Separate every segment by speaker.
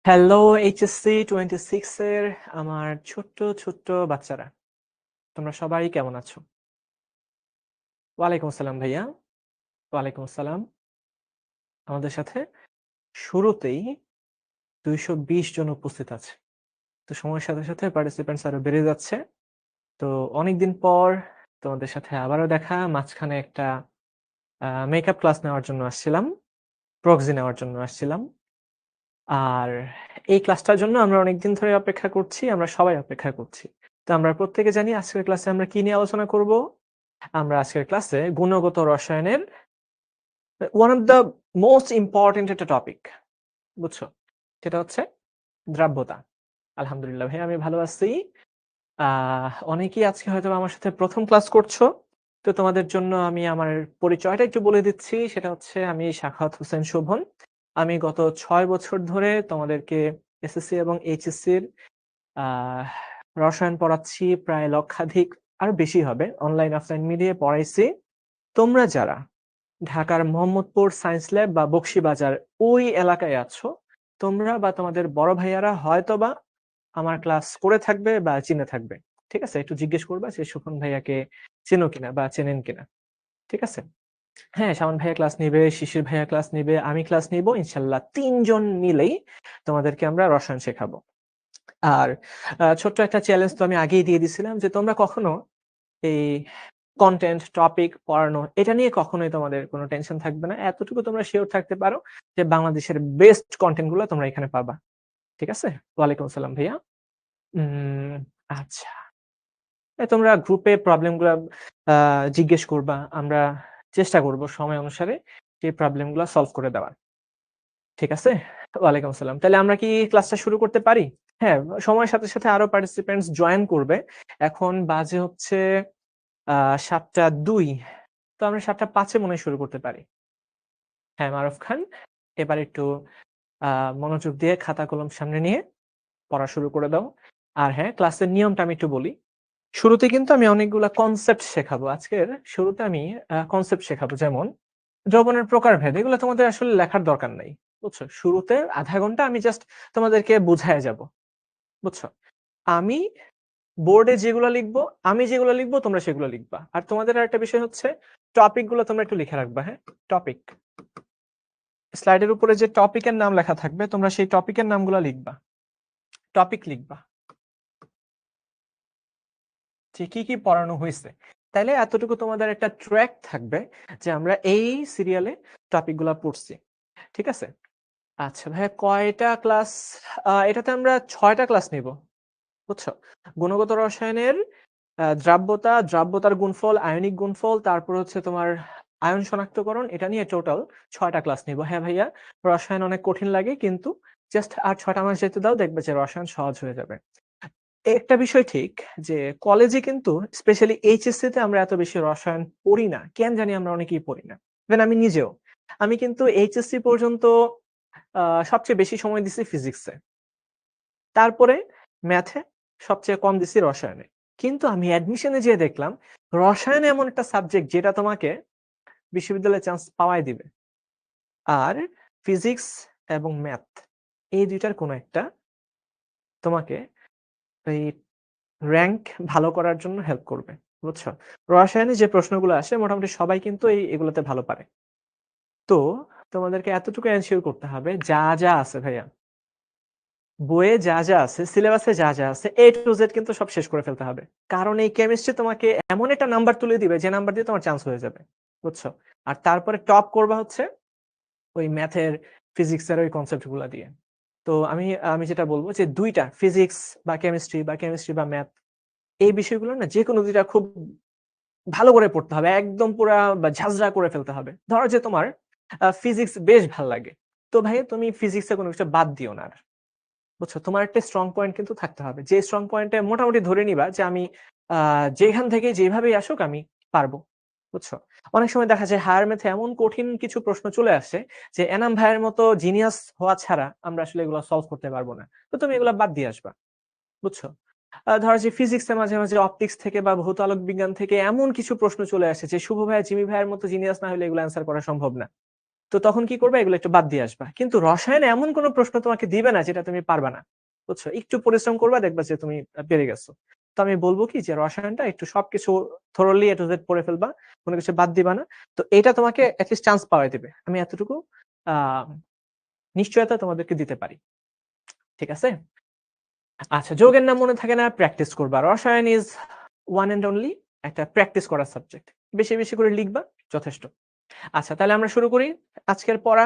Speaker 1: Hello HSC 26 এর আমার ছোট্ট ছোট্ট বাচ্চারা, তোমরা সবাই কেমন আছো? ওয়ালাইকুম আসসালাম ভাইয়া। ওয়ালাইকুম আসসালাম। আমাদের সাথে শুরুতেই 220 জন উপস্থিত আছে। তো সময়ের সাথে সাথে পার্টিসিপেন্টস আরো বেড়ে যাচ্ছে। তো অনেকদিন পর তোমাদের সাথে আবারও দেখা। মাঝখানে একটা মেকআপ ক্লাস নেওয়ার জন্য আসছিলাম, প্রক্সি নেওয়ার জন্য আসছিলাম। আর এই ক্লাসটার জন্য আমরা অনেকদিন ধরে অপেক্ষা করছি। আমরা সবাই অপেক্ষা করছি। তো আমরা প্রত্যেকে জানি আজকের ক্লাসে আমরা কি নিয়ে আলোচনা করব? আমরা আজকের ক্লাসে গুণগত রসায়নের one of the most important একটা টপিক, বুঝছো? সেটা হচ্ছে দ্রাব্যতা। আলহামদুলিল্লাহ ভাই আমি ভালো আছি। অনেকেই আজকে হয়তোবা আমার সাথে ১ম ক্লাস করছো। তো তোমাদের জন্য আমি আমার পরিচয়টা একটু বলে দিচ্ছি। সেটা হচ্ছে আমি সাখাওয়াত হোসেন শোভন। আমি গত ৬ বছর ধরে তোমাদেরকে এসএসসি এবং এইচএসসির আহ রসায়ন পড়াচ্ছি। প্রায় লক্ষাধিক আরো বেশি হবে। অনলাইন অফলাইন মিলিয়ে পড়াইছি। তোমরা যারা ঢাকার মোহাম্মদপুর সায়েন্স ল্যাব বা বকশীবাজার ওই এলাকায় আছো, তোমরা বা তোমাদের বড় ভাইয়ারা হয়তোবা আমার ক্লাস করে থাকবে বা চিনে থাকবে। ঠিক আছে? একটু জিজ্ঞেস করবা যে সুখন ভাইয়াকে চেনো কিনা বা চেনেন কিনা। ঠিক আছে? হ্যাঁ, শাওন ভাইয়া ক্লাস নিবে, শিশির ভাইয়া ক্লাস নিবে, আমি ক্লাস নিব। ইনশাআল্লাহ ৩ জন মিলেই তোমাদেরকে আমরা রসায়ন শেখাবো। আর ছোট্ট একটা চ্যালেঞ্জ তো আমি আগেই দিয়ে দিছিলাম যে তোমরা কখনো এই কনটেন্ট, টপিক পড়ানো এটা নিয়ে কখনোই তোমাদের কোনো টেনশন থাকবে না। এতটুকু তোমরা সিওর থাকতে পারো যে বাংলাদেশের বেস্ট কনটেন্ট গুলো তোমরা এখানে পাবা। ঠিক আছে? ওয়ালাইকুম আসসালাম ভাইয়া। উম আচ্ছা। তোমরা গ্রুপে প্রবলেম গুলা আ জিজ্ঞেস করবা। আমরা চেষ্টা করব সময় অনুসারে সেই প্রবলেম গুলা সলভ করে দেওয়ার। ঠিক আছে? ওয়ালাইকুম আসসালাম। তাহলে আমরা কি ক্লাসটা শুরু করতে পারি? হ্যাঁ, সময়ের সাথে সাথে আরো পার্টিসিপেন্টস জয়েন করবে। এখন বাজে হচ্ছে ৭টা ২। তো আমরা ৭টা ৫ এ মনে হয় শুরু করতে পারি। হ্যাঁ, মারুফ খান, এবার একটু আ মনোযোগ দিয়ে খাতা কলম সামনে নিয়ে পড়া শুরু করে দাও। আর হ্যাঁ, ক্লাসের নিয়মটা আমি একটু বলি। শুরুতে কিন্তু আমি অনেকগুলা কনসেপ্ট শেখাবো। আজকের শুরুতে আমি কনসেপ্ট শেখাবো। যেমন দ্রবণের প্রকারভেদ। এগুলো তোমাদের আসলে লেখার দরকার নাই। বুঝছো? শুরুতে ০.৫ ঘন্টা আমি জাস্ট তোমাদেরকে বুঝায়া যাবো। বুঝছো? আমি বোর্ডে যেগুলা লিখবো, আমি যেগুলা লিখবো তোমরা সেগুলো লিখবা। আর তোমাদের আরেকটা বিষয় হচ্ছে টপিক গুলো তোমরা একটু লিখে রাখবা, হ্যাঁ? টপিক। স্লাইডের উপরে যে টপিকের নাম লেখা থাকবে তোমরা সেই টপিকের নামগুলা লিখবা। টপিক লিখবা। যে কি পড়ানো হইছে। তাইলে এতটুকু তোমাদের একটা ট্র্যাক থাকবে যে আমরা এই সিরিয়ালে টপিক গুলা পড়ছি। ঠিক আছে? আচ্ছা ভাইয়া কয়টা ক্লাস? এটাতে আমরা ৬ টা ক্লাস নিব। বুঝছো? গুণগত রসায়নের দ্রাব্যতা, দ্রাব্যতার গুণফল, আয়নিক গুণফল, তারপর হচ্ছে তোমার আয়ন শনাক্তকরণ এটা নিয়ে টোটাল ৬ টা ক্লাস নিব। হ্যাঁ ভাইয়া, রসায়ন অনেক কঠিন লাগে কিন্তু জাস্ট আর ৬ টা মাস যেতে দাও দেখবে যে রসায়ন সহজ হয়ে যাবে। একটা বিষয় ঠিক যে কলেজে কিন্তু স্পেশালি এইচএসসি তে আমরা এত বেশি রসায়ন পড়ি না। কেন জানি আমরা অনেকেই পড়ি না। ইভেন আমি নিজেও। আমি কিন্তু এইচএসসি পর্যন্ত আ সবচেয়ে বেশি সময় দিছি ফিজিক্সে। তারপরে ম্যাথে, সবচেয়ে কম দিছি রসায়নে। কিন্তু আমি অ্যাডমিশনে যেয়ে দেখলাম রসায়ন এমন একটা সাবজেক্ট যেটা তোমাকে বিশ্ববিদ্যালয়ে চান্স পাওয়াই দিবে। আর ফিজিক্স এবং ম্যাথ এই ২ টার কোনো একটা তোমাকে এই র‍্যাংক ভালো করার জন্য হেল্প করবে। বুঝছো? রসায়নে যে প্রশ্নগুলো আসে মোটামুটি সবাই কিন্তু এগুলোতে ভালো পারে। তো তোমাদেরকে এতটুকু এনশিওর করতে হবে যা আছে ভাইয়া, বইয়ে যা আছে, সিলেবাসে যা আছে A to Z কিন্তু সব শেষ করে ফেলতে হবে। কারণ এই কেমিস্ট্রি তোমাকে এমন একটা নাম্বার তুলে দিবে যে নাম্বার দিয়ে তোমার চান্স হয়ে যাবে। বুঝছো? আর তারপরে টপ করবা হচ্ছে ওই ম্যাথের, ফিজিক্সের ওই কনসেপ্ট গুলা দিয়ে। তো আমি আমি যেটা বলব যে ২ টা ফিজিক্স বা কেমিস্ট্রি বা ম্যাথ এই বিষয়গুলো না যেকোনো ২ টা খুব ভালো করে পড়তে হবে। একদম পুরা বা ঝাঁঝরা করে ফেলতে হবে। ধরো যে তোমার ফিজিক্স বেশ ভাল লাগে। তো ভাই তুমি ফিজিক্সে কোনো কিছু বাদ দিও না আর। বুঝছো? তোমার একটা স্ট্রং পয়েন্ট কিন্তু থাকতে হবে। যে স্ট্রং পয়েন্টে মোটামুটি ধরে নিবা যে আমি আ যেখান থেকে যেভাবেই আসুক আমি পারব। বুঝছো? অনেক সময় দেখা যায় হায়ার ম্যাথে এমন কঠিন কিছু প্রশ্ন চলে আসে যে এনাম ভাইয়ের মতো জিনিয়াস হওয়া ছাড়া আমরা আসলে এগুলো সলভ করতে পারব না। তো তুমি এগুলা বাদ দিয়ে আসবা। বুঝছো? ধরো যে ফিজিক্সে মাঝে অপটিক্স থেকে বা ভৌত আলোক বিজ্ঞান থেকে এমন কিছু প্রশ্ন চলে আসে যে শুভ ভাইয়া, জিমি ভাইয়ের মতো জিনিয়াস না হলে এগুলো অ্যান্সার করা সম্ভব না। তো তখন কি করবে, এগুলো একটু বাদ দিয়ে আসবা। কিন্তু রসায়নে এমন কোনো প্রশ্ন তোমাকে দিবে না যেটা তুমি পারবা না, বুঝছো? একটু পরিশ্রম করবা, দেখবা যে তুমি পেরে গেছো। তো আমি বলবো কি যে রসায়নটা একটু সবকিছু থরলি এ টু জেড পড়ে ফেলবা, কোনো কিছু বাদ দিবা না। তো এটা তোমাকে এটলিস্ট চান্স পাওয়াই দিবে, আমি এতটুকু আহ নিশ্চয়তা তোমাদেরকে দিতে পারি। ঠিক আছে? আচ্ছা, যৌগের নাম মনে থাকে না, প্র্যাকটিস করবা। রসায়ন ইজ ওয়ান এন্ড অনলি একটা প্র্যাকটিস করার সাবজেক্ট। বেশি বেশি করে লিখবা, যথেষ্ট। আচ্ছা, তাহলে আমরা শুরু করি আজকের পড়া।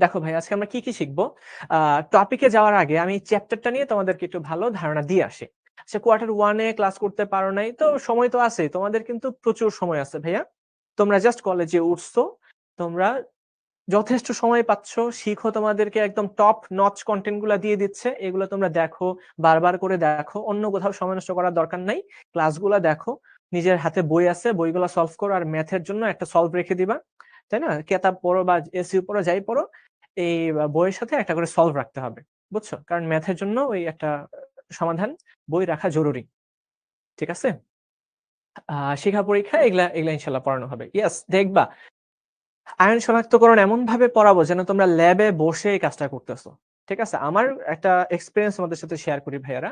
Speaker 1: দেখো ভাই, আজকে আমরা কি কি শিখবো? টপিকে যাওয়ার আগে আমি চ্যাপ্টারটা নিয়ে তোমাদেরকে একটু ভালো ধারণা দিয়ে আসি। আচ্ছা, কোয়ার্টার 1 এ ক্লাস করতে পারো নাই তো সময় তো আছে, তোমাদের কিন্তু প্রচুর সময় আছে ভাইয়া। তোমরা জাস্ট কলেজে উঠছো, তোমরা যথেষ্ট সময় পাচ্ছ, শিখো। তোমাদেরকে একদম টপ নচ কন্টেন্ট গুলা দিয়ে দিচ্ছে, এগুলো তোমরা দেখো, বারবার করে দেখো, অন্য কোথাও সময় নষ্ট করার দরকার নাই। ক্লাসগুলা দেখো, নিজের হাতে বই আছে, বইগুলা সলভ করো, আর ম্যাথের জন্য একটা সলভ রেখে দিবা, তাই না? কেতাব পড়ো বা এসইউ পড়ো, যাই পড়ো, এই বইয়ের সাথে একটা করে সলভ রাখতে হবে, বুঝছো? কারণ ম্যাথের জন্য ওই একটা সমাধান বই রাখা জরুরি। ঠিক আছে? শিখা পরীক্ষা এগুলা এগুলা ইনশাল্লাহ পড়ানো হবে। ইয়েস, দেখবা আয়ন শনাক্তকরণ এমন ভাবে পড়াবো যেন তোমরা ল্যাবে বসে এই কাজটা করতেছো। ঠিক আছে? আমার একটা এক্সপেরিয়েন্স তোমাদের সাথে শেয়ার করি ভাইয়ারা,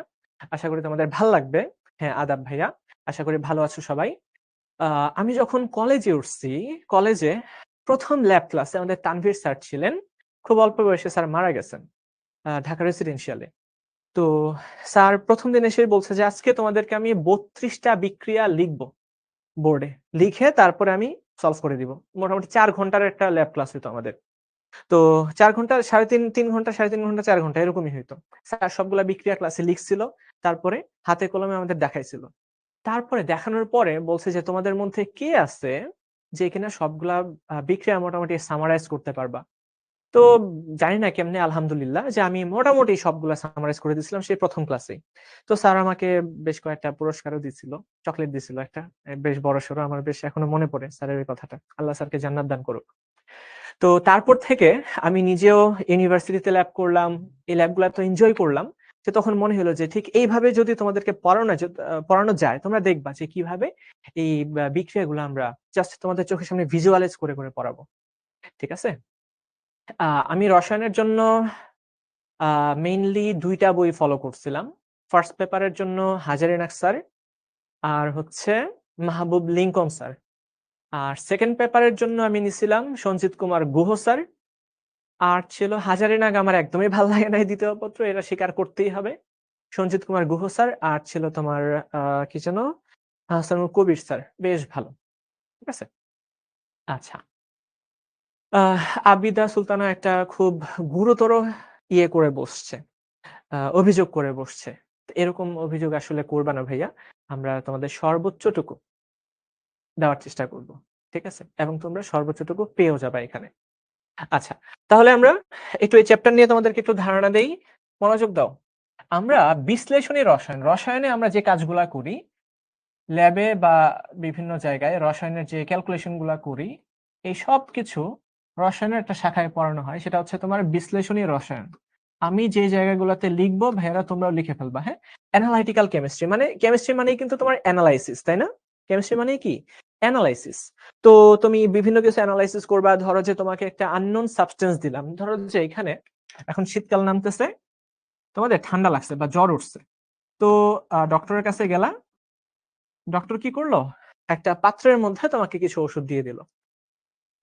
Speaker 1: আশা করি তোমাদের ভালো লাগবে। হ্যাঁ, আদাব ভাইয়া, আশা করি ভালো আছো সবাই। আমি যখন কলেজে উঠছি, কলেজে প্রথম ল্যাব ক্লাসে আমাদের তানভীর স্যার ছিলেন। খুব অল্প বয়সে স্যার মারা গেছেন, ঢাকা রেসিডেন্সিয়ালে। তো স্যার প্রথম দিন এসে বলছে যে আজকে তোমাদেরকে আমি 32টা বিক্রিয়া লিখবো বোর্ডে, লিখে তারপরে আমি সলভ করে দিব। মোটামুটি 4 ঘন্টার একটা ল্যাব ক্লাস হতো আমাদের। তো 4 ঘন্টা, 3.5 ঘন্টা, 3.5 ঘন্টা, 4 ঘন্টা এরকমই হইতো। স্যার সবগুলা বিক্রিয়া ক্লাসে লিখছিল, তারপরে হাতে কলমে আমাদের দেখাইছিল। তারপরে দেখানোর পরে বলছে যে তোমাদের মধ্যে কে আছে যে কিনা সবগুলা বিক্রিয়া মোটামুটি সামারাইজ করতে পারবা। তো জানি না কেমনে, আলহামদুলিল্লাহ যে আমি মোটামুটি সবগুলা সামারাইজ করে দিয়েছিলাম সেই প্রথম ক্লাসেই। তো স্যার আমাকে বেশ কয়েকটা পুরস্কারও দিছিল, চকলেট দিছিল একটা, বেশ বড়সড়। আমার বেশ এখনো মনে পড়ে স্যারের এই কথাটা। আল্লাহ স্যারকে জান্নাত দান করুক। তো তারপর থেকে আমি নিজেও ইউনিভার্সিটিতে ল্যাব করলাম, এই ল্যাবগুলো তো এনজয় করলাম। যে তখন মনে হলো যে ঠিক এইভাবে যদি তোমাদেরকে পড়ানো যায়, তোমরা দেখবা যে কিভাবে এই বিক্রিয়াগুলো আমরা জাস্ট তোমাদের চোখের সামনে ভিজুয়ালাইজ করে করে পড়াবো। ঠিক আছে? আমি রসায়নের জন্য মেইনলি 2টা বই ফলো করছিলাম। ফার্স্ট পেপারের জন্য হাজারিনাক স্যার, আর হচ্ছে মাহবুব লিংকন স্যার। আর সেকেন্ড পেপারের জন্য আমি নিছিলাম সঞ্জিত কুমার গুহ স্যার। আর ছিল হাজারিনাগ, আমার একদমই ভাল লাগে নাই দ্বিতীয় পত্র, এটা স্বীকার করতেই হবে। সঞ্জিত কুমার গুহ স্যার, আর ছিল তোমার কি যেন, হাসানুল কবির স্যার, বেশ ভালো। ঠিক আছে? আচ্ছা, আবিদা সুলতানা একটা খুব গুরুতর ইয়ে করে বসছে, অভিযোগ করে বসছে। তো এরকম অভিযোগ আসলে করবা না ভাইয়া। আমরা তোমাদের সর্বোচ্চটুকু দেওয়ার চেষ্টা করব। ঠিক আছে? এবং তোমরা সর্বোচ্চটুকু পেয়েও যাবা এখানে। আচ্ছা, তাহলে আমরা একটু এই চ্যাপ্টার নিয়ে তোমাদেরকে একটু ধারণা দেই। মনোযোগ দাও। আমরা বিশ্লেষণী রসায়ন, রসায়নে আমরা যে কাজগুলা করি ল্যাবে বা বিভিন্ন জায়গায়, রসায়নের যে ক্যালকুলেশন গুলা করি, এই সব কিছু রসায়নের একটা শাখায় পড়ানো হয়, সেটা হচ্ছে তোমার বিশ্লেষণী রসায়ন। আমি যে জায়গাগুলোতে লিখবো ভাইয়ারা তোমরাও লিখে ফেলবা। হ্যাঁ, অ্যানালাইটিক্যাল কেমিস্ট্রি মানে, কেমিস্ট্রি মানেই কিন্তু তোমার অ্যানালাইসিস, তাই না? কেমিস্ট্রি মানে কি? অ্যানালাইসিস। তো তুমি বিভিন্ন কিছু অ্যানালাইসিস করবা। ধরো যে তোমাকে একটা আননোন সাবস্টেন্স দিলাম, ধরো যে এখানে এখন শীতকাল নামতেছে, তোমাদের ঠান্ডা লাগছে বা জ্বর উঠছে। তো ডক্টরের কাছে গেলা, ডক্টর কি করলো, একটা পাত্রের মধ্যে তোমাকে কিছু ওষুধ দিয়ে দিল।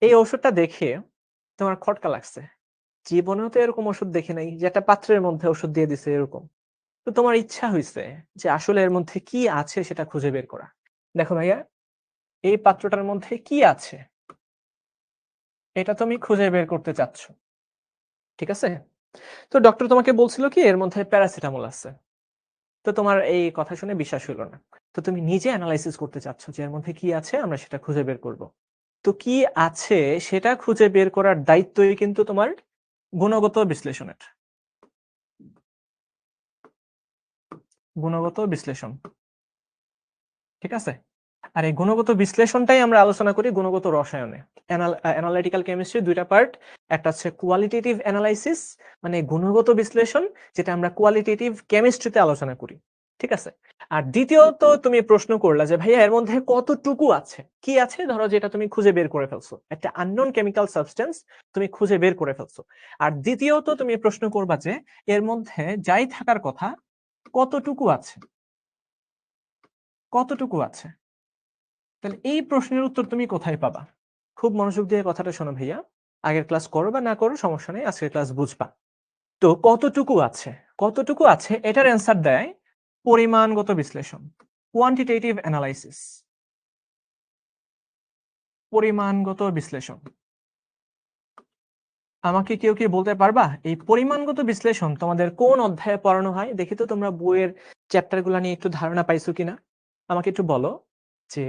Speaker 1: এই ওষুধটা দেখে তোমার খটকা লাগছে, জীবনেও তো এরকম ওষুধ দেখি নাই যে একটা পাত্রের মধ্যে ওষুধ দিয়ে দিছে এরকম। তো তোমার ইচ্ছা হয়েছে যে আসলে এর মধ্যে কি আছে সেটা খুঁজে বের করা। দেখো ভাইয়া, এই পাত্রটার মধ্যে কি আছে এটা তুমি খুঁজে বের করতে চাচ্ছ। ঠিক আছে? তো ডক্টর তোমাকে বলছিল কি এর মধ্যে প্যারাসিটামল আছে। তো তোমার এই কথা শুনে বিশ্বাস হলো না। তো তুমি নিজে অ্যানালাইসিস করতে চাচ্ছ যে এর মধ্যে কি আছে, আমরা সেটা খুঁজে বের করব। তো কি আছে সেটা খুঁজে বের করার দায়িত্বই কিন্তু তোমার গুণগত বিশ্লেষণের। গুণগত বিশ্লেষণ। ঠিক আছে? আর এই গুণগত বিশ্লেষণটাই আমরা আলোচনা করি গুণগত রসায়নে। অ্যানালিটিক্যাল কেমিস্ট্রি 2টা পার্ট। একটা হচ্ছে কোয়ালিটেটিভ অ্যানালাইসিস, মানে গুণগত বিশ্লেষণ, যেটা আমরা কোয়ালিটেটিভ কেমিস্ট্রিতে আলোচনা করি। ঠিক আছে। আর দ্বিতীয়ত তুমি প্রশ্ন করলা যে ভাইয়া এর মধ্যে কতটুকু আছে, কি আছে, ধরো যেটা তুমি খুঁজে বের করে ফেলছো, একটা আননোন কেমিক্যাল সাবস্টেন্স তুমি খুঁজে বের করে ফেলছো। আর দ্বিতীয়ত তুমি প্রশ্ন করবা যে এর মধ্যে যাই থাকার কথা কতটুকু আছে, কতটুকু আছে। তাহলে এই প্রশ্নের উত্তর তুমি কোথায় পাবা? খুব মনোযোগ দিয়ে কথাটা শোনো ভাইয়া, আগের ক্লাস করো বা না করো সমস্যা নেই, আজকের ক্লাস বুঝবা। তো কতটুকু আছে, কতটুকু আছে এটার অ্যান্সার দেয় পরিমাণগত বিশ্লেষণ, কোয়ান্টিটেটিভ অ্যানালাইসিস। পরিমাণগত বিশ্লেষণ, আমাকে কেউ কি বলতে পারবা এই পরিমাণগত বিশ্লেষণ তোমাদের কোন অধ্যায়ে পড়ানো হয়? দেখি তো তোমরা বইয়ের চ্যাপ্টার গুলা নিয়ে একটু ধারণা পাইছো কিনা, আমাকে একটু বলো যে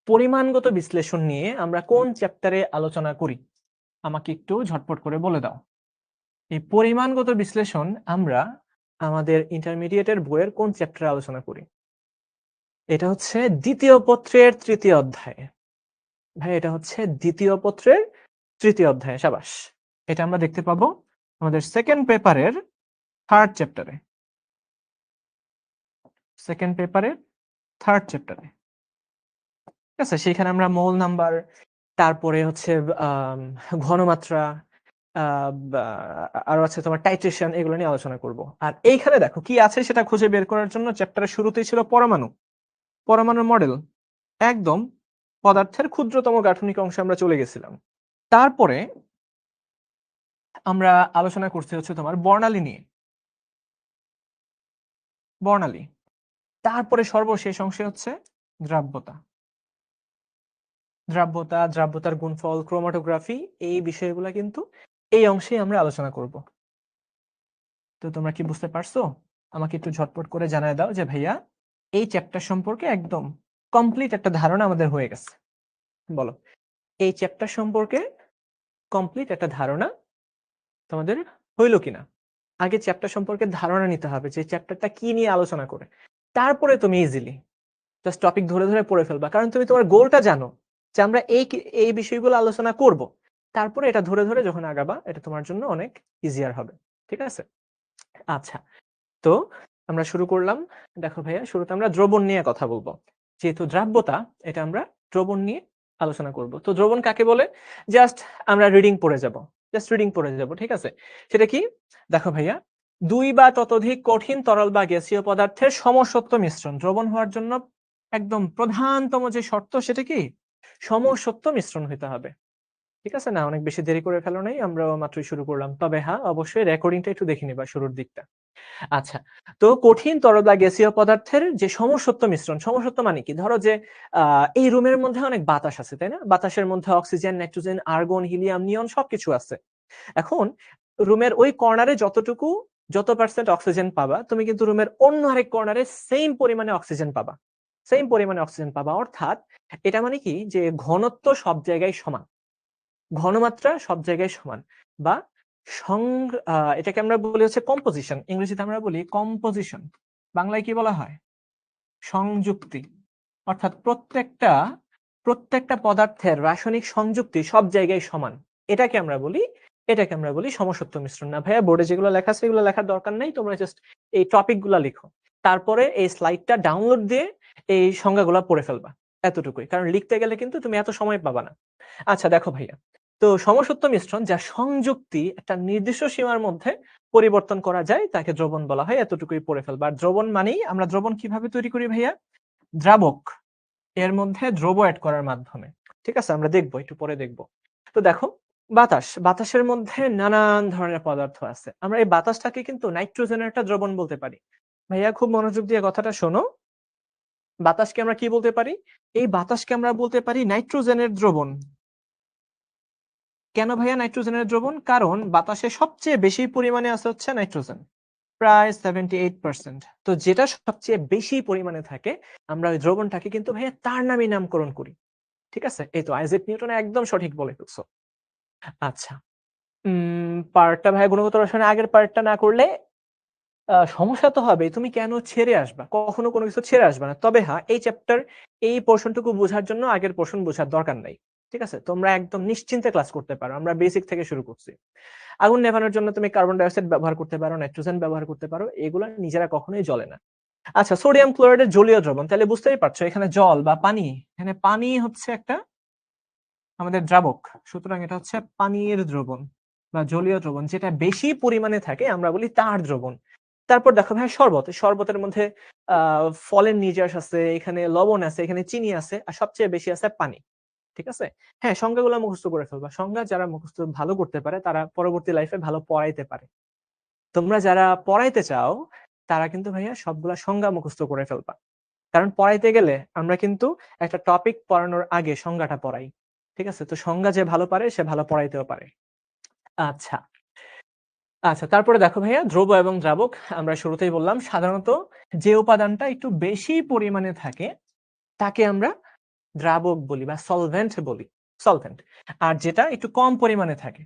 Speaker 1: পরিমাণগত বিশ্লেষণ নিয়ে আমরা কোন চ্যাপ্টারে আলোচনা করি, আমাকে একটু ঝটপট করে বলে দাও। এই পরিমাণগত বিশ্লেষণ আমরা আমাদের ইন্টারমিডিয়েটের বইয়ের কোন চ্যাপ্টারে আলোচনা করি? এটা হচ্ছে দ্বিতীয় পত্রের তৃতীয় অধ্যায়ে। ভাই এটা হচ্ছে দ্বিতীয় পত্রের তৃতীয় অধ্যায়ে, সাবাস। এটা আমরা দেখতে পাবো আমাদের সেকেন্ড পেপারের থার্ড চ্যাপ্টারে, সেকেন্ড পেপারের থার্ড চ্যাপ্টারে। ঠিক আছে, সেখানে আমরা মোল নাম্বার, তারপরে হচ্ছে ঘনমাত্রা, আরো আছে তোমার টাইট্রেশন, এগুলো নিয়ে আলোচনা করব। আর এইখানে দেখো কি আছে সেটা খুঁজে বের করার জন্য চ্যাপ্টারের শুরুতেই ছিল পরমাণু, পরমাণুর মডেল, একদম পদার্থের ক্ষুদ্রতম গাঠনিক অংশে আমরা চলে গেছিলাম। তারপরে আমরা আলোচনা করতে হচ্ছে তোমার বর্ণালী নিয়ে, বর্ণালী। তারপরে সর্বশেষ অংশে হচ্ছে দ্রাব্যতা, দ্রাব্যতা, দ্রাব্যতার গুণফল, ক্রোমাটোগ্রাফি, এই বিষয়গুলো কিন্তু এই অংশে আমরা আলোচনা করব। তো তোমরা কি বুঝতে পারছো? আমাকে একটু ঝটপট করে জানায় দাও যে ভাইয়া এই চ্যাপ্টার সম্পর্কে একদম কমপ্লিট একটা ধারণা আমাদের হয়ে গেছে। বলো, এই চ্যাপ্টার সম্পর্কে কমপ্লিট একটা ধারণা তোমাদের হইলো কিনা? আগে চ্যাপ্টার সম্পর্কে ধারণা নিতে হবে যে চ্যাপ্টারটা কি নিয়ে আলোচনা করে, তারপরে তুমি ইজিলি জাস্ট টপিক ধরে ধরে পড়ে ফেলবা, কারণ তুমি তোমার গোলটা জানো যে আমরা এই বিষয়গুলো আলোচনা করব। তারপরে এটা ধরে ধরে যখন আগাবা এটা তোমার জন্য অনেক ইজিয়ার হবে। ঠিক আছে, আচ্ছা। তো আমরা শুরু করলাম। দেখো ভাইয়া, শুরুতে আমরা দ্রবণ নিয়ে কথা বলবো, যেহেতু দ্রাব্যতা, এটা আমরা দ্রবণ নিয়ে আলোচনা করব। তো দ্রবণ কাকে বলে জাস্ট আমরা রিডিং পড়ে যাব, জাস্ট রিডিং পড়ে যাব। ঠিক আছে, সেটা কি? দেখো ভাইয়া, দুই বা ততোধিক কঠিন তরল বা গ্যাসীয় পদার্থের সমসত্ব মিশ্রণ দ্রবণ হওয়ার জন্য একদম প্রধানতম যে শর্ত সেটা কি? সমসত্ব মিশ্রণ হইতে হবে। ঠিক আছে না? অনেক বেশি দেরি করে ফেলো নাই, আমরা মাত্রই শুরু করলাম। তবে হ্যাঁ, অবশ্যই রেকর্ডিংটা একটু দেখে নিবা শুরুর দিকটা। আচ্ছা, তো কঠিন তরল বা গ্যাসীয় পদার্থের যে সমসত্ব মিশ্রণ, সমসত্ব মানে কি? ধরো যে এই রুমের মধ্যে অনেক বাতাস আছে, তাই না? বাতাসের মধ্যে অক্সিজেন, নাইট্রোজেন, আর্গন, হিলিয়াম, নিয়ন সবকিছু আছে। এখন রুমের ওই কর্নারে যত পার্সেন্ট অক্সিজেন পাবা, তুমি কিন্তু রুমের অন্য আরেক কর্নারে সেম পরিমাণে অক্সিজেন পাবা, সেম পরিমাণে অক্সিজেন পাবা। অর্থাৎ এটা মানে কি যে ঘনত্ব সব জায়গায় সমান, ঘনমাত্রা সব জায়গায় সমান, বা এটাকে আমরা বলি হচ্ছে কম্পোজিশন, ইংরেজিতে আমরা বলি কম্পোজিশন, বাংলায় কি বলা হয়? সংযুক্তি। অর্থাৎ প্রত্যেকটা পদার্থের রাসায়নিক সংযুক্তি সব জায়গায় সমান, এটাকে আমরা বলি, এটাকে আমরা বলি সমসত্ব মিশ্রণ। না ভাইয়া, বোর্ডে যেগুলো লেখা আছে এগুলো লেখার দরকার নাই, তোমরা জাস্ট এই টপিক গুলা লিখো, তারপরে এই স্লাইডটা ডাউনলোড দিয়ে এই সংজ্ঞাগুলা পড়ে ফেলবা, এতটুকুই। কারণ লিখতে গেলে কিন্তু তুমি এত সময় পাবা না। আচ্ছা দেখো ভাইয়া, তো সমসত্ব মিশ্রণ যা সংযুক্তি একটা নির্দিষ্ট সীমার মধ্যে পরিবর্তন করা যায় তাকে দ্রবণ বলা হয়, এতটুকুই পড়ে ফেলবা। আর দ্রবণ মানেই আমরা দ্রবণ কিভাবে তৈরি করি ভাইয়া? দ্রাবক এর মধ্যে দ্রব অ্যাড করার মাধ্যমে। ঠিক আছে, আমরা দেখবো, একটু পরে দেখবো। তো দেখো, বাতাসের মধ্যে নানান ধরনের পদার্থ আছে, আমরা এই বাতাসটাকে কিন্তু নাইট্রোজেনের একটা দ্রবণ বলতে পারি। ভাইয়া খুব মনোযোগ দিয়ে কথাটা শোনো, বাতাসকে আমরা কি বলতে পারি? এই বাতাসকে আমরা বলতে পারি নাইট্রোজেনের দ্রবণ। কেন ভাইয়া নাইট্রোজেনের দ্রবণ? কারণ বাতাসে সবচেয়ে বেশি পরিমাণে আছে হচ্ছে নাইট্রোজেন, প্রায় 78%। তো যেটা সবচেয়ে বেশি পরিমাণে থাকে আমরা ওই দ্রবণটাকে কিন্তু ভাইয়া তার নামই নামকরণ করি। ঠিক আছে, এই তো আইজ্যাক নিউটন একদম সঠিক বলে ফেলছো। আচ্ছা, পার্টটা ভাইয়া গুণগত রসায়নের আগের পার্টটা না করলে সমস্যা তো হবে। তুমি কেন ছেড়ে আসবা? কখনো কোনো কিছু ছেড়ে আসবা না। তবে হ্যাঁ, এই চ্যাপ্টার এই পোর্শনটুকু বোঝার জন্য আগের পোর্শন বোঝার দরকার নাই। ঠিক আছে, তোমরা একদম নিশ্চিন্তে ক্লাস করতে পারো, আমরা বেসিক থেকে শুরু করছি। আগুন নেভানোর জন্য তুমি কার্বন ডাই অক্সাইড ব্যবহার করতে পারো, নাইট্রোজেন ব্যবহার করতে পারো, এগুলো নিজেরা কখনোই জ্বলে না। আচ্ছা, সোডিয়াম ক্লোরাইডের জলীয় দ্রবণ, তাহলে বুঝতেই পারছো এখানে জল বা পানি, এখানে পানি হচ্ছে একটা আমাদের দ্রাবক, সুতরাং এটা হচ্ছে পানির দ্রবণ বা জলীয় দ্রবণ, যেটা বেশি পরিমাণে থাকে আমরা বলি তার দ্রবণ। তারপর দেখো ভাই শরবত, শরবতের মধ্যে ফলের নির্যাস আছে, এখানে লবণ আছে, এখানে চিনি আছে, আর সবচেয়ে বেশি আছে পানি। ঠিক আছে? হ্যাঁ, সংজ্ঞাগুলো মুখস্থ করে ফেলবা। সংজ্ঞা যারা মুখস্থ ভালো করতে পারে তারা পরবর্তী লাইফে ভালো পড়াইতে পারে। তোমরা যারা পড়াইতে চাও তারা কিন্তু ভাইয়া সবগুলা সংজ্ঞা মুখস্থ করে ফেলবা। কারণ পড়াইতে গেলে আমরা কিন্তু একটা টপিক পড়ানোর আগে সংজ্ঞাটা পড়াই। ঠিক আছে? তো সংজ্ঞা যে ভালো পারে সে ভালো পড়াইতেও পারে। আচ্ছা। আচ্ছা, তারপরে দেখো ভাইয়া দ্রব্য এবং দ্রাবক আমরা শুরুতেই বললাম সাধারণত যে উপাদানটা একটু বেশি পরিমাণে থাকে তাকে আমরা দ্রাবক বলি বা সলভেন্ট বলি, সলভেন্ট। আর যেটা একটু কম পরিমাণে থাকে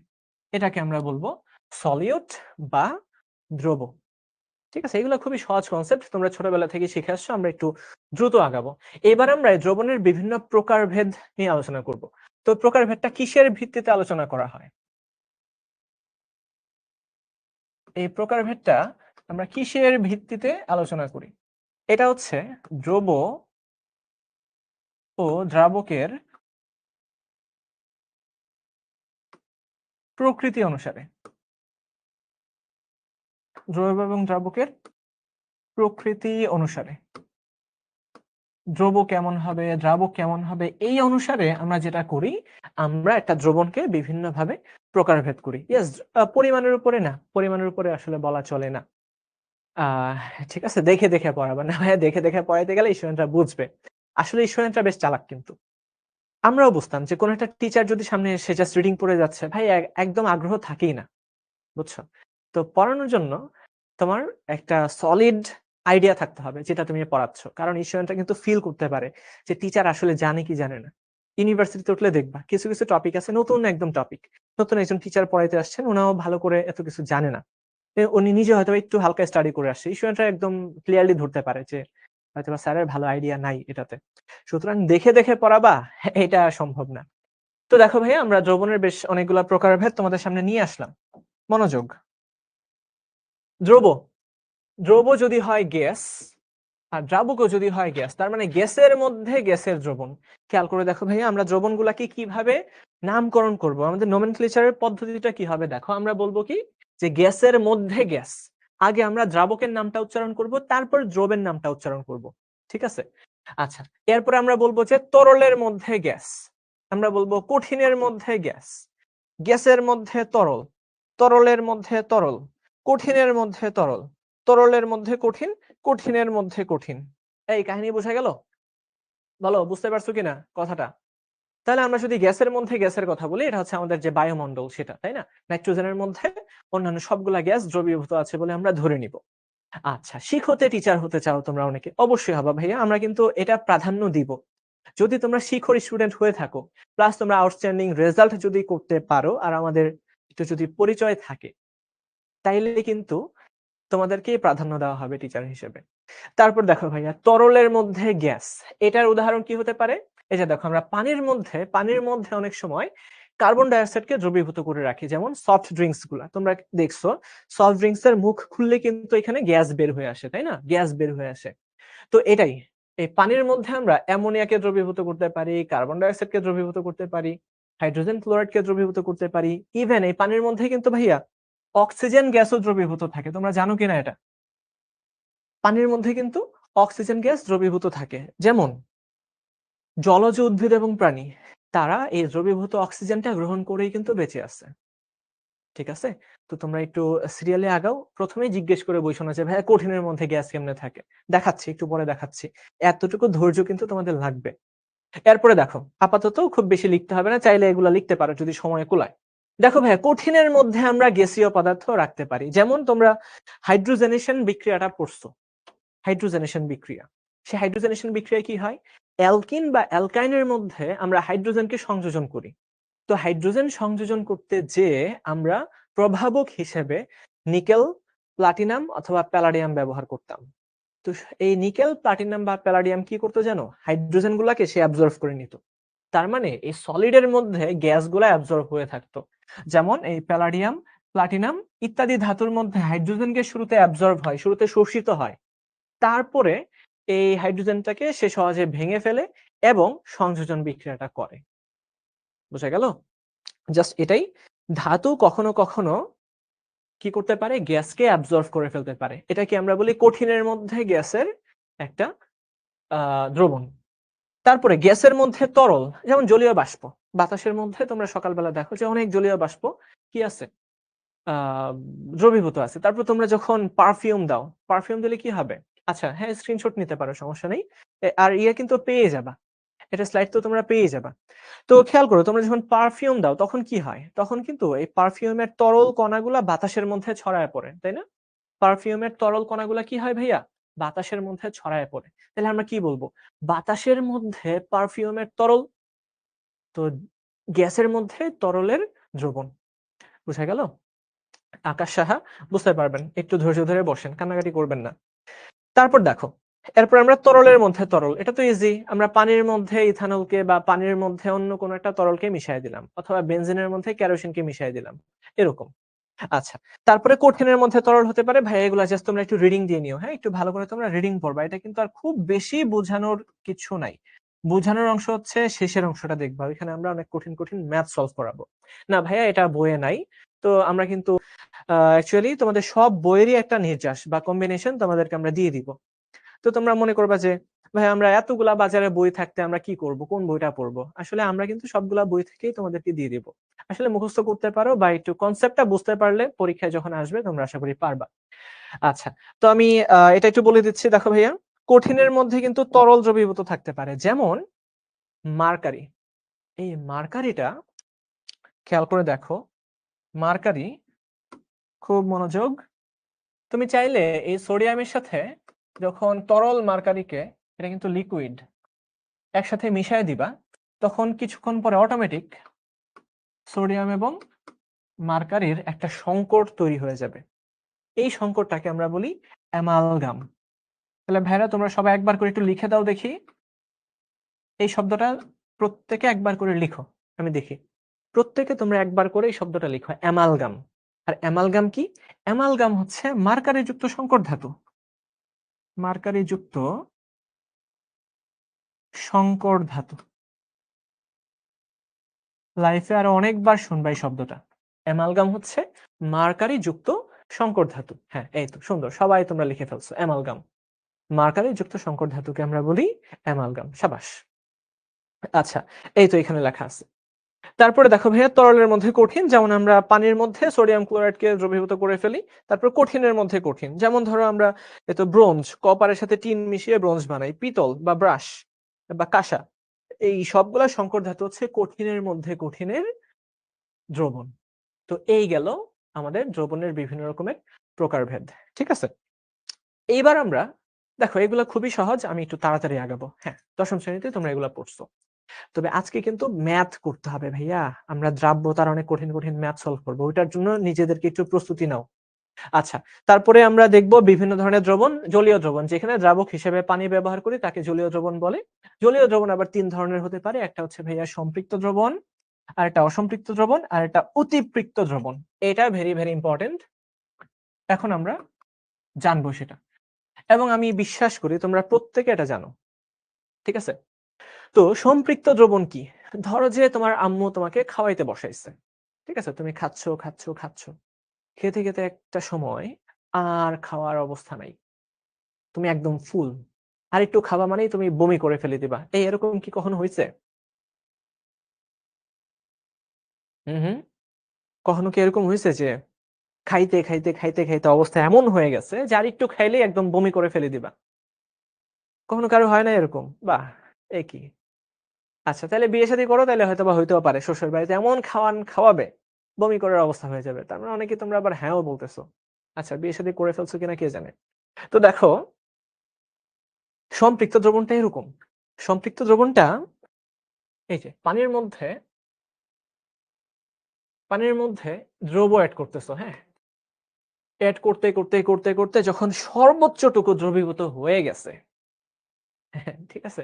Speaker 1: এটাকে আমরা বলবো সলিউট বা দ্রব। ঠিক আছে? এগুলো খুবই সহজ কনসেপ্ট, তোমরা ছোটবেলা থেকে শিখে আসছো, আমরা একটু দ্রুত আগাবো। এবার আমরা এই দ্রবণের বিভিন্ন প্রকারভেদ নিয়ে আলোচনা করব। তো প্রকারভেদটা কিসের ভিত্তিতে আলোচনা করা হয়? এই প্রকারভেদটা আমরা কিসের ভিত্তিতে আলোচনা করি? এটা হচ্ছে দ্রব ও দ্রাবকের প্রকৃতি অনুসারে। দ্রব এবং দ্রাবকের প্রকৃতি অনুসারে দ্রব কেমন হবে, দ্রাবক কেমন হবে, এই অনুসারে আমরা যেটা করি, আমরা একটা দ্রবণকে বিভিন্ন ভাবে প্রকারভেদ করি। ইয়েস, পরিমাণের উপরে না, পরিমাণের উপরে আসলে বলা চলে না। আহ ঠিক আছে, দেখে দেখে পড়াবে না ভাইয়া, দেখে দেখে পড়াইতে গেলে স্টুডেন্টরা বুঝবে। আসলে স্টুডেন্টরা বেশ চালাক কিন্তু। আমরাও বুঝতাম যে কোন একটা টিচার যদি সামনে এসে জাস্ট রিডিং পড়ে যাচ্ছে, ভাই একদম আগ্রহ থাকেই না, বুঝছো? তো পড়ানোর জন্য তোমার একটা সলিড আইডিয়া থাকতে হবে যেটা তুমি পড়াচ্ছ, কারণ স্টুডেন্টরা কিন্তু ফিল করতে পারে যে টিচার আসলে জানে কি জানে না। ইউনিভার্সিটিতে উঠলে দেখবা কিছু কিছু টপিক আছে নতুন একদম টপিক, নতুন একজন টিচার পড়াইতে আসছেন, ওনাও ভালো করে এত কিছু জানে না, উনি নিজে হয়তো একটু হালকা স্টাডি করে আসছে, স্টুডেন্টরা একদম ক্লিয়ারলি ধরতে পারে যে হয়তো স্যারের ভালো আইডিয়া নাই এটাতে। সুতরাং দেখে দেখে পড়াবা এটা সম্ভব না। তো দেখো ভাইয়া, আমরা দ্রবণের বেশ অনেকগুলা প্রকারভেদ তোমাদের সামনে নিয়ে আসলাম। মনোযোগ। দ্রব, দ্রব যদি হয় গ্যাস আর দ্রাবকও যদি হয় গ্যাস, তার মানে গ্যাসের মধ্যে গ্যাসের দ্রবণ। খেয়াল করে দেখো ভাইয়া, আমরা দ্রবণগুলাকে কিভাবে নামকরণ করব, আমাদের নোমেনক্লেচারের পদ্ধতিটা কি হবে দেখো। আমরা বলবো কি যে গ্যাসের মধ্যে গ্যাস, আগে আমরা দ্রাবকের নামটা উচ্চারণ করব, তারপর দ্রবের নামটা উচ্চারণ করব। ঠিক আছে? আচ্ছা, এরপরে আমরা বলবো যে তরলের মধ্যে গ্যাস, আমরা বলবো কঠিনের মধ্যে গ্যাস, গ্যাসের মধ্যে তরল, তরলের মধ্যে তরল, কঠিনের মধ্যে তরল, তরলের মধ্যে কঠিন, কঠিনের মধ্যে কঠিন। এই কাহিনী বোঝা গেল? বলো বুঝতে পারছো কিনা কথাটা? তাহলে আমরা যদি গ্যাসের মধ্যে গ্যাসের কথা বলি, এটা হচ্ছে আমাদের যে বায়ুমণ্ডল সেটা, তাই না? নাইট্রোজেনের মধ্যে অন্যান্য সবগুলা গ্যাস দ্রবীভূত আছে বলে আমরা ধরে নিব। আচ্ছা, শিক্ষতে টিচার হতে চাও তোমরা অনেকে, অবশ্যই হবা ভাইয়া, আমরা কিন্তু এটা প্রাধান্য দিব। যদি তোমরা শিক্ষক স্টুডেন্ট হয়ে থাকো, প্লাস তোমরা আউটস্ট্যান্ডিং রেজাল্ট যদি করতে পারো, আর আমাদের একটু যদি পরিচয় থাকে, তাইলে কিন্তু তোমাদেরকে প্রাধান্য দেওয়া হবে টিচার হিসেবে। তারপর দেখো ভাইয়া, তরলের মধ্যে গ্যাস, এটার উদাহরণ কি হতে পারে? এই যে দেখো, আমরা পানির মধ্যে অনেক সময় কার্বন ডাই অক্সাইডকে দ্রবীভূত করে রাখি, যেমন সফট ড্রিঙ্কস গুলা তোমরা দেখছো, সফট ড্রিঙ্কস এর মুখ খুললে কিন্তু এখানে গ্যাস বের হয়ে আসে, তাই না? গ্যাস বের হয়ে আসে। তো এটাই, এই পানির মধ্যে আমরা অ্যামোনিয়াকে দ্রবীভূত করতে পারি, কার্বন ডাই অক্সাইডকে দ্রবীভূত করতে পারি, হাইড্রোজেন ক্লোরাইডকে দ্রবীভূত করতে পারি। ইভেন এই পানির মধ্যে কিন্তু ভাইয়া অক্সিজেন গ্যাসও দ্রবীভূত থাকে, তোমরা জানো কিনা এটা? পানির মধ্যে কিন্তু অক্সিজেন গ্যাস দ্রবীভূত থাকে। যেমন জলজ উদ্ভিদ এবং প্রাণী, তারা এই দ্রবীভূত অক্সিজেনটা গ্রহণ করেই কিন্তু বেঁচে আছে। ঠিক আছে? তো তোমরা একটু সিরিয়ালে আগাও, প্রথমেই জিজ্ঞেস করে বসো না যে ভাইয়া কঠিনের মধ্যে গ্যাস কেমনে থাকে। দেখাচ্ছি, একটু পরে দেখাচ্ছি। এতটুকু ধৈর্য কিন্তু তোমাদের লাগবে। এরপরে দেখো, আপাতত খুব বেশি লিখতে হবে না, চাইলে এগুলা লিখতে পারো যদি সময় কুলায়। দেখো ভাইয়া, কঠিনের মধ্যে আমরা গ্যাসীয় পদার্থ রাখতে পারি, যেমন তোমরা হাইড্রোজেনেশন বিক্রিয়াটা পড়ছো, হাইড্রোজেনেশন বিক্রিয়া। সেই হাইড্রোজেনেশন বিক্রিয়ায় কি হয়? অ্যালকিন বা অ্যালকাইনের মধ্যে আমরা হাইড্রোজেনকে সংযোজন করি। তো হাইড্রোজেন সংযোজন করতে যে আমরা প্রভাবক হিসেবে নিকেল, প্লাটিনাম অথবা প্যালাডিয়াম ব্যবহার করতাম। তো এই নিকেল, প্লাটিনাম বা প্যালাডিয়াম কি করতো জানো? হাইড্রোজেন গুলাকে সে অ্যাবজর্ব করে নিত। তার মানে এই সলিডের মধ্যে গ্যাস গুলা অ্যাবজর্ব হয়ে থাকতো। যেমন এই প্যালাডিয়াম, প্লাটিনাম ইত্যাদি ধাতুর মধ্যে হাইড্রোজেন গ্যাস শুরুতে অ্যাবজর্ব হয়, শুরুতে শোষিত হয়। তারপরে এই হাইড্রোজেনটাকে সে সহজে ভেঙে ফেলে এবং সংযোজন বিক্রিয়াটা করে। বোঝা গেল? জাস্ট এটাই। ধাতু কখনো কখনো কি করতে পারে? গ্যাসকে অ্যাবজর্ব করে ফেলতে পারে। এটাকে আমরা বলি কঠিনের মধ্যে গ্যাসের একটা দ্রবণ। তারপরে গ্যাসের মধ্যে তরল, যেমন জলীয় বাষ্প। বাতাসের মধ্যে তোমরা সকালবেলা দেখো যে অনেক জলীয় বাষ্প কি আছে? আ দ্রবীভূত আছে। তারপর তোমরা যখন পারফিউম দাও, পারফিউম দিলে কি হবে? আচ্ছা, হ্যাঁ, স্ক্রিনশট নিতে পারো, সমস্যা নেই। আর কিন্তু পেয়ে যাবা। এটা স্লাইড তো তোমরা পেয়ে যাবা। তো খেয়াল করো, তোমরা যখন পারফিউম দাও তখন কি হয়? তখন কিন্তু এই পারফিউমের তরল কণাগুলা বাতাসের মধ্যে ছড়ায় পড়ে, তাই না? পারফিউমের তরল কণাগুলা কি হয় ভাইয়া? বাতাসের মধ্যে ছড়ায় পড়ে। তাহলে আমরা কি বলবো? বাতাসের মধ্যে পারফিউমের তরল, তো গ্যাসের মধ্যে তরলের দ্রবণ। বুঝা গেল? আকাশ সাহা বুঝতে পারবেন। একটু ধৈর্য ধরে বসেন, কান্নাকাটি করবেন না। তারপর দেখো, এরপর আমরা তরলের মধ্যে তরল। এটা তো ইজি। আমরা পানির মধ্যে ইথানলকে বা পানির মধ্যে অন্য কোনো একটা তরলকে মিশায় দিলাম, অথবা বেনজিনের মধ্যে কেরোসিনকে মিশায় দিলাম। এরকম। আচ্ছা। তারপরে কঠিনের মধ্যে তরল হতে পারে। ভাই এগুলা জাস্ট তোমরা একটু রিডিং দিয়ে নিও, হ্যাঁ? একটু ভালো করে তোমরা রিডিং পড়বা। এটা কিন্তু আর খুব বেশি বোঝানোর কিছু নাই। বোঝানোর অংশ হচ্ছে শেষের অংশটা দেখবা। ওইখানে আমরা অনেক কঠিন, কঠিন ম্যাথ সলভ করাবো। না ভাইয়া, এটা বইয়ে নাই। তো আমরা কিন্তু অ্যাকচুয়ালি তোমাদের সব বইয়েরই একটা নির্যাস বা কম্বিনেশন তোমাদেরকে আমরা দিয়ে দিব। তো তোমরা মনে করবা যে, ভাই আমরা এতগুলা বাজারে বই থাকতে আমরা কি করব? কোন বইটা পড়বো? আসলে আমরা কিন্তু সবগুলা বই থেকেই তোমাদেরকে দিয়ে দিব। আসলে মুখস্থ করতে পারো বা একটু কনসেপ্টটা বুঝতে পারলে পরীক্ষায় যখন আসবে তোমরা আশা করি পারবা। আচ্ছা। তো আমি এটা একটু বলে দিচ্ছি, দেখো ভাইয়া। কঠিনের মধ্যে কিন্তু তরল দ্রবীভূত থাকতে পারে। যেমন মার্কারি। এই মার্কারিটা খেয়াল করে দেখো। মার্কারি, খুব মনোযোগ। তুমি চাইলে এই সোডিয়ামের সাথে যখন তরল মার্কারিকে, এটা কিন্তু লিকুইড, একসাথে মিশায় দিবা, তখন কিছুক্ষণ পরে অটোমেটিক সোডিয়াম এবং মার্কারির একটা সংকর তৈরি হয়ে যাবে। এই সংকরটাকে আমরা বলি অ্যামালগাম। তাহলে ভাইরা তোমরা সবাই একবার করে একটু লিখে দাও দেখি। এই শব্দটা প্রত্যেকে একবার করে লিখো, আমি দেখি। প্রত্যেকে তোমরা একবার করে এই শব্দটা লিখো, অ্যামালগাম। আর অ্যামালগাম কি? অ্যামালগাম হচ্ছে মার্কারি যুক্ত সংকর ধাতু। মার্কারি যুক্ত সংকর ধাতু। লাইফে আরো অনেকবার শুনবা এই শব্দটা। অ্যামালগাম হচ্ছে মার্কারি যুক্ত সংকর ধাতু। হ্যাঁ, এই তো সুন্দর, সবাই তোমরা লিখে ফেলছো অ্যামালগাম। মার্কারি যুক্ত সংকর ধাতুকে আমরা বলি অ্যামালগাম। সাবাস। আচ্ছা, এই তো এখানে লেখা আছে। তারপরে দেখো ভাইয়া, তরলের মধ্যে কঠিন, যেমন আমরা পানির মধ্যে সোডিয়াম ক্লোরাইডকে দ্রবীভূত করে ফেলি। তারপর কঠিনের মধ্যে কঠিন, যেমন ধরো আমরা ব্রোঞ্জ, কপারের সাথে টিন মিশিয়ে ব্রোঞ্জ বানাই, পিতল বা ব্রাশ বা কাঁসা। এই সবগুলা সংকর ধাতু হচ্ছে কঠিনের মধ্যে কঠিনের দ্রবণ। তো এই গেল আমাদের দ্রবণের বিভিন্ন রকমের প্রকারভেদ। ঠিক আছে? এইবার আমরা দেখো, এগুলো খুবই সহজ, আমি একটু তাড়াতাড়ি আগাবো। হ্যাঁ, দশম শ্রেণীতে তোমরা এগুলো পড়ছো। তবে আজকে কিন্তু ম্যাথ করতে হবে ভাইয়া। আমরা দ্রাব্যতার অনেক কঠিন, কঠিন ম্যাথ সলভ করব। ওইটার জন্য নিজেদেরকে একটু প্রস্তুতি নাও। আচ্ছা, তারপরে আমরা দেখব বিভিন্ন ধরনের দ্রবণ, জলীয় দ্রবণ। যেখানে দ্রাবক হিসেবে পানি ব্যবহার করি তাকে জলীয় দ্রবণ বলে। জলীয় দ্রবণ আবার ৩ ধরনের হতে পারে। একটা হচ্ছে ভাইয়া সম্পৃক্ত দ্রবণ, আরেকটা অসম্পৃক্ত দ্রবণ, আর একটা অতিপৃক্ত দ্রবণ। এটা ভেরি, ভেরি ইম্পোর্টেন্ট। এখন আমরা জানবো সেটা। এবং আমি বিশ্বাস করি তোমরা প্রত্যেকে এটা জানো। ঠিক আছে? তো সম্পৃক্ত দ্রবণ কি? ধরো যে তোমার আম্মু তোমাকে খাওয়াইতে বসাইছে। ঠিক আছে? তুমি খাচ্ছ, খাচ্ছ, খাচ্ছ। খেতে, খেতে একটা সময় আর খাওয়ার অবস্থা নাই। তুমি একদম ফুল। আরেকটু খাবা মানেই তুমি বমি করে ফেলে দিবা। এরকম কি কখনো হইছে? হুম, হুম। কখনো কি এরকম হইছে যে খাইতে, খাইতে, খাইতে, খাইতে অবস্থা এমন হয়ে গেছে যে আরেকটু খাইলেই একদম বমি করে ফেলে দিবা? কখনো কারো হয় না এরকম? বাহ! এ কি? আচ্ছা, তাইলে বিয়ে-শাদী করো, তাইলে হয়তোবা হইতেও পারে। শ্বশুর বাড়িতে এমন খাওয়াবে, বমি করার অবস্থা হয়ে যাবে। তার মানে অনেকে তোমরা আবার হ্যাঁও বলতেছো। আচ্ছা, বিয়ে-শাদী করে ফেলছো কিনা কে জানে। তো দেখো, সম্পৃক্ত দ্রবণটা এরকম। সম্পৃক্ত দ্রবণটা এই যে পানির মধ্যে দ্রব এড করতেছো, হ্যাঁ? এড করতে, করতে, করতে, করতে যখন সর্বোচ্চটুকু দ্রবীভূত হয়ে গেছে, ঠিক আছে?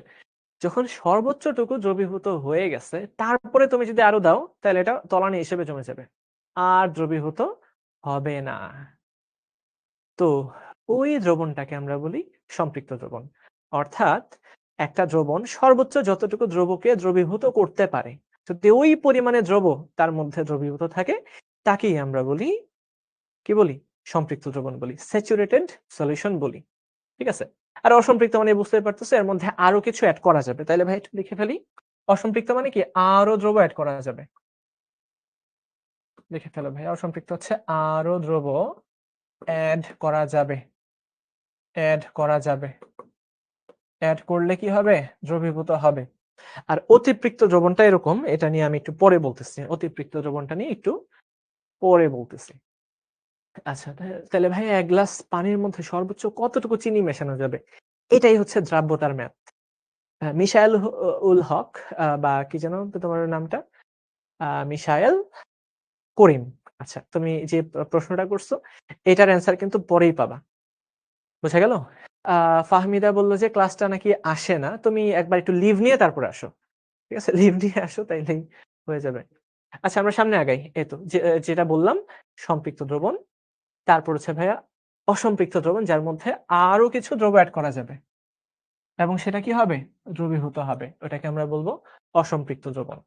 Speaker 1: যখন সর্বোচ্চটুকু দ্রবীভূত হয়ে গেছে, তারপরে তুমি যদি আরো দাও, তাহলে এটা তলানি হিসেবে জমে যাবে। আর দ্রবীভূত হবে না। তো ওই দ্রবণটাকে আমরা বলি সম্পৃক্ত দ্রবণ। অর্থাৎ একটা দ্রবণ সর্বোচ্চ যতটুকু দ্রবকে দ্রবীভূত করতে পারে, যদি ওই পরিমাণে দ্রব তার মধ্যে দ্রবীভূত থাকে, তাকেই আমরা বলি, কি বলি? সম্পৃক্ত দ্রবণ বলি, স্যাচুরেটেড সলিউশন বলি। ঠিক আছে? আর অসম্পৃক্ত মানে বুঝতেই পারতেছো, এর মধ্যে আরো কিছু এড করা যাবে। তাইলে ভাই একটু লিখে ফেলি। অসম্পৃক্ত মানে কি? আরো দ্রব এড করা যাবে। লিখে ফেলো ভাই। অসম্পৃক্ত হচ্ছে আরো দ্রব এড করা যাবে। এড করা যাবে। এড করলে কি হবে? দ্রবীভূত হবে। আর অতিপৃক্ত দ্রবণটা এরকম, এটা নিয়ে আমি একটু পরে বলতেছি। অতিপৃক্ত দ্রবণটা নিয়ে একটু পরে বলতেছি। আচ্ছা, তাহলে ভাই ১ গ্লাস পানির মধ্যে সর্বোচ্চ কতটুকু চিনি মেশানো যাবে? এটাই হচ্ছে দ্রাব্যতার ম্যাথ। মিশায়েল উল হক, বা কি যেন তোমার নামটা? মিশায়েল করিম। আচ্ছা, তুমি যে প্রশ্নটা করছো, এটার অ্যান্সার কিন্তু পরেই পাবা। বুঝা গেল? ফাহমিদা বলল যে ক্লাসটা নাকি আসে না। তুমি একবার একটু লিভ নিয়ে তারপরে আসো। ঠিক আছে? লিভ নিয়ে আসো, তাইলেই হয়ে যাবে। আচ্ছা, আমরা সামনে আগাই। এই তো যেটা বললাম, সম্পৃক্ত দ্রবণ। তারপর হচ্ছে ভাইয়া অসম্পৃক্ত দ্রবণ, যার মধ্যে আরো কিছু দ্রব এড করা যাবে এবং সেটা কি হবে? দ্রবীভূত হবে। ওটাকে আমরা বলবো অসম্পৃক্ত দ্রবণ।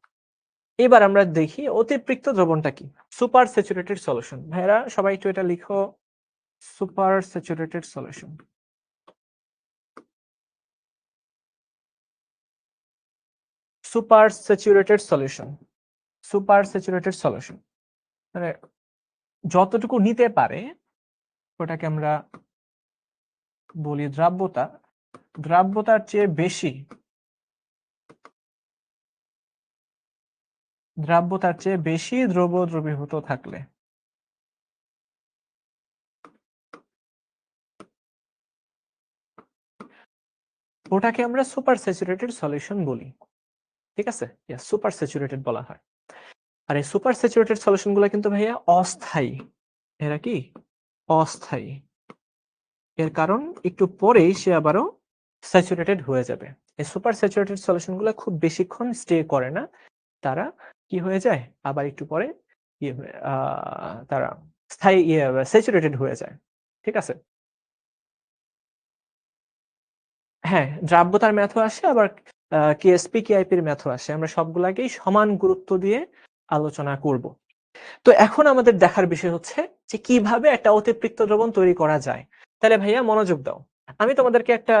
Speaker 1: এবার আমরা দেখি অতিপৃক্ত দ্রবণটা কি? Super saturated solution. ভাইরা সবাই একটু এটা লিখো, super saturated solution. Super saturated solution. Super saturated solution মানে যতটুকু নিতে পারে ওটাকে আমরা বলি দ্রাব্যতা। দ্রাব্যতার চেয়ে বেশি, দ্রাব্যতার চেয়ে বেশি দ্রব দ্রবীভূত থাকলে ওটাকে আমরা সুপার স্যাচুরেটেড সলিউশন বলি। ঠিক আছে? সুপার স্যাচুরেটেড বলা হয়। আর এই সুপার স্যাচুরেটেড সলিউশন গুলো কিন্তু ভাইয়া অস্থায়ী। এরা কি? অস্থায়ী। এর কারণ একটু পরেই সে আবারও স্যাচুরেটেড হয়ে যাবে। এই সুপার স্যাচুরেটেড সলিউশন গুলো খুব বেশিক্ষণ স্টে করে না। তারা কি হয়ে যায়? আবার একটু পরে তারা স্থায়ী স্যাচুরেটেড হয়ে যায়। ঠিক আছে? হ্যাঁ, দ্রাব্যতার ম্যাথও আসে, আবার কেএসপি কেআইপির ম্যাথও আসে। আমরা সবগুলাকেই সমান গুরুত্ব দিয়ে আলোচনা করব। তো এখন আমাদের দেখার বিষয় হচ্ছে যে কিভাবে একটা অতিপৃক্ত দ্রবণ তৈরি করা যায়। তাহলে ভাইয়া মনোযোগ দাও। আমি তোমাদেরকে একটা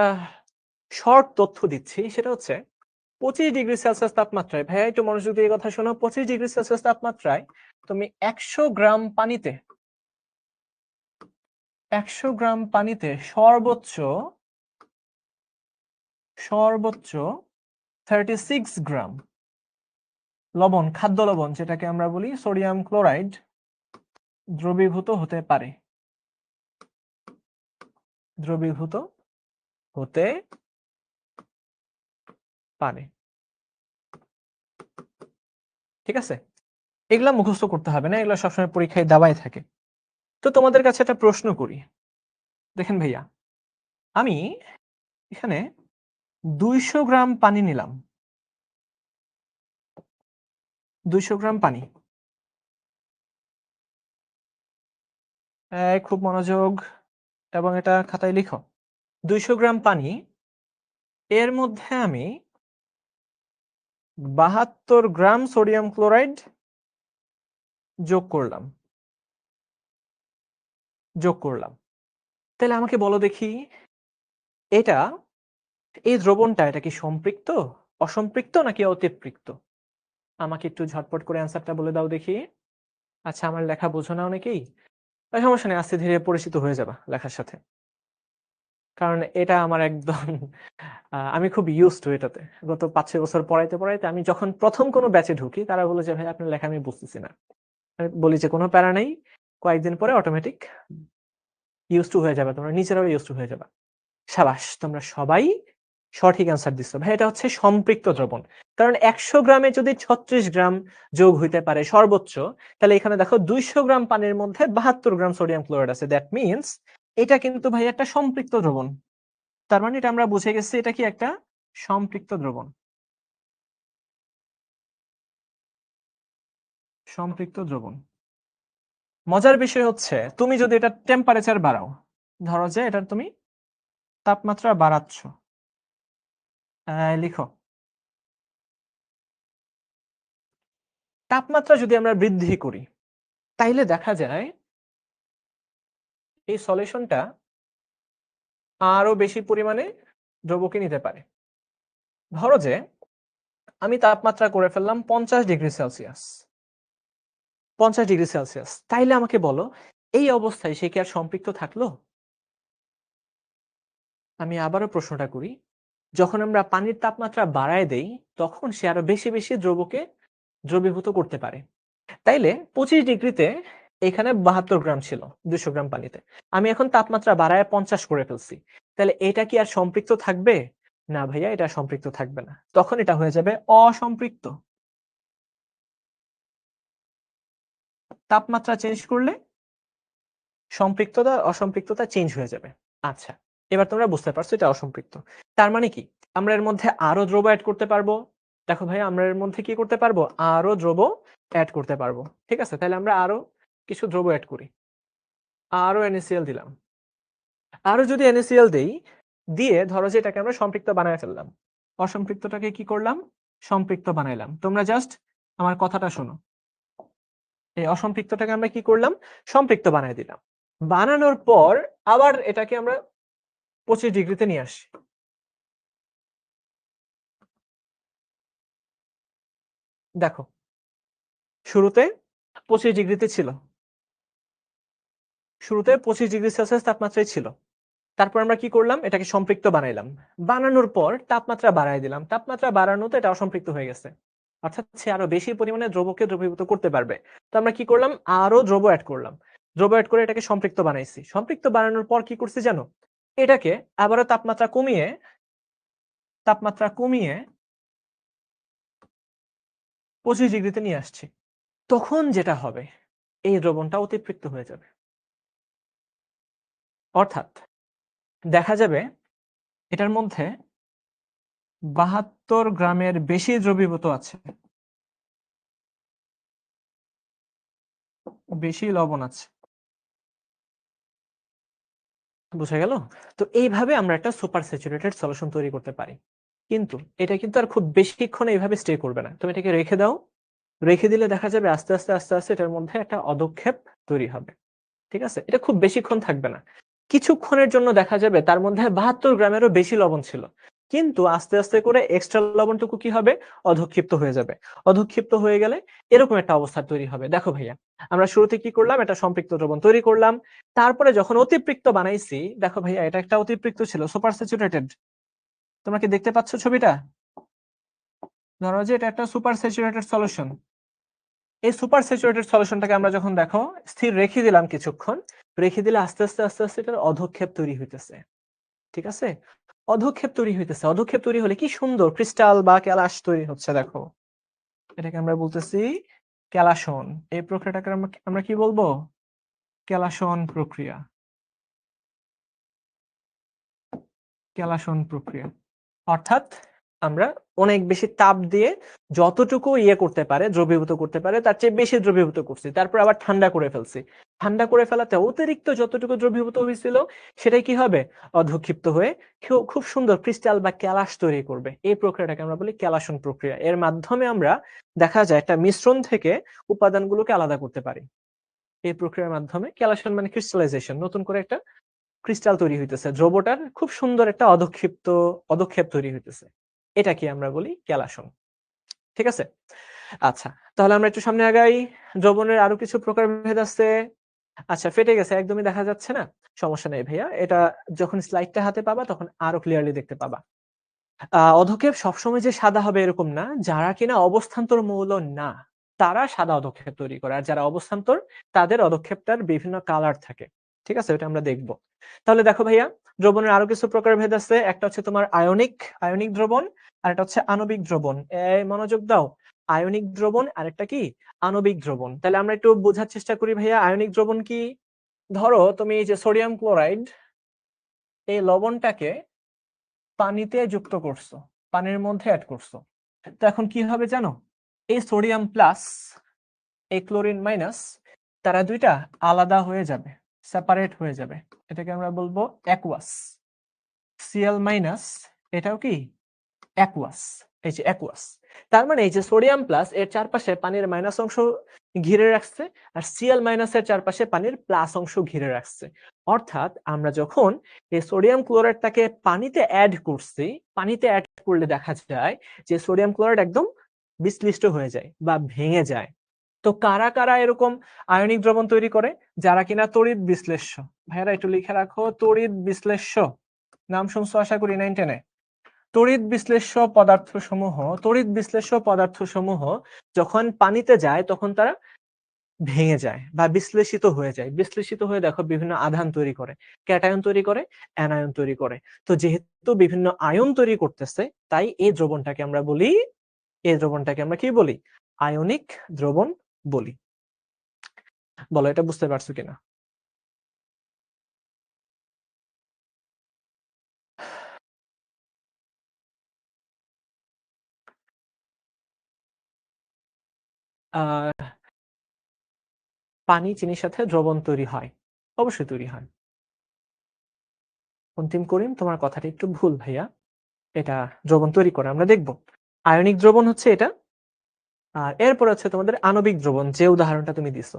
Speaker 1: শর্ট তথ্য দিচ্ছি, সেটা হচ্ছে 25 ডিগ্রি সেলসিয়াস তাপমাত্রায়, ভাইয়া একটু মনোযোগ দিয়ে কথা শোনো, 25 ডিগ্রি সেলসিয়াস তাপমাত্রায় তুমি 100 গ্রাম পানিতে, 100 গ্রাম পানিতে সর্বোচ্চ 36 গ্রাম লবণ, খাদ্য লবণ যেটাকে আমরা বলি সোডিয়াম ক্লোরাইড, দ্রবীভূত হতে পারে। দ্রবীভূত হতে পারে। ঠিক আছে? এগুলা মুখস্থ করতে হবে না, এগুলা সবসময় পরীক্ষায় দেওয়াই থাকে। তো তোমাদের কাছে একটা প্রশ্ন করি। দেখেন ভাইয়া, আমি এখানে 200 গ্রাম পানি নিলাম। 200 গ্রাম পানি। খুব মনোযোগ এবং এটা খাতায় লিখো। 200 গ্রাম পানি, এর মধ্যে আমি 72 গ্রাম সোডিয়াম ক্লোরাইড যোগ করলাম। তাহলে আমাকে বলো দেখি, এটা এই দ্রবণটা এটা কি সম্পৃক্ত, অসম্পৃক্ত নাকি অতিপৃক্ত? আমাকে একটু ঝটপট করে অ্যান্সারটা বলে দাও দেখি। আচ্ছা, আমার লেখা বোঝো না অনেকেই? সমস্যা নেই, আস্তে ধীরে পরিচিত হয়ে যাবা লেখার সাথে। কারণ এটা আমার একদম আমি খুব ইউজড টু এটাতে। গত ৫-৬ বছর পড়াইতে পড়াইতে আমি যখন প্রথম কোনো ব্যাচে ঢুকি, তারা বলে যে ভাই আপনার লেখা আমি বুঝতেছি না। আমি বলি যে কোনো প্যারা নেই, কয়েকদিন পরে অটোমেটিক ইউজড টু হয়ে যাবে, তোমরা নিজেরাও ইউজড টু হয়ে যাবা। সাবাস, তোমরা সবাই সঠিক অ্যান্সার দিচ্ছ। ভাই এটা হচ্ছে সম্পৃক্ত দ্রবণ। কারণ 100 গ্রামে যদি 36 গ্রাম যোগ হইতে পারে সর্বোচ্চ, তাহলে এখানে দেখো 200 গ্রাম পানির মধ্যে 72 গ্রাম সোডিয়াম ক্লোরাইড আছে। দ্যাট মিন্স এটা কিন্তু ভাই একটা সম্পৃক্ত দ্রবণ। তার মানে এটা আমরা বুঝে গেছি এটা কি একটা সম্পৃক্ত দ্রবণ। সম্পৃক্ত দ্রবণ। মজার বিষয় হচ্ছে তুমি যদি এটা টেম্পারেচার বাড়াও, ধরো যে এটা তুমি তাপমাত্রা বাড়াচ্ছ, লিখো। তাপমাত্রা যদি আমরা বৃদ্ধি করি তাইলে দেখা যায় এই সলিউশনটা আরো বেশি পরিমাণে দ্রবকে নিতে পারে। ধরো যে আমি তাপমাত্রা করে ফেললাম 50°C, 50°C। তাইলে আমাকে বলো এই অবস্থায় সে কি আর সম্পৃক্ত থাকলো? আমি আবারও প্রশ্নটা করি, যখন আমরা পানির তাপমাত্রা বাড়ায় দেই তখন সে আরো বেশি বেশি দ্রবকে দ্রবীভূত করতে পারে। তাইলে 25°তে এখানে 72 গ্রাম ছিল 200 গ্রাম পানিতে, আমি এখন তাপমাত্রা বাড়ায় 50 করে ফেলছি, তাহলে এটা কি আর সম্পৃক্ত থাকবে? না ভাইয়া, এটা সম্পৃক্ত থাকবে না, তখন এটা হয়ে যাবে অসম্পৃক্ত। তাপমাত্রা চেঞ্জ করলে সম্পৃক্ততা অসম্পৃক্ততা চেঞ্জ হয়ে যাবে। আচ্ছা, এবার তোমরা বুঝতে পারছো এটা অসম্পৃক্ত। তার মানে কি আমরা এর মধ্যে আরো দ্রব অ্যাড করতে পারবো? দেখো ভাই, আমরা এর মধ্যে কি করতে পারবো? আরো দ্রব অ্যাড করতে পারবো। ঠিক আছে, তাহলে আমরা আরো কিছু দ্রব অ্যাড করি। আরো NaCl দিলাম। আরো যদি NaCl দেই, দিয়ে ধরো যে এটাকে আমরা সম্পৃক্ত বানায় ফেললাম, অসম্পৃক্তটাকে কি করলাম? সম্পৃক্ত বানাইলাম। তোমরা জাস্ট আমার কথাটা শোনো, এই অসম্পৃক্তটাকে আমরা কি করলাম? সম্পৃক্ত বানায় দিলাম। বানানোর পর আবার এটাকে আমরা 25°তে নিয়ে আসি। দেখো, শুরুতে 25°তে ছিল, শুরুতে 25°C তাপমাত্রায় ছিল। তারপর আমরা কি করলাম? এটাকে সম্পৃক্ত বানাইলাম। বানানোর পর তাপমাত্রা বাড়ায় দিলাম। তাপমাত্রা বাড়ানোতে এটা অসম্পৃক্ত হয়ে গেছে, অর্থাৎ সে আরো বেশি পরিমাণে দ্রবকে দ্রবীভূত করতে পারবে। তো আমরা কি করলাম? আরো দ্রব অ্যাড করলাম। দ্রব অ্যাড করে এটাকে সম্পৃক্ত বানাইছি। সম্পৃক্ত বানানোর পর কি করছি জানো? এটাকে আবারও তাপমাত্রা কমিয়ে 25°তে নিয়ে আসছি। তখন যেটা হবে, এই দ্রবণটা অতিপৃক্ত হয়ে যাবে। অর্থাৎ দেখা যাবে এটার মধ্যে 72 গ্রামের বেশি দ্রবীভূত আছে, বেশি লবণ আছে। বুঝা গেল? তো এইভাবে আমরা একটা সুপার স্যাচুরেটেড সলিউশন তৈরি করতে পারি। কিন্তু এটা কিন্তু আর খুব বেশিক্ষণ এইভাবে স্টে করবে না। তুমি এটাকে রেখে দাও। রেখে দিলে দেখা যাবে আস্তে আস্তে আস্তে আস্তে এটার মধ্যে একটা অধক্ষেপ তৈরি হবে। ঠিক আছে? এটা খুব বেশিক্ষণ থাকবে না। কিছুক্ষণের জন্য দেখা যাবে তার মধ্যে 72 গ্রামেরও বেশি লবণ ছিল। কিন্তু আস্তে আস্তে করে এক্সট্রা লবণটুকু কি হবে? অধক্ষিপ্ত হয়ে যাবে। অধক্ষিপ্ত হয়ে গেলে এরকম একটা অবস্থা তৈরি হবে। দেখো ভাইয়া, আমরা শুরুতে কি করলাম? একটা সম্পৃক্ত দ্রবণ তৈরি করলাম। তারপরে যখন অতিপৃক্ত বানাইছি, দেখো ভাইয়া এটা একটা অতিপৃক্ত ছিল, সুপার স্যাচুরেটেড। তোমরা কি দেখতে পাচ্ছ ছবিটা? ধরো যে এটা একটা সুপার স্যাচুরেটেড সলিউশন। এই সুপার স্যাচুরেটেড সলিউশনটাকে আমরা যখন দেখো স্থির রেখে দিলাম কিছুক্ষণ, রেখে দিলে আস্তে আস্তে আস্তে আস্তে এটার অধক্ষেপ তৈরি হইতেছে। ঠিক আছে? অধক্ষেপ তৈরি হইতেছে। অধক্ষেপ তৈরি হলে কি সুন্দর ক্রিস্টাল বা কেলাস তৈরি হচ্ছে। দেখো, এটাকে আমরা বলতেছি কেলাসন। এই প্রক্রিয়াটাকে আমরা আমরা কি বলবো? কেলাসন প্রক্রিয়া। কেলাসন প্রক্রিয়া অর্থাৎ আমরা অনেক বেশি তাপ দিয়ে যতটুকু ইয়ে করতে পারে, দ্রবীভূত করতে পারে, তার চেয়ে বেশি দ্রবীভূত করছি। তারপর আবার ঠান্ডা করে ফেলছি। ঠান্ডা করে ফেলাতে অতিরিক্ত যতটুকু দ্রবীভূত হয়েছিল সেটাই কি হবে? অধক্ষিপ্ত হয়ে খুব সুন্দর ক্রিস্টাল বা ক্যালাস তৈরি করবে। এই প্রক্রিয়াটাকে আমরা বলি ক্যালাসন প্রক্রিয়া। এর মাধ্যমে আমরা দেখা যায় একটা মিশ্রণ থেকে উপাদানগুলোকে আলাদা করতে পারি। এই প্রক্রিয়ার মাধ্যমে ক্যালাসন মানে ক্রিস্টালাইজেশন, নতুন করে একটা ক্রিস্টাল তৈরি হইতেছে, দ্রবটার খুব সুন্দর একটা অধক্ষেপ তৈরি হইতেছে। এটাকে আমরা বলি ক্যালাসন। ঠিক আছে? আচ্ছা, তাহলে আমরা একটু সামনে আগাই। দ্রবণের আরো কিছু প্রকারভেদ আছে। আচ্ছা, ফেটে গেছে, একদমই দেখা যাচ্ছে না। সমস্যা নেই ভাইয়া, এটা যখন স্লাইডটা হাতে পাবা তখন আরো ক্লিয়ারলি দেখতে পাবা। অধক্ষেপ সবসময় যে সাদা হবে এরকম না। যারা কিনা অবস্থান্তর মৌল না, তারা সাদা অধক্ষেপ তৈরি করে। আর যারা অবস্থান্তর, তাদের অধক্ষেপটার বিভিন্ন কালার থাকে। ঠিক আছে? ওটা আমরা দেখব। তাহলে দেখো ভাইয়া, দ্রবণের আরো কিছু প্রকারভেদ আছে। একটা হচ্ছে তোমার আয়নিক দ্রবণ, আর একটা হচ্ছে আণবিক দ্রবণ। এই মনোযোগ দাও। আয়নিক দ্রবণ আর একটা কি? আণবিক দ্রবণ। তাহলে আমরা একটু বোঝার চেষ্টা করি ভাইয়া, আয়নিক দ্রবণ কি? ধরো তুমি এই যে সোডিয়াম ক্লোরাইড, এই লবণটাকে পানিতে যুক্ত করছো, পানির মধ্যে অ্যাড করছো। তো এখন কি হবে জানো? এই সোডিয়াম প্লাস এই ক্লোরিন মাইনাস, তারা দুইটা আলাদা হয়ে যাবে, সেপারেট হয়ে যাবে। এটাকে আমরা বলবো অ্যাকুয়াস। Cl মাইনাস এটাও কি অ্যাকুয়াস, এই যে অ্যাকুয়াস। তার মানে এই যে সোডিয়াম প্লাস এর চারপাশে পানির মাইনাস অংশ ঘিরে রাখছে, আর Cl মাইনাস এর চারপাশে পানির প্লাস অংশ ঘিরে রাখছে। অর্থাৎ আমরা যখন এই সোডিয়াম ক্লোরাইডটাকে পানিতে অ্যাড করছি, পানিতে অ্যাড করলে দেখা যায় যে সোডিয়াম ক্লোরাইড একদম বিশ্লিষ্ট হয়ে যায় বা ভেঙে যায়। তো কারা কারা এরকম আয়নিক দ্রবণ তৈরি করে? যারা কিনা তড়িৎ বিশ্লেষ্য। ভাইয়ারা একটু লিখে রাখো, তড়িৎ বিশ্লেষ্য। নাম শুনছো আশা করি 9 10-এ। তড়িৎ বিশ্লেষ্য পদার্থসমূহ যখন পানিতে যায় তখন তারা ভেঙে যায় বা বিশ্লেষিত হয়ে যায়। বিশ্লেষিত হয়ে দেখো বিভিন্ন আধান তৈরি করে, ক্যাটায়ন তৈরি করে, অ্যানায়ন তৈরি করে। তো যেহেতু বিভিন্ন আয়ন তৈরি করতেছে, তাই এই দ্রবণটাকে আমরা কি বলি? আয়নিক দ্রবণ বলি। বলো এটা বুঝতে পারছো কিনা? পানি চিনির সাথে দ্রবণ তৈরি হয়, অবশ্যই তৈরি হয়। অন্তিম করিম, তোমার কথাটা একটু ভুল ভাইয়া। এটা দ্রবণ তৈরি করে, আমরা দেখব। আয়নিক দ্রবণ হচ্ছে এটা। আর এরপর হচ্ছে তোমাদের আণবিক দ্রবণ, যে উদাহরণটা তুমি দিছো।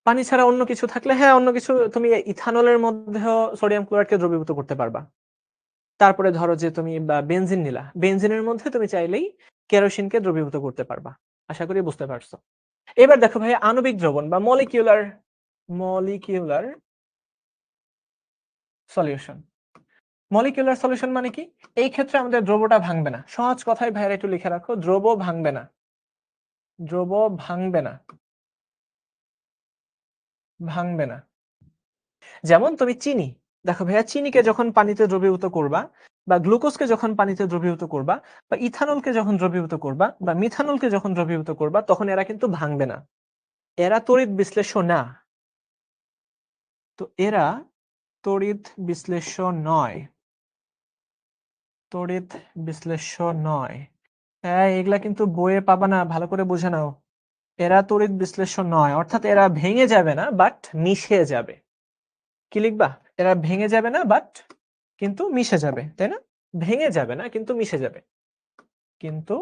Speaker 1: পানি ছাড়া অন্য কিছু থাকলে, হ্যাঁ অন্য কিছু, তুমি ইথানলের মধ্যেও সোডিয়াম ক্লোরাইডকে দ্রবীভূত করতে পারবা। তারপরে ধরো যে তুমি বেনজিন নিলা, বেনজিনের মধ্যে তুমি চাইলেই কেরোসিনকে দ্রবীভূত করতে পারবা। আশা করি বুঝতে পারছো। এবার দেখো ভাই, আণবিক দ্রবণ বা মলিকিউলার সলিউশন। মলিকিউলার সলিউশন মানে কি? এই ক্ষেত্রে আমাদের দ্রবটা ভাঙবে না। সহজ কথায় ভাইরা একটু লিখে রাখো, দ্রব ভাঙবে না। দ্রব ভাঙবে না, ভাঙবে না। যেমন তুমি চিনি, দেখো ভাইয়া, চিনিকে যখন পানিতে দ্রবীভূত করবা, বা গ্লুকোজকে যখন পানিতে দ্রবীভূত করবা, বা ইথানলকে যখন দ্রবীভূত করবা, বা মিথানলকে যখন দ্রবীভূত করবা, তখন এরা কিন্তু ভাঙবে না। এরা তড়িৎ বিশ্লেষ্য না। তো এরা তড়িৎ বিশ্লেষ্য নয়। তড়িৎ বিশ্লেষ্য নয়। হ্যাঁ, এগুলা কিন্তু বইয়ে পাবা না, ভালো করে বুঝে নাও। এরা তড়িৎ বিশ্লেষ্য নয়, অর্থাৎ এরা ভেঙে যাবে না, বাট মিশে যাবে। কি লিখবা? এরা ভেঙে যাবে না, বাট কিন্তু মিশে যাবে, তাই না? ভেঙে যাবে না, কিন্তু মিশে যাবে। কিন্তু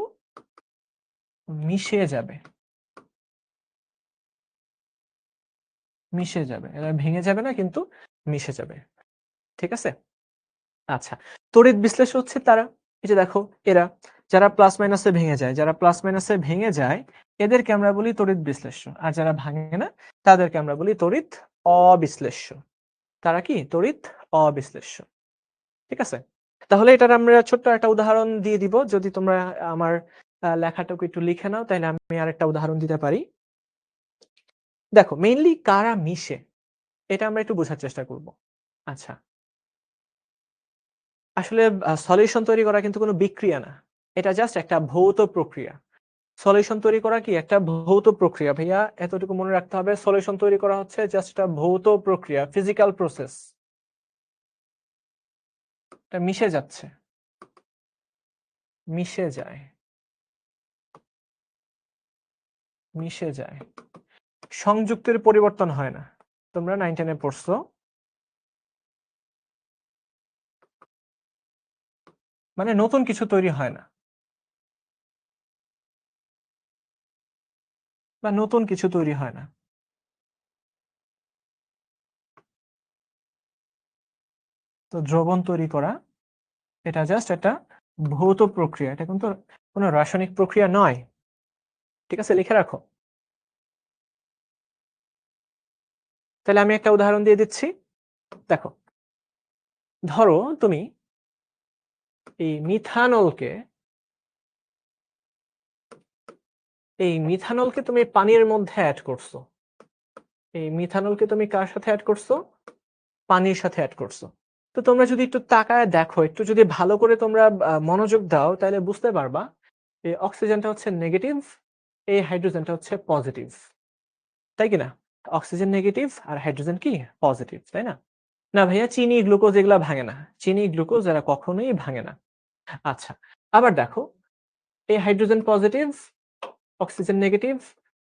Speaker 1: মিশে যাবে, মিশে যাবে। এরা ভেঙে যাবে না, কিন্তু মিশে যাবে। ঠিক আছে? আচ্ছা, তড়িৎ বিশ্লেষ্য হচ্ছে তারা, এই যে দেখো, এরা যারা প্লাস মাইনাসে ভেঙে যায়, যারা প্লাস মাইনাসে ভেঙে যায়, এদেরকে আমরা বলি তড়িৎ বিশ্লেষ্য। আর যারা ভাঙে না, তাদেরকে আমরা বলি তড়িৎ অবিশ্লেষ্য। তারা কি? তড়িৎ অবিশ্লেষ্য। ঠিক আছে? তাহলে এটার আমরা ছোট্ট একটা উদাহরণ দিয়ে দিব। যদি তোমরা আমার লেখাটাকে একটু লিখে নাও, তাহলে আমি আরেকটা উদাহরণ দিতে পারি। দেখো, মেইনলি কারা মিশে, এটা আমরা একটু বোঝার চেষ্টা করব। আচ্ছা, আসলে সলিউশন তৈরি করা কিন্তু কোনো বিক্রিয়া না। এটা জাস্ট একটা ভৌত প্রক্রিয়া। সলিউশন তৈরি করা কি একটা ভৌত প্রক্রিয়া ভাইয়া, এতটুকু মনে রাখতে হবে। সলিউশন তৈরি করা হচ্ছে জাস্ট একটা ভৌত প্রক্রিয়া, ফিজিক্যাল প্রসেস। এটা মিশে যাচ্ছে, মিশে যায়, মিশে যায়। সংযুক্তের পরিবর্তন হয় না। তোমরা 9 10-এ পড়ছো। মানে নতুন কিছু তৈরি হয় না, বা নতুন কিছু তৈরি হয় না। তো দ্রবণ তৈরি করা, এটা জাস্ট একটা ভৌত প্রক্রিয়া। এটা কিন্তু কোনো রাসায়নিক প্রক্রিয়া নয়। ঠিক আছে, লিখে রাখো। তাহলে আমি একটা উদাহরণ দিয়ে দিচ্ছি। দেখো, ধরো তুমি এই মিথানলকে তুমি পানির মধ্যে অ্যাড করছো। এই মিথানলকে তুমি কার সাথে অ্যাড করছো? পানির সাথে অ্যাড করছো। তো তোমরা যদি একটু তাকায় দেখো, একটু যদি ভালো করে তোমরা মনোযোগ দাও, তাহলে বুঝতে পারবা এই অক্সিজেনটা হচ্ছে নেগেটিভ, এই হাইড্রোজেনটা হচ্ছে পজিটিভ। তাই কি না? অক্সিজেন নেগেটিভ আর হাইড্রোজেন কি? পজিটিভ, তাই না? না ভাইয়া, চিনি গ্লুকোজ এগুলা ভাঙে না। চিনি গ্লুকোজ এরা কখনোই ভাঙে না। আচ্ছা, আবার দেখো, এই hydrogen positive, oxygen negative,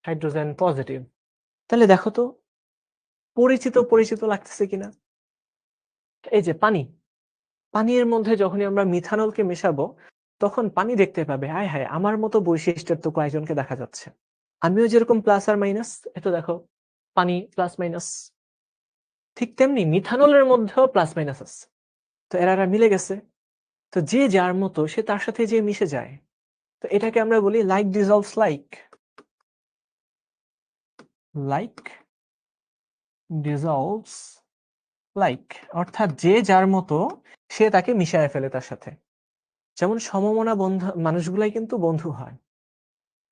Speaker 1: hydrogen positive. তাহলে দেখো তো, পরিচিত পরিচিত লাগতেছে কিনা? এই যে পানি, পানির মধ্যে যখনই আমরা মিথানলকে মেশাবো তখন পানি দেখতে পাবে হায় হায় আমার মতো বৈশিষ্ট্যের তো কয়েকজনকে দেখা যাচ্ছে। আমিও যেরকম প্লাস আর মাইনাস, এটা দেখো পানি প্লাস মাইনাস, ঠিক তেমনি মিথানলের মধ্যেও প্লাস মাইনাস আছে। তো এরা মিলে গেছে। তো যে যার মতো সে তার সাথে যে মিশে যায়। তো এটাকে আমরা বলি like dissolves like, like dissolves like, অর্থাৎ যে যার মতো সে তাকে মিশায় ফেলে তার সাথে। যেমন সমমনা বন্ধু মানুষগুলাই কিন্তু বন্ধু হয়।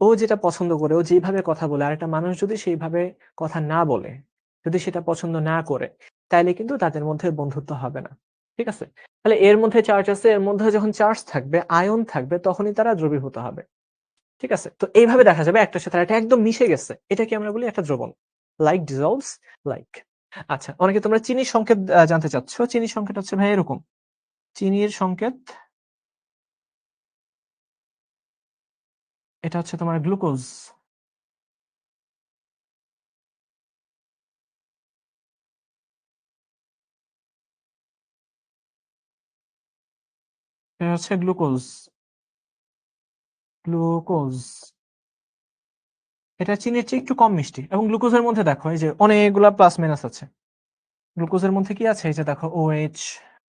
Speaker 1: ও যেটা পছন্দ করে, ও যেভাবে কথা বলে, আরেকটা মানুষ যদি সেইভাবে কথা না বলে, যদি সেটা পছন্দ না করে, তাইলে কিন্তু তাদের মধ্যে বন্ধুত্ব হবে না। ঠিক আছে? তাহলে এর মধ্যে চার্জ আছে, এর মধ্যে যখন চার্জ থাকবে, আয়ন থাকবে, তখনই তারা দ্রবীভূত হবে। ঠিক আছে? তো এইভাবে দেখা যাবে একটার সাথে আরেকটা একদম মিশে গেছে। এটাকে আমরা বলি একটা দ্রবণ। Like dissolves like. আচ্ছা, অনেকে তোমরা চিনির সংকেত জানতে চাচ্ছ। চিনির সংকেত হচ্ছে ভাই এরকম। চিনির সংকেত এটা হচ্ছে তোমার গ্লুকোজ। এটা হচ্ছে গ্লুকোজ। গ্লুকোজ। এটা চিনির চেয়ে একটু কম মিষ্টি এবং গ্লুকোজের মধ্যে দেখো এই যে অনেকগুলা প্লাস মাইনাস আছে। গ্লুকোজের মধ্যে কি আছে? এই যে দেখো OH,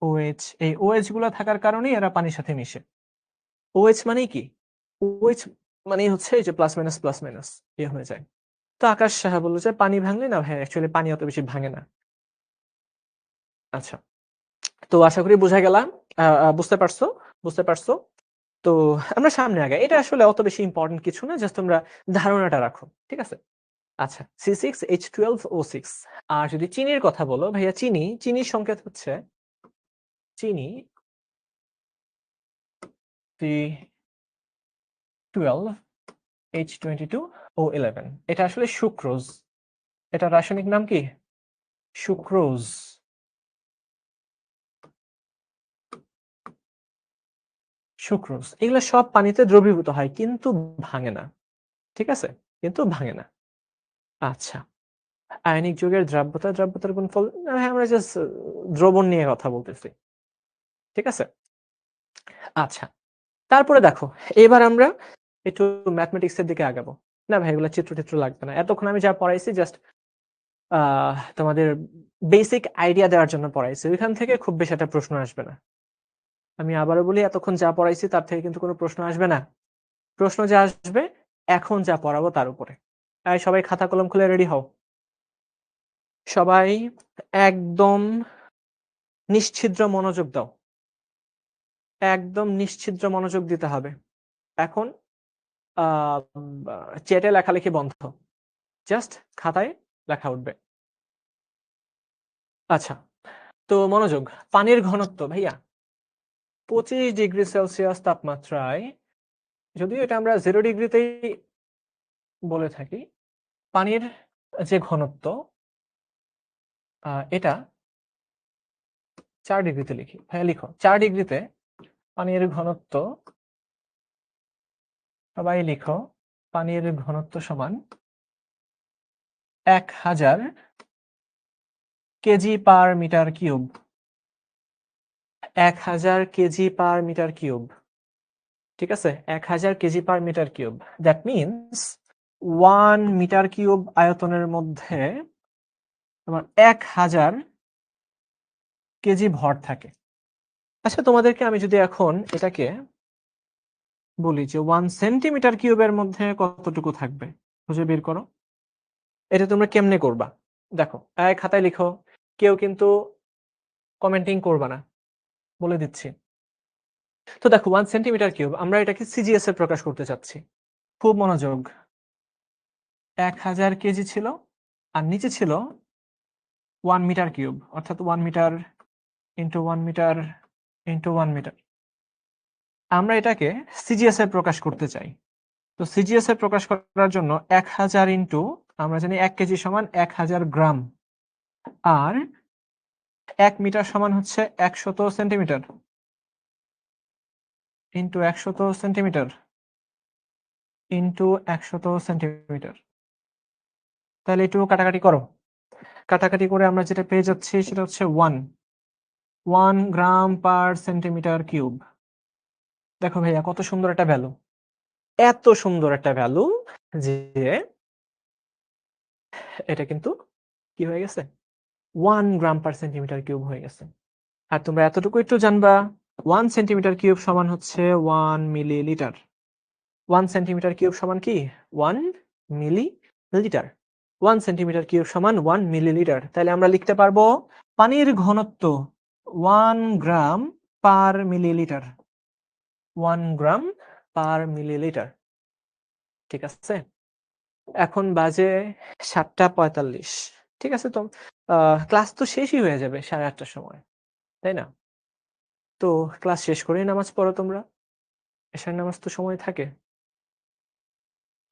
Speaker 1: OH, এই OH গুলা থাকার কারণেই এরা পানির সাথে মিশে। OH মানে কি? OH মানে হচ্ছে এই যে প্লাস মাইনাস হয়ে যায়। তো আকাশ সাহা বলল যে পানি ভাঙলে না ভাই, অ্যাকচুয়ালি পানি অত বেশি ভাঙে না। আচ্ছা, তো আশা করি বুঝা গেলাম, বুঝতে পারছো, বুঝতে পারছো। তো আমরা সামনে আগাই। এটা আসলে অত বেশি ইম্পর্টেন্ট কিছু না, জাস্ট তোমরা ধারণাটা রাখো। ঠিক আছে? আচ্ছা, C6H12O6। আর যদি চিনির কথা বলো ভাইয়া, চিনির সংকেত হচ্ছে চিনি C12H22O11। এটা আসলে সুক্রোজ। এটা রাসায়নিক নাম কি? সুক্রোজ। সুক্রোজ এগুলো সব পানিতে দ্রবীভূত হয় কিন্তু ভাঙে না। ঠিক আছে? কিন্তু ভাঙে না। আচ্ছা, আয়নিক যৌগের দ্রাব্যতার গুণফল, হ্যাঁ, আমরা জাস্ট দ্রবণ নিয়ে কথা বলতেছি। ঠিক আছে? আচ্ছা, তারপরে দেখো এবার আমরা একটু ম্যাথমেটিক্স এর দিকে আগাবো। না ভাই, এগুলো চিত্র লাগবে না। এতক্ষণ আমি যা পড়াইছি জাস্ট তোমাদের বেসিক আইডিয়া দেওয়ার জন্য পড়াইছি। ওইখান থেকে খুব বেশি একটা প্রশ্ন আসবে না। আমি আবারও বলি, এতক্ষণ যা পড়াইছি তার থেকে কিন্তু কোনো প্রশ্ন আসবে না। প্রশ্ন যা আসবে এখন যা পড়াবো তার উপরে। তাই সবাই খাতা কলম খুলে রেডি হও। সবাই একদম নিশ্ছিদ্র মনোযোগ দাও। একদম নিশ্ছিদ্র মনোযোগ দিতে হবে। এখন চ্যাটে লেখালেখি বন্ধ, জাস্ট খাতায় লেখা উঠবে। আচ্ছা, তো মনোযোগ। পানির ঘনত্ব ভাইয়া 25°C তাপমাত্রায়, যদিও এটা আমরা 0°তেই বলে থাকি, পানির যে ঘনত্ব এটা 4°তে লিখি। ভাইয়া লিখো 4°তে পানির ঘনত্ব। সবাই লিখো পানির ঘনত্ব সমান 1000 kg per metre cube. 1000 kg per metre cube. ঠিক আছে? 1000 kg per metre cube. That means 1 metre cube আয়তনের মধ্যে তোমার 1000 কেজি ভর থাকে। আচ্ছা, তোমাদেরকে আমি যদি এখন এটাকে বলি যে 1 সেন্টিমিটার কিউবের মধ্যে কতটুকু থাকবে, খুঁজে বের করো। এটা তোমরা কেমনে করবা? দেখো, খাতায় লিখো। কেউ কিন্তু কমেন্টিং করবা না, বলে দিচ্ছি। তো দেখো 1 সেন্টিমিটার কিউব, আমরা এটাকে সিজিএস এ প্রকাশ করতে চাচ্ছি। খুব মনোযোগ। 1000 কেজি ছিল আর নিচে ছিল 1 মিটার কিউব, অর্থাৎ 1 metre into 1 metre into 1 metre. আমরা এটাকে সিজিএস এ প্রকাশ করতে চাই। তো সিজিএস এ প্রকাশ করার জন্য 1000 ইন্টু, আমরা জানি 1 কেজি সমান 1000 গ্রাম, আর 1 মিটার সমান হচ্ছে 100 centimetre into 100 centimetre into 100 centimetre. তাহলে একটু কাটাকাটি করো। কাটাকাটি করে আমরা যেটা পেয়ে যাচ্ছি সেটা হচ্ছে 1। 1 গ্রাম পার সেন্টিমিটার কিউব। দেখো ভাইয়া কত সুন্দর একটা ভ্যালু, এত সুন্দর একটা ভ্যালু যে এটা কিন্তু কি হয়ে গেছে 1 গ্রাম পার সেন্টিমিটার কিউব হয়ে গেছে। আর তোমরা এতটুকু একটু জানবা 1 সেন্টিমিটার কিউব সমান হচ্ছে 1 মিলিলিটার। 1 সেন্টিমিটার কিউব সমান কি 1 মিলিলিটার। 1 সেন্টিমিটার কিউব সমান 1 মিলিলিটার। তাহলে আমরা লিখতে পারবো পানির ঘনত্ব 1 গ্রাম পার মিলিলিটার। 1 গ্রাম পার মিলিলিটার। ঠিক আছে, এখন বাজে 7:45। ঠিক আছে, তো ক্লাস তো শেষই হয়ে যাবে 8:30টার সময়, তাই না? তো ক্লাস শেষ করেই নামাজ পড়ো তোমরা, এশার নামাজ তো সময় থাকে।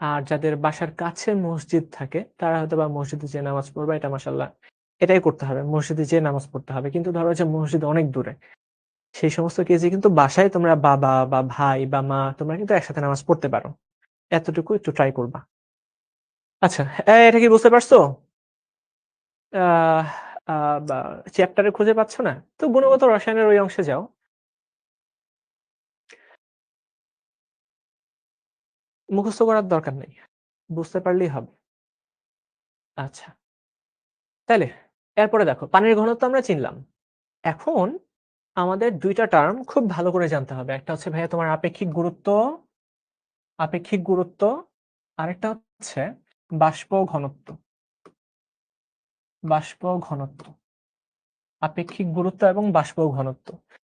Speaker 1: আর যাদের বাসার কাছে মসজিদ থাকে তারা হয়তো বা মসজিদে যেয়ে নামাজ পড়বে, এটা মাশাআল্লাহ এটাই করতে হবে, মসজিদে যেয়ে নামাজ পড়তে হবে। কিন্তু ধরো যে মসজিদ অনেক দূরে, সেই সমস্ত কেসে কিন্তু বাসায় তোমরা বাবা বা ভাই বা মা তোমরা কিন্তু একসাথে নামাজ পড়তে পারো। এতটুকু একটু ট্রাই করবা। আচ্ছা, এটা কি বুঝতে পারছো? আহ বা চ্যাপ্টারে খুঁজে পাচ্ছ না? তো গুণগত রসায়নের ওই অংশে যাও। মুখস্থ করার দরকার নেই, বুঝতে পারলেই হবে। আচ্ছা, তাইলে এরপরে দেখো পানির ঘনত্ব আমরা চিনলাম। এখন আমাদের ২ টা টার্ম খুব ভালো করে জানতে হবে। একটা হচ্ছে ভাইয়া তোমার আপেক্ষিক গুরুত্ব, আপেক্ষিক গুরুত্ব, আরেকটা হচ্ছে বাষ্প ঘনত্ব। বাষ্প ঘনত্ব, আপেক্ষিক গুরুত্ব এবং বাষ্প ঘনত্ব।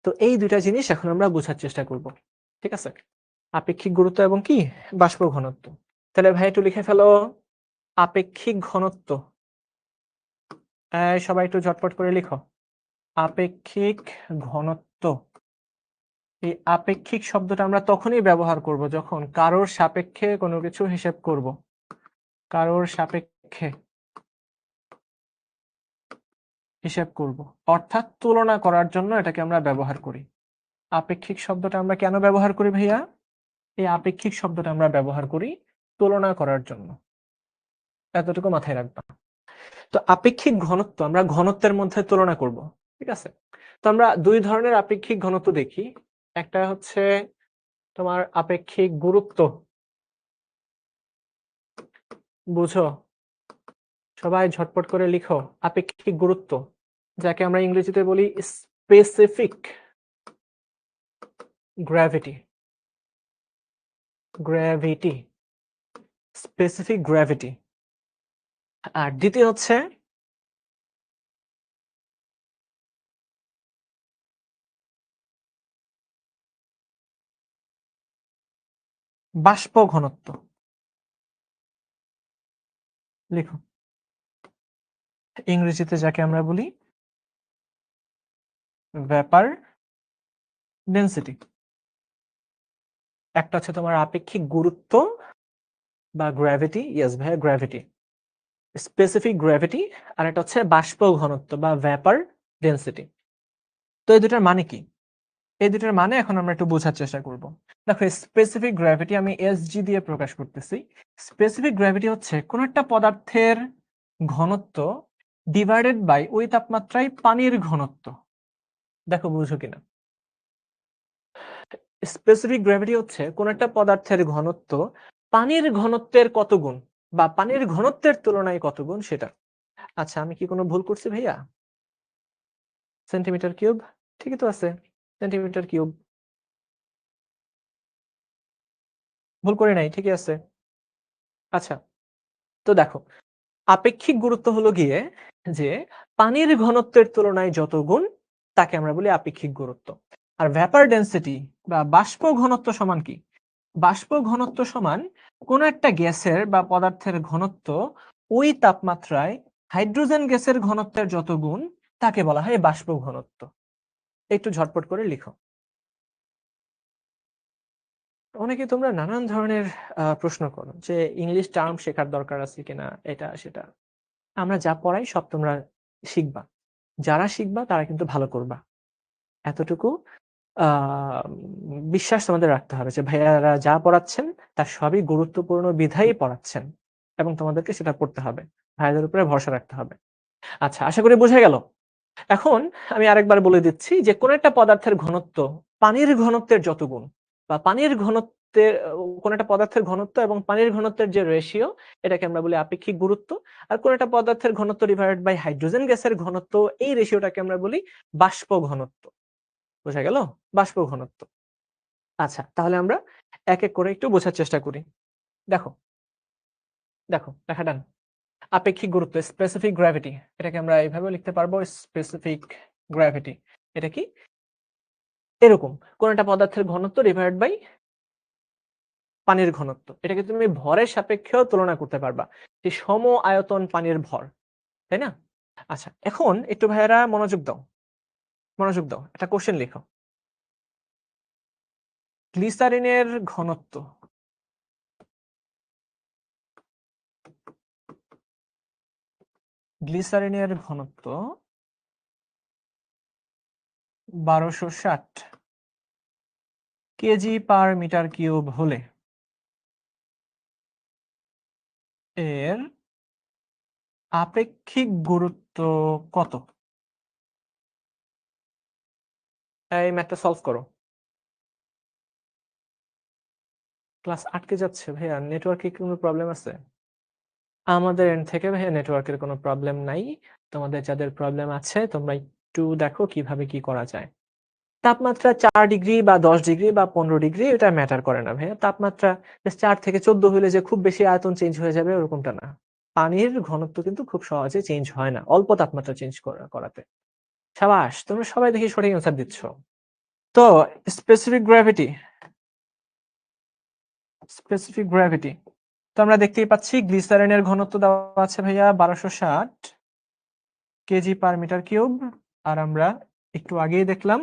Speaker 1: তো এই ২ টা জিনিস এখন আমরা বোঝার চেষ্টা করব। ঠিক আছে? আপেক্ষিক গুরুত্ব এবং কি বাষ্প ঘনত্ব। তাহলে ভাই একটু লিখে ফেলো আপেক্ষিক ঘনত্ব। সবাই একটু ঝটপট করে লিখো আপেক্ষিক ঘনত্ব। এই আপেক্ষিক শব্দটা আমরা তখনই ব্যবহার করব যখন কারোর সাপেক্ষে কোনো কিছু হিসেব করব। কারোর সাপেক্ষে হিসেব করব, অর্থাৎ তুলনা করার জন্য এটাকে আমরা ব্যবহার করি। আপেক্ষিক শব্দটা আমরা কেন ব্যবহার করি ভাইয়া? এই আপেক্ষিক শব্দটা আমরা ব্যবহার করি তুলনা করার জন্য। এতটুকু মাথায় রাখবা। তো আপেক্ষিক ঘনত্ব আমরা ঘনত্বের মধ্যে তুলনা করব। ঠিক আছে, তো আমরা 2 ধরনের আপেক্ষিক ঘনত্ব দেখি। একটা হচ্ছে তোমার আপেক্ষিক গুরুত্ব, বুঝো? সবাই ঝটপট করে লিখো আপেক্ষিক গুরুত্ব, যাকে আমরা ইংরেজিতে বলি specific gravity. Gravity, specific gravity. আর দ্বিতীয় হচ্ছে বাষ্প ঘনত্ব। লিখো ইংরেজিতে যাকে আমরা বলি ভ্যাপার ডেনসিটি। একটা হচ্ছে তোমার আপেক্ষিক গুরুত্ব বা গ্র্যাভিটি, ইয়েস ভাইয়া গ্র্যাভিটি, স্পেসিফিক গ্র্যাভিটি, আর একটা হচ্ছে বাষ্প ঘনত্ব বা ভ্যাপার ডেনসিটি। তো এই দুটার মানে কি? এই দুটার মানে এখন আমরা একটু বোঝার চেষ্টা করব। দেখো স্পেসিফিক গ্র্যাভিটি আমি এসজি দিয়ে প্রকাশ করতেছি। স্পেসিফিক গ্র্যাভিটি হচ্ছে কোন একটা পদার্থের ঘনত্ব ডিভাইডেড বাই ওই তাপমাত্রায় পানির ঘনত্ব। দেখো বুঝো কিনা? স্পেসিফিক গ্র্যাভিটি হচ্ছে কোন একটা পদার্থের ঘনত্ব পানির ঘনত্বের কত গুণ বা পানির ঘনত্বের তুলনায় কত গুণ সেটা। আচ্ছা, আমি কি কোনো ভুল করছি ভাইয়া? সেন্টিমিটার কিউব ঠিকই তো আছে, সেন্টিমিটার কিউব ভুল করে নাই, ঠিকই আছে। আচ্ছা, তো দেখো আপেক্ষিক গুরুত্ব হলো গিয়ে যে পানির ঘনত্বের তুলনায় যত গুণ তাকে আমরা বলি আপেক্ষিক গুরুত্ব। আর ভ্যাপার ডেনসিটি বা বাষ্প ঘনত্ব সমান কি? বাষ্প ঘনত্ব সমান কোন একটা গ্যাসের বা পদার্থের ঘনত্ব ওই তাপমাত্রায় হাইড্রোজেন গ্যাসের ঘনত্বের যত গুণ তাকে বলা হয় বাষ্প ঘনত্ব। একটু ঝটপট করে লিখো। অনেকে তোমরা নানান ধরনের প্রশ্ন করো যে ইংলিশ টার্ম শেখার দরকার আছে কিনা, এটা সেটা। আমরা যা পড়াই সব তোমরা শিখবা। যারা শিখবা তারা কিন্তু ভালো করবা। এতটুকু আ বিশ্বাস তোমাদের রাখতে হবে যে ভাইয়ারা যা পড়াচ্ছেন তার সবই গুরুত্বপূর্ণ বিধায়ই পড়াচ্ছেন এবং তোমাদেরকে সেটা পড়তে হবে। ভাইয়াদের উপরে ভরসা রাখতে হবে। আচ্ছা, আশা করি বোঝা গেল। এখন আমি আরেকবার বলে দিচ্ছি যে কোন একটা পদার্থের ঘনত্ব পানির ঘনত্বের যত গুণ বা পানির ঘনত্বের কোন একটা পদার্থের ঘনত্ব এবং পানির ঘনত্বের যে রেশিও এটাকে আমরা বলি আপেক্ষিক গুরুত্ব। আর কোন একটা পদার্থের ঘনত্ব ডিভাইডেড বাই হাইড্রোজেন গ্যাসের ঘনত্ব এই রেশিওটাকে আমরা বলি বাষ্প ঘনত্ব। বোঝা গেল? বাষ্প ঘনত্ব। আচ্ছা, তাহলে আমরা এক এক করে একটু বোঝার চেষ্টা করি। দেখো, দেখো লেখা ডান। আপেক্ষিক গুরুত্ব স্পেসিফিক গ্র্যাভিটি এটাকে আমরা এইভাবে লিখতে পারবো স্পেসিফিক গ্র্যাভিটি। এটা কি? এরকম কোন একটা পদার্থের ঘনত্ব ডিভাইডেড বাই পানির ঘনত্ব। এটাকে তুমি ভরের সাপেক্ষেও তুলনা করতে পারবা। যে সম আয়তন পানির ভর, তাই না? আচ্ছা, এখন একটু ভাইয়েরা মনোযোগ দাও। মনোযোগ দাও। একটা কোশ্চেন লিখো। গ্লিসারিনের ঘনত্ব গ্লিসারিনের ঘনত্ব 1260 কেজি পার মিটার কিউব হলে এর আপেক্ষিক গুরুত্ব কত? এই ম্যাথটা সলভ করো। ক্লাস আটকে যাচ্ছে ভাইয়া, নেটওয়ার্কে কোনো প্রবলেম আছে? আমাদের এন্ড থেকে ভাইয়া নেটওয়ার্কের কোনো প্রবলেম নাই। তোমাদের যাদের প্রবলেম আছে তোমরা একটু দেখো কিভাবে কি করা যায়। তাপমাত্রা 4 ডিগ্রি বা 10 ডিগ্রি বা 15 ডিগ্রি এটা ম্যাটার করে না ভাইয়া। তাপমাত্রা 4 থেকে 14 হলে যে খুব বেশি আয়তন চেঞ্জ হয়ে যাবে ওরকমটা না। পানির ঘনত্ব কিন্তু খুব সহজে চেঞ্জ হয় না অল্প তাপমাত্রা চেঞ্জ করাতে। সাবাস, তোমরা সবাই দেখি সঠিক অ্যান্সার দিচ্ছ। তো স্পেসিফিক গ্র্যাভিটি তো আমরা দেখতেই পাচ্ছি গ্লিসারিনের ঘনত্ব দেওয়া আছে ভাইয়া 1260 কেজি পার মিটার কিউব। আর আমরা একটু আগেই দেখলাম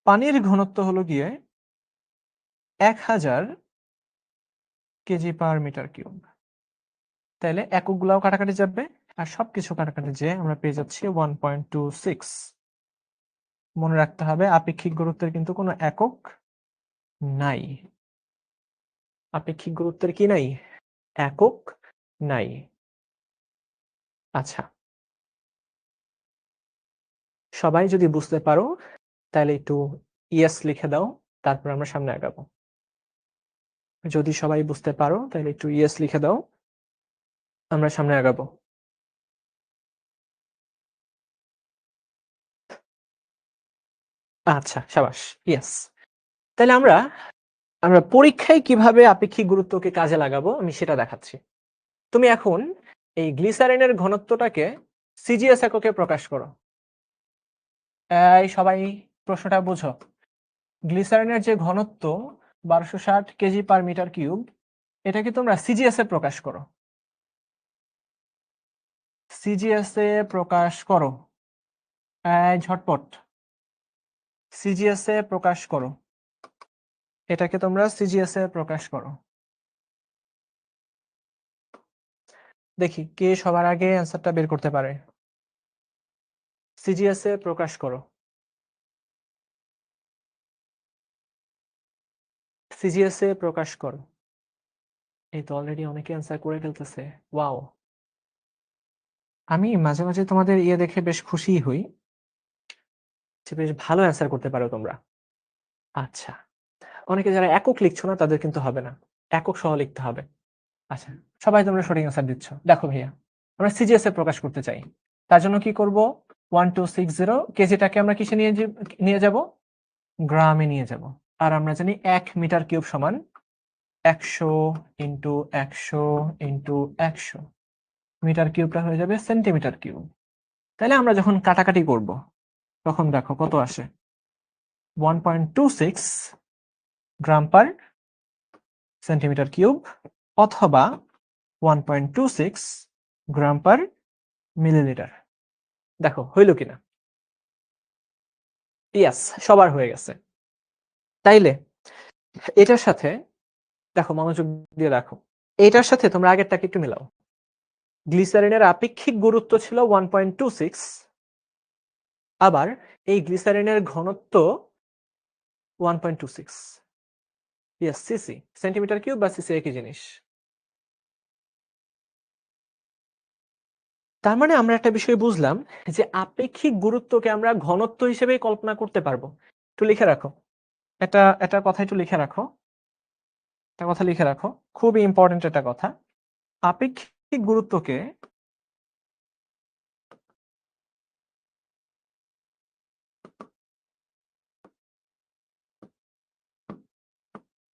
Speaker 1: পানির ঘনত্ব হলো গিয়ে 1000 কেজি পার মিটার কিউব। তাহলে এককগুলাও কাটাকাটি যাবে আর সবকিছু কাটাকাটি যেয়ে আমরা পেয়ে যাচ্ছি 1.26। মনে রাখতে হবে আপেক্ষিক গুরুত্বের কিন্তু কোনো একক নাই। আপেক্ষিক গুরুত্বের কি নাই? একক নাই। আচ্ছা, সবাই যদি বুঝতে পারো তাহলে একটু ইয়েস লিখে দাও, তারপর আমরা সামনে আগাবো। যদি সবাই বুঝতে পারো তাহলে একটু ইয়েস লিখে দাও, আমরা সামনে আগাবো। আচ্ছা, সাবাস, ইয়েস। তাহলে আমরা আমরা পরীক্ষায় কিভাবে আপেক্ষিক গুরুত্বকে কাজে লাগাবো আমি সেটা দেখাচ্ছি। তুমি এখন এই গ্লিসারিনের ঘনত্বটাকে সিজিএস এককে প্রকাশ করো। এই সবাই প্রশ্নটা বুঝো। গ্লিসারিনের যে ঘনত্ব 1260 কেজি পার মিটার কিউব এটাকে তোমরা সিজিএস এ প্রকাশ করো। সিজিএস এ প্রকাশ করো। ঝটপট সিজিএস এ প্রকাশ করো। এটাকে তোমরা সিজিএস এ প্রকাশ করো। দেখি কে সবার আগে অ্যান্সারটা বের করতে পারে। সিজিএস এ প্রকাশ করো। সিজিএস এ প্রকাশ করো। এই তো অলরেডি অনেকে অ্যান্সার করে ফেলতেছে। ওয়াও, আমি মাঝে মাঝে তোমাদের ইয়ে দেখে বেশ খুশি হই যে বেশ ভালো অ্যান্সার করতে পারো তোমরা। আচ্ছা, অনেকে যারা একক লিখছো না তাদের কিন্তু হবে না, একক সহ লিখতে হবে। আচ্ছা, সবাই তোমরা সঠিক অ্যান্সার দিচ্ছ। দেখো ভাইয়া, আমরা সিজিএস এ প্রকাশ করতে চাই, তার জন্য কি করব? 1260 কেজিটাকে আমরা কিসে নিয়ে যাব? গ্রামে নিয়ে যাব। আর আমরা জানি 1 মিটার কিউব সমান 100 ইন্টু 100 ইন্টু 100। মিটার কিউবটা হয়ে যাবে সেন্টিমিটার কিউব। তাহলে আমরা যখন কাটাকাটি করব তখন দেখো কত আসে। 1.26 গ্রাম পার সেন্টিমিটার কিউব অথবা 1.26 গ্রাম পার মিলিলিটার। দেখো হইল কিনা? ইয়াস, সবার হয়ে গেছে। তাইলে এটার সাথে দেখো, মনোযোগ দিয়ে দেখো, এটার সাথে তোমরা আগেরটাকে একটু মিলাও। গ্লিসারিনের আপেক্ষিক গুরুত্ব ছিল 1.26, আবার এই গ্লিসারিনের ঘনত্ব 1.26। ইয়েস, সিসি, সেন্টিমিটার কিউব বা সিসি একই জিনিস। তার মানে আমরা একটা বিষয় বুঝলাম যে আপেক্ষিক গুরুত্বকে আমরা ঘনত্ব হিসেবে কল্পনা করতে পারবো। একটু লিখে রাখো। এটা কথা একটু লিখে রাখো। একটা কথা লিখে রাখো। খুবই ইম্পর্টেন্ট একটা কথা। আপেক্ষিক গুরুত্বকে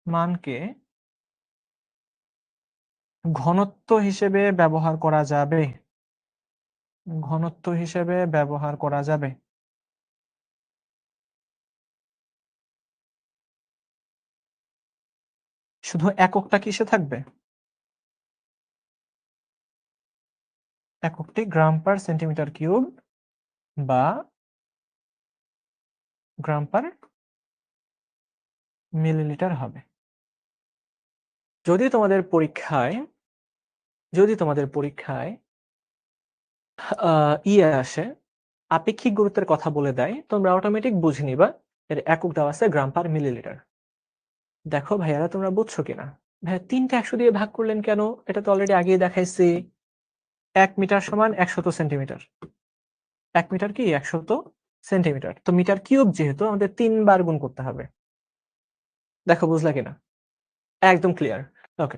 Speaker 1: মানকে ঘনত্ব হিসেবে ব্যবহার করা যাবে। ঘনত্ব হিসেবে ব্যবহার করা যাবে। শুধু এককটা কিসে থাকবে? এককটি গ্রাম পার সেন্টিমিটার কিউব বা গ্রাম পার মিলিলিটার হবে। যদি তোমাদের পরীক্ষায় আসে আপেক্ষিক গুরুত্বের কথা বলে দেয়, তোমরা অটোমেটিক বুঝে নিবা এর একক দেওয়া আছে গ্রাম পার মিলিলিটার। দেখো ভাইয়ারা তোমরা বুঝছো কিনা? ভাইয়া ৩টা ১০০ দিয়ে ভাগ করলেন কেন? এটা তো অলরেডি আগেই দেখাইছি। ১ মিটার সমান ১০০ সেন্টিমিটার। ১ মিটার কি ১০০ সেন্টিমিটার। তো মিটার কিউব যেহেতু আমাদের ৩ বার গুণ করতে হবে। দেখো বুঝলা কিনা? একদম ক্লিয়ার। ওকে।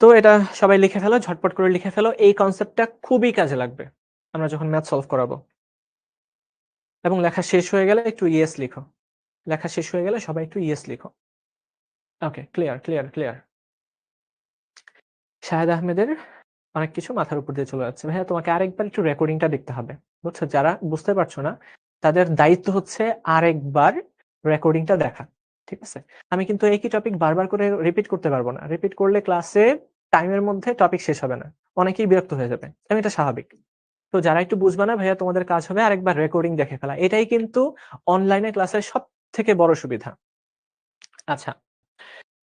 Speaker 1: তো এটা সবাই লিখে ফেলো, ঝটপট করে লিখে ফেলো। এই কনসেপ্টটা খুবই কাজে লাগবে আমরা যখন ম্যাথ সলভ করাবো। এবং লেখা শেষ হয়ে গেলে একটু ইয়েস লিখো। লেখা শেষ হয়ে গেলে সবাই একটু ইয়েস লিখো। ওকে, ক্লিয়ার। শাহেদ আহমেদের অনেক কিছু মাথার উপর দিয়ে চলে যাচ্ছে। ভাইয়া তোমাকে আরেকবার একটু রেকর্ডিংটা দেখতে হবে। বুঝছো? যারা বুঝতে পারছো না তাদের দায়িত্ব হচ্ছে আরেকবার রেকর্ডিংটা দেখা। ঠিক আছে? আমি কিন্তু একই টপিক বারবার করে রিপিট করতে পারবো না। রিপিট করলে ক্লাসে টাইমের মধ্যে টপিক শেষ হবে না। অনেকেই বিরক্ত হয়ে যাবে। এবং এটা স্বাভাবিক। তো যারা একটু বুঝবে না ভাইয়া তোমাদের কাজ হবে আরেকবার রেকর্ডিং দেখে ফেলা। এটাই কিন্তু অনলাইনে ক্লাসের সবথেকে বড় সুবিধা। আচ্ছা।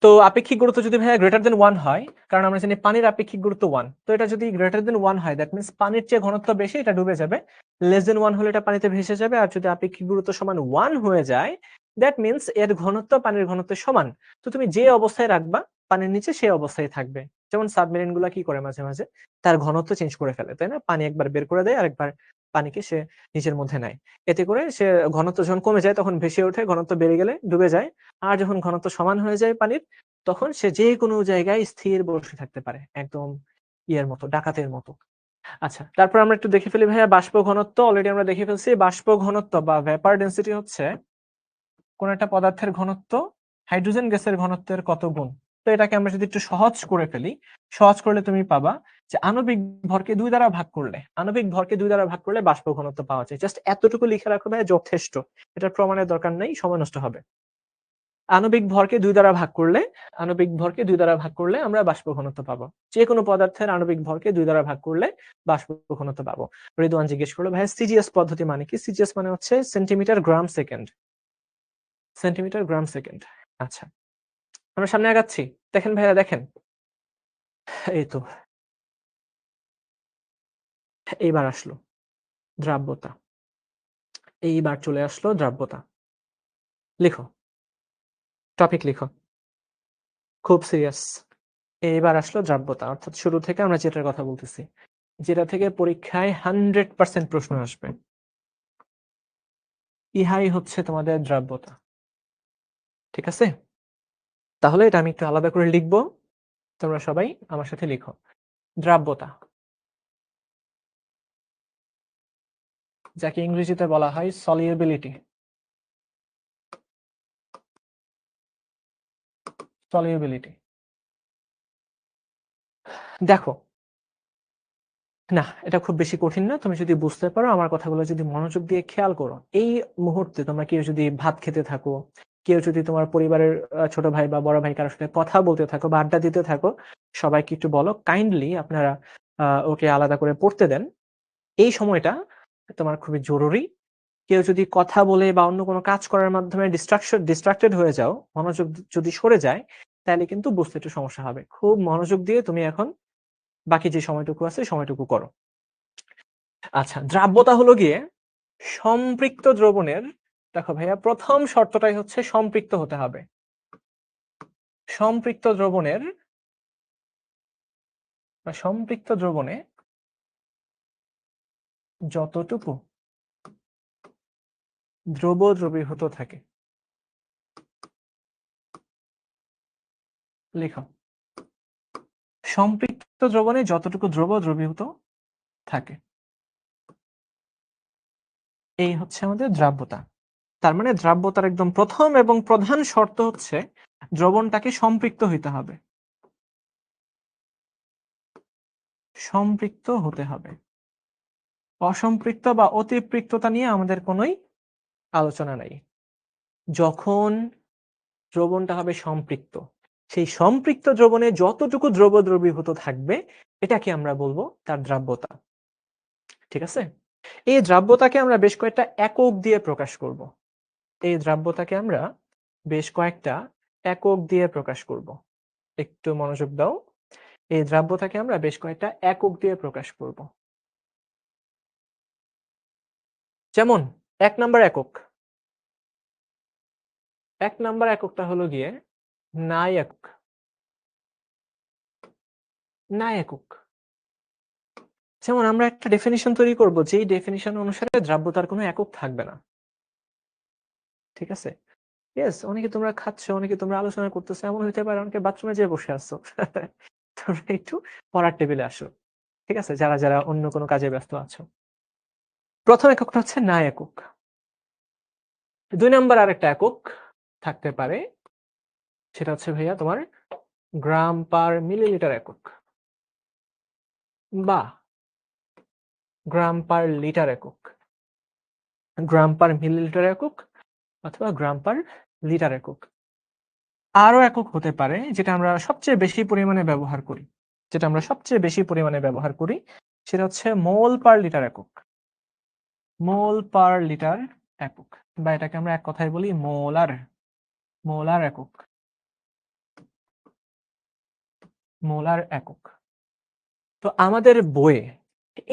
Speaker 1: তো আপেক্ষিক গুরুত্ব যদি ভাইয়া গ্রেটার দেন 1 হয়, কারণ আমরা জানি পানির আপেক্ষিক গুরুত্ব 1। তো এটা যদি গ্রেটার দেন 1 হয় দ্যাট মিন্স পানির চেয়ে ঘনত্ব বেশি, এটা ডুবে যাবে। লেস দেন 1 হলে এটা পানিতে ভেসে যাবে। আর যদি আপেক্ষিক গুরুত্ব সমান 1 হয়ে যায় দ্যাট মিন্স এর ঘনত্ব পানির ঘনত্বের সমান। তো তুমি যে অবস্থায় রাখবা পানির নিচে সেই অবস্থায় থাকবে। যেমন সাবমেরিন গুলা কি করে মাঝে মাঝে তার ঘনত্ব চেঞ্জ করে ফেলে, তাই না? পানি একবার বের করে দেয় আরেকবার পানিকে সে নিজের মধ্যে নেয়। এতে করে সে ঘনত্ব যখন কমে যায় তখন ভেসে ওঠে, ঘনত্ব বেড়ে গেলে ডুবে যায়। আর যখন ঘনত্ব সমান হয়ে যায় পানির তখন সে যে কোনো জায়গায় স্থির বসে থাকতে পারে, একদম ইয়ের মতো, ডাকাতের মতো। আচ্ছা, তারপর আমরা একটু দেখে ফেলি ভাইয়া বাষ্প ঘনত্ব। অলরেডি আমরা দেখে ফেলছি বাষ্প ঘনত্ব বা ভেপার ডেন্সিটি হচ্ছে কোন একটা পদার্থের ঘনত্ব হাইড্রোজেন গ্যাসের ঘনত্বের কত গুণ। তো এটাকে আমরা যদি একটু সহজ করে ফেলি, সহজ করলে তুমি পাবা যে আণবিক ভরকে 2 দ্বারা ভাগ করলে বাষ্প ঘনত্ব পাওয়া যায়। জাস্ট এতটুকু লিখে রাখো ভাইয়া, যথেষ্ট। এটার প্রমাণের দরকার নেই, সময় নষ্ট হবে। আণবিক ভরকে 2 দ্বারা ভাগ করলে আমরা বাষ্প ঘনত্ব পাবো। যে কোনো পদার্থের আণবিক ভরকে 2 দ্বারা ভাগ করলে বাষ্প ঘনত্ব পাবো। রিদওয়ান জিজ্ঞেস করলো ভাইয়া সিজিএস পদ্ধতি মানে কি? সিজিএস মানে হচ্ছে সেন্টিমিটার গ্রাম সেকেন্ড। আচ্ছা, আমরা সামনে আগাচ্ছি। দেখেন ভাইয়া, দেখেন। এই তো এইবার আসলো দ্রাব্যতা। এইবার চলে আসলো দ্রাব্যতা। লিখো, টপিক লিখো। খুব সিরিয়াস। এইবার আসলো দ্রাব্যতা, অর্থাৎ শুরু থেকে আমরা যেটার কথা বলতেছি, যেটা থেকে পরীক্ষায় 100% প্রশ্ন আসবে। ইহাই হচ্ছে তোমাদের দ্রাব্যতা। ঠিক আছে? তাহলে এটা আমি একটু আলাদা করে লিখবো। তোমরা সবাই আমার সাথে লিখো। দ্রাব্যতা, যাকে ইংরেজিতে বলা হয় সলিউবিলিটি। সলিউবিলিটি। দেখো, না এটা খুব বেশি কঠিন না। তুমি যদি বুঝতে পারো, আমার কথাগুলো যদি মনোযোগ দিয়ে খেয়াল করো, এই মুহূর্তে তোমরা কেউ যদি ভাত খেতে থাকো, কেউ যদি তোমার পরিবারের ছোট ভাই বা বড় ভাই কারোর সাথে কথা বলতে থাকো বা আড্ডা দিতে থাকো, সবাইকে একটু বলো কাইন্ডলি আপনারা ওকে আলাদা করে পড়তে দেন। এই সময়টা তোমার খুবই জরুরি। কেউ যদি কথা বলে বা অন্য কোনো কাজ করার মাধ্যমে ডিস্ট্রাক্টেড হয়ে যাও, মনোযোগ যদি সরে যায়, তাহলে কিন্তু বুঝতে একটু সমস্যা হবে। খুব মনোযোগ দিয়ে তুমি এখন বাকি যে সময়টুকু আছে সময়টুকু করো। আচ্ছা, দ্রাব্যতা হলো গিয়ে সম্পৃক্ত দ্রবণের, দেখো ভাইয়া প্রথম শর্তটাই হচ্ছে সম্পৃক্ত হতে হবে। সম্পৃক্ত দ্রবণের বা সম্পৃক্ত দ্রবণে যতটুকু দ্রব দ্রবীভূত থাকে। লেখো সম্পৃক্ত দ্রবণে যতটুকু দ্রব দ্রবীভূত থাকে, এই হচ্ছে আমাদের দ্রাব্যতা। তার মানে দ্রাব্যতার একদম প্রথম এবং প্রধান শর্ত হচ্ছে দ্রবণটাকে সম্পৃক্ত হইতে হবে, সম্পৃক্ত হতে হবে। অসম্পৃক্ত বা অতিপৃক্ততা নিয়ে আমাদের কোনোই আলোচনা নাই। যখন দ্রবণটা হবে সম্পৃক্ত, সেই সম্পৃক্ত দ্রবণে যতটুকু দ্রব দ্রবীভূত থাকবে এটাকে আমরা বলবো তার দ্রাব্যতা। ঠিক আছে, এই দ্রাব্যতাকে আমরা বেশ কয়েকটা একক দিয়ে প্রকাশ করব। এই দ্রাব্যতাকে আমরা বেশ কয়েকটা একক দিয়ে প্রকাশ করব। একটু মনোযোগ দাও। এই দ্রাব্যতাকে আমরা বেশ কয়েকটা একক দিয়ে প্রকাশ করব। যেমন ১ নাম্বার একক। ১ নাম্বার এককটা হলো গিয়ে নাই একক। নাই একক। যেমন আমরা একটা ডেফিনিশন তৈরি করব, যেই ডেফিনিশন অনুসারে দ্রাব্যতার কোনো একক থাকবে না। ঠিক আছে? ইয়েস, অনেকে তোমরা খাচ্ছ, অনেকে তোমরা আলোচনা করতেছো, এমন হইতে পারে অনেকে বাথরুমে যেয়ে বসে আছো। তোমরা একটু পড়ার টেবিলে আসো। ঠিক আছে? যারা, যারা অন্য কোনো কাজে ব্যস্ত আছো। প্রথম এককটা হচ্ছে না একক। ২ নাম্বার আরেকটা একক থাকতে পারে, সেটা হচ্ছে ভাইয়া তোমার গ্রাম পার মিলিলিটার একক বা গ্রাম পার লিটার একক, গ্রাম পার মিলিলিটার একক অথবা গ্রাম পার লিটার একক। আরো একক হতে পারে যেটা আমরা সবচেয়ে বেশি পরিমাণে ব্যবহার করি, যেটা আমরা সবচেয়ে বেশি পরিমাণে ব্যবহার করি, সেটা হচ্ছে মোল পার লিটার একক। মোল পার লিটার একক, বা এটাকে আমরা এক কথায় বলি মোলার, মোলার একক, মোলার একক। তো আমাদের বইয়ে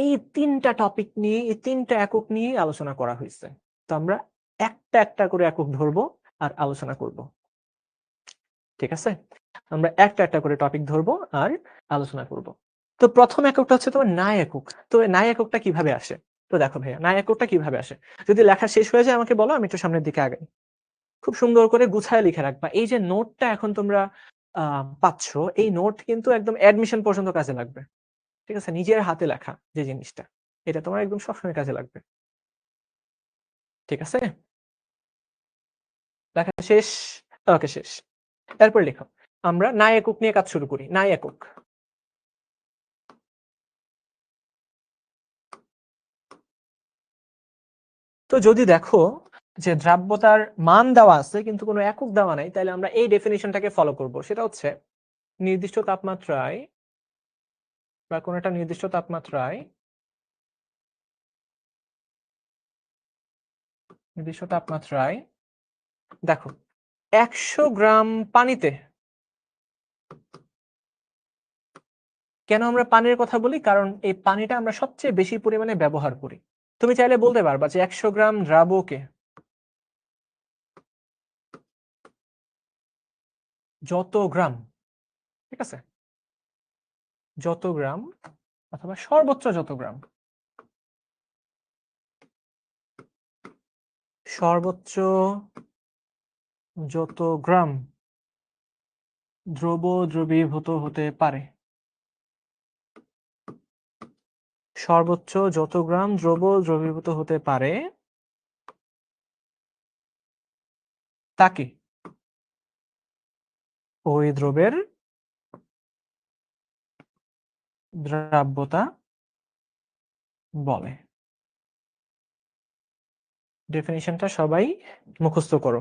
Speaker 1: এই ৩টা টপিক নিয়ে, এই ৩টা একক নিয়ে আলোচনা করা হয়েছে। তো আমরা একটা একটা করে একক ধরবো আর আলোচনা করব। ঠিক আছে, আমরা একটা একটা করে টপিক ধরবো আর আলোচনা করব। তো প্রথম এককটা হচ্ছে তোমার নাই একক। তো নাই এককটা কিভাবে আসে? তো দেখো ভাইয়া, নাই এককটা কিভাবে আসে, যদি লেখা শেষ হয়ে যায় আমাকে বলো, আমি একটু সামনের দিকে আগাই। খুব সুন্দর করে গুছায় লিখে রাখবা। এই যে নোটটা এখন তোমরা পাচ্ছ, এই নোট কিন্তু একদম অ্যাডমিশন পর্যন্ত কাজে লাগবে। ঠিক আছে, নিজের হাতে লেখা যে জিনিসটা, এটা তোমার একদম সবসময় কাজে লাগবে। ঠিক আছে, লেখা শেষ? ওকে, শেষ। এরপর লেখো, আমরা নাই একক নিয়ে কাজ শুরু করি। নাই একক, তো যদি দেখো যে দ্রাব্যতার মান দেওয়া আছে কিন্তু কোনো একক দেওয়া নাই, তাহলে আমরা এই ডেফিনিশনটাকে ফলো করব। সেটা হচ্ছে নির্দিষ্ট তাপমাত্রায় বা কোনো একটা নির্দিষ্ট তাপমাত্রায়, নির্দিষ্ট তাপমাত্রায় দেখো ১০০ গ্রাম পানিতে, কেন আমরা পানির কথা বলি? কারণ এই পানিটা আমরা সবচেয়ে বেশি পরিমাণে ব্যবহার করি। তুমি চাইলে বলতে পারবা যে ১০০ গ্রাম দ্রাবকে যত গ্রাম, ঠিক আছে, যত গ্রাম অথবা সর্বোচ্চ যত গ্রাম, সর্বোচ্চ যত গ্রাম দ্রব দ্রবীভূত হতে পারে, সর্বোচ্চ যত গ্রাম দ্রব দ্রবীভূত হতে পারে তাকে ওই দ্রবের দ্রাব্যতা বলে। ডেফিনিশনটা সবাই মুখস্থ করো।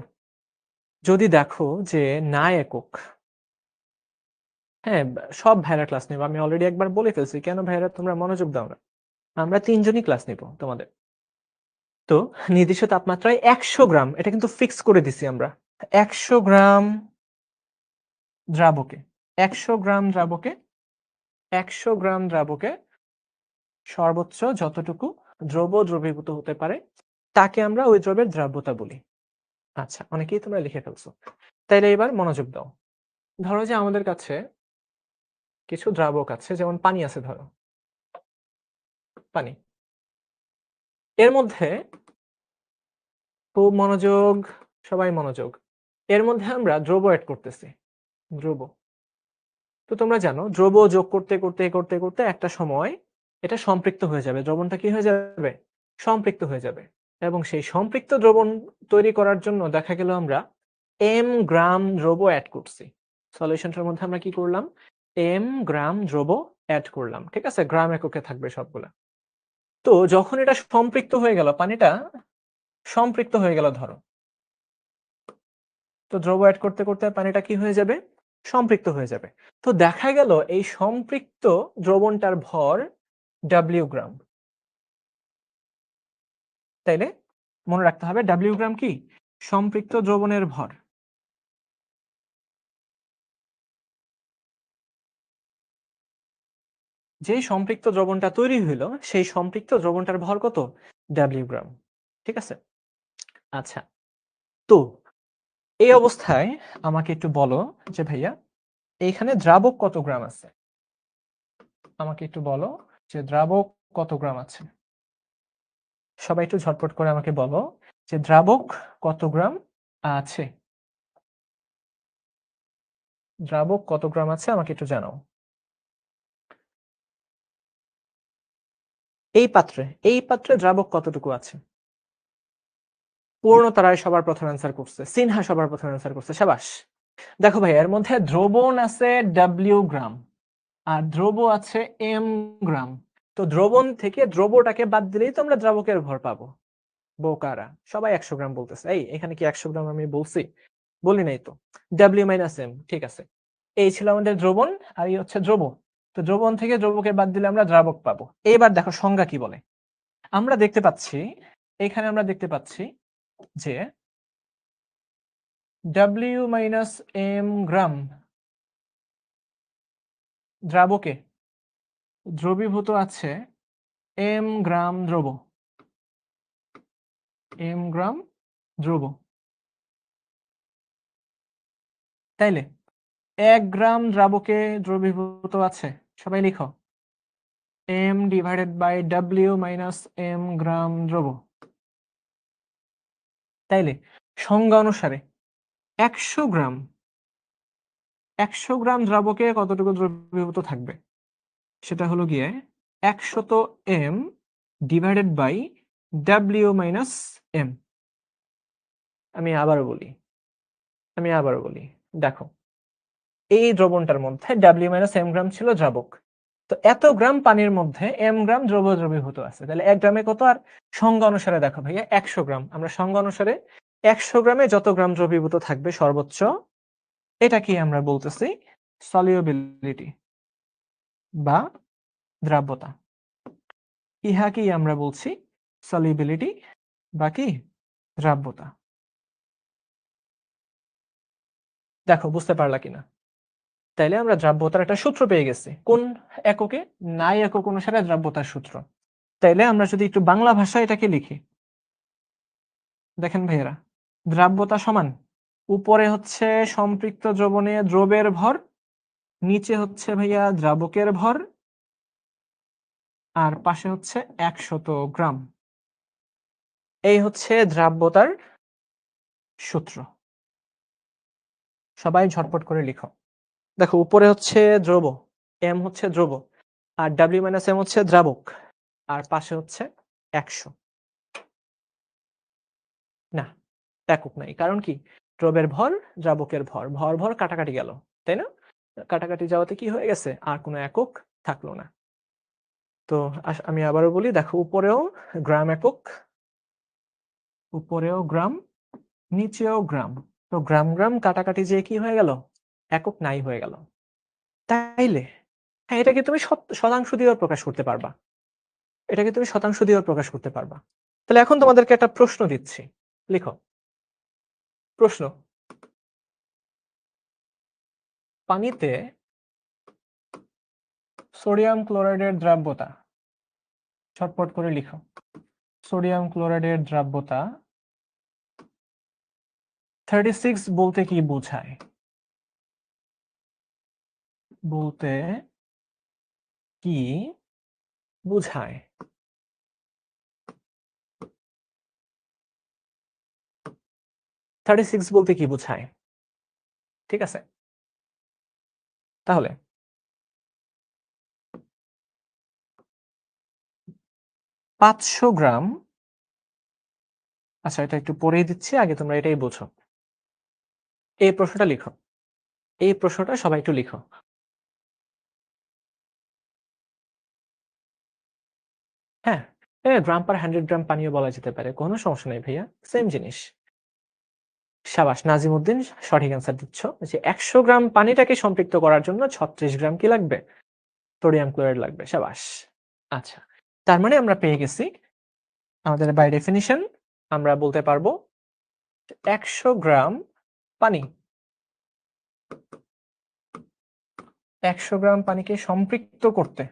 Speaker 1: যদি দেখো যে না একক, হ্যাঁ, সব ভাইরা ক্লাস নেব, আমি অলরেডি একবার বলে ফেলছি। কেন ভাইরা তোমরা মনোযোগ দাও না? আমরা ৩ জনই ক্লাস নিব তোমাদের। তো নির্দিষ্ট তাপমাত্রায় ১০০ গ্রাম, এটা কিন্তু ফিক্স করে দিছি আমরা। ১০০ গ্রাম দ্রাবকে, ১০০ গ্রাম দ্রাবকে, ১০০ গ্রাম দ্রাবকে সর্বোচ্চ যতটুকু দ্রব দ্রবীভূত হতে পারে তাকে আমরা ওই দ্রবের দ্রাব্যতা বলি। আচ্ছা, অনেকেই তোমরা লিখে ফেলছো। তাইলে এবার মনোযোগ দাও। ধরো যে আমাদের কাছে কিছু দ্রাবক আছে, যেমন পানি আছে, ধরো পানি। এর মধ্যে খুব মনোযোগ, সবাই মনোযোগ। এর মধ্যে আমরা দ্রব্য অ্যাড করতেছি। দ্রব্য। তো তোমরা জানো দ্রব্য যোগ করতে করতে করতে করতে একটা সময় এটা সম্পৃক্ত হয়ে যাবে। দ্রবণটা কি হয়ে যাবে? সম্পৃক্ত হয়ে যাবে। এবং সেই সম্পৃক্ত দ্রবণ তৈরি করার জন্য দেখা গেল আমরা m গ্রাম দ্রব্য অ্যাড করছি। সলিউশনটার মধ্যে আমরা কি করলাম? m গ্রাম দ্রব্য অ্যাড করলাম। ঠিক আছে? গ্রাম এককে থাকবে সবগুলা। তো যখন এটা সম্পৃক্ত হয়ে গেল, পানিটা সম্পৃক্ত হয়ে গেল ধরো। তো দ্রব্য অ্যাড করতে করতে পানিটা কি হয়ে যাবে? সম্পৃক্ত হয়ে যাবে। তো দেখা গেল এই সম্পৃক্ত দ্রবণটার ভর W গ্রাম। তাইলে মনে রাখতে হবে W গ্রাম কি? সম্পৃক্ত দ্রবণের ভর। যেই সম্পৃক্ত দ্রবণটা তৈরি হইল সেই সম্পৃক্ত দ্রবণটার ভর কত? W গ্রাম। ঠিক আছে? আচ্ছা। তো এই অবস্থায় আমাকে একটু বলো যে ভাইয়া এইখানে দ্রাবক কত গ্রাম আছে? আমাকে একটু বলো যে দ্রাবক কত গ্রাম আছে? সবাই একটু ঝটপট করে আমাকে বলো যে দ্রাবক কত গ্রাম আছে? দ্রাবক কত গ্রাম আছে আমাকে একটু জানাও। এই পাত্রে দ্রাবক কতটুকু আছে? পূর্ণতারায় সবার প্রথম অ্যান্সার করছে, সিনহা সবার প্রথম অ্যান্সার করছে, সাবাস। দেখো ভাই এর মধ্যে দ্রবণ আছে W গ্রাম আর দ্রব্য আছে M গ্রাম। তো দ্রবণ থেকে দ্রব্যটাকে বাদ দিলেই তো আমরা দ্রাবকের ভর পাবো। বোকারা সবাই 100 গ্রাম বলতেছে। এই এখানে কি 100 গ্রাম আমি বলছি? বলি নাই তো। W মাইনাস M, ঠিক আছে। এই ছিল আমাদের দ্রবণ আর এই হচ্ছে দ্রব্য। তো দ্রবণ থেকে দ্রব্যকে বাদ দিলে আমরা দ্রাবক পাবো। এবার দেখো সংজ্ঞা কি বলে। আমরা দেখতে পাচ্ছি এখানে আমরা দেখতে পাচ্ছি যে W মাইনাস M গ্রাম দ্রাবকে দ্রবীভূত আছে M গ্রাম দ্রব্য। M গ্রাম দ্রব্য। তাইলে 1 গ্রাম দ্রাবকে দ্রবীভূত আছে, সবাই লিখো, M divided by W minus M gram দ্রব্য। তাইলে সংজ্ঞা অনুসারে 100 গ্রাম 100 গ্রাম দ্রাবকে কতটুকু দ্রবীভূত থাকবে? সেটা হলো গিয়ে 100 M divided by W minus M। আমি আবারও বলি, দেখো এই দ্রবণটার মধ্যে W মাইনাস M গ্রাম ছিল দ্রাবক। তো এত গ্রাম পানির মধ্যে M গ্রাম দ্রব্য দ্রবীভূত আছে। তাহলে 1 গ্রামে কত? আর সংজ্ঞা অনুসারে দেখো ভাইয়া 100 গ্রাম। আমরা সংজ্ঞা অনুসারে 100 গ্রামে যত গ্রাম দ্রবীভূত থাকবে সর্বোচ্চ, এটা কি আমরা বলতেছি? সলিউবিলিটি বা দ্রাব্যতা। ইহাকেই আমরা বলছি সলিউবিলিটি বা কি দ্রাব্যতা। দেখো বুঝতে পারলা কিনা? তাইলে আমরা দ্রাব্যতার একটা সূত্র পেয়ে গেছি। কোন এককে? নাই একক অনুসারে দ্রাব্যতার সূত্র। তাইলে আমরা যদি একটু বাংলা ভাষায় এটাকে লিখি, দেখেন ভাইয়েরা, দ্রাব্যতা সমান উপরে হচ্ছে সম্পৃক্ত দ্রবণে দ্রবের ভর, নিচে হচ্ছে ভাইয়া দ্রাবকের ভর, আর পাশে হচ্ছে 100 গ্রাম। এই হচ্ছে দ্রাব্যতার সূত্র। সবাই ঝটপট করে লিখো। দেখো উপরে হচ্ছে দ্রব, M হচ্ছে দ্রব, আর W মাইনাস M হচ্ছে দ্রাবক, আর পাশে হচ্ছে 100। না, একক নাই। কারণ কি? দ্রবের ভর, দ্রাবকের ভর, ভর ভর কাটাকাটি গেল, তাই না? কাটাকাটি যাওয়াতে কি হয়ে গেছে? আর কোনো একক থাকলো না। তো আমি আবারও বলি, দেখো উপরেও গ্রাম একক, উপরেও গ্রাম, নিচেও গ্রাম। তো গ্রাম গ্রাম কাটাকাটি যে কি হয়ে গেল? একক নাই হয়ে গেল। তাইলে হ্যাঁ, এটাকে তুমি শতাংশ দিয়েও প্রকাশ করতে পারবা। এটাকে তুমি শতাংশ দিয়েও প্রকাশ করতে পারবা। তাহলে এখন তোমাদেরকে একটা প্রশ্ন দিচ্ছি, লিখো। প্রশ্ন: পানিতে সোডিয়াম ক্লোরাইডের দ্রাব্যতা, ছটপট করে লিখো। সোডিয়াম ক্লোরাইডের দ্রাব্যতা 36 বলতে কি বোঝায়? বলতে কি বোঝায়? 36 বলতে কি বোঝায়? ঠিক আছে, তাহলে 500 গ্রাম, আচ্ছা এটা একটু পড়েই দিচ্ছি, আগে তোমরা এটাই বোঝো। এই প্রশ্নটা লিখো, এই প্রশ্নটা সবাই একটু লিখো। হ্যাঁ, গ্রাম পার 100 গ্রাম পানিও বলা যেতে পারে, কোনো সমস্যা নেই ভাইয়া, সেম জিনিস। সাবাস, নাজিমউদ্দিন সঠিক অ্যান্সার দিচ্ছ যে 100 গ্রাম পানিটাকে সম্পৃক্ত করার জন্য 36 গ্রাম কি লাগবে? সোডিয়াম ক্লোরাইড লাগবে। সাবাস। আচ্ছা, তার মানে আমরা পেয়ে গেছি আমাদের বাই ডেফিনিশন আমরা বলতে পারবো 100 গ্রাম পানি, 100 গ্রাম পানিকে সম্পৃক্ত করতে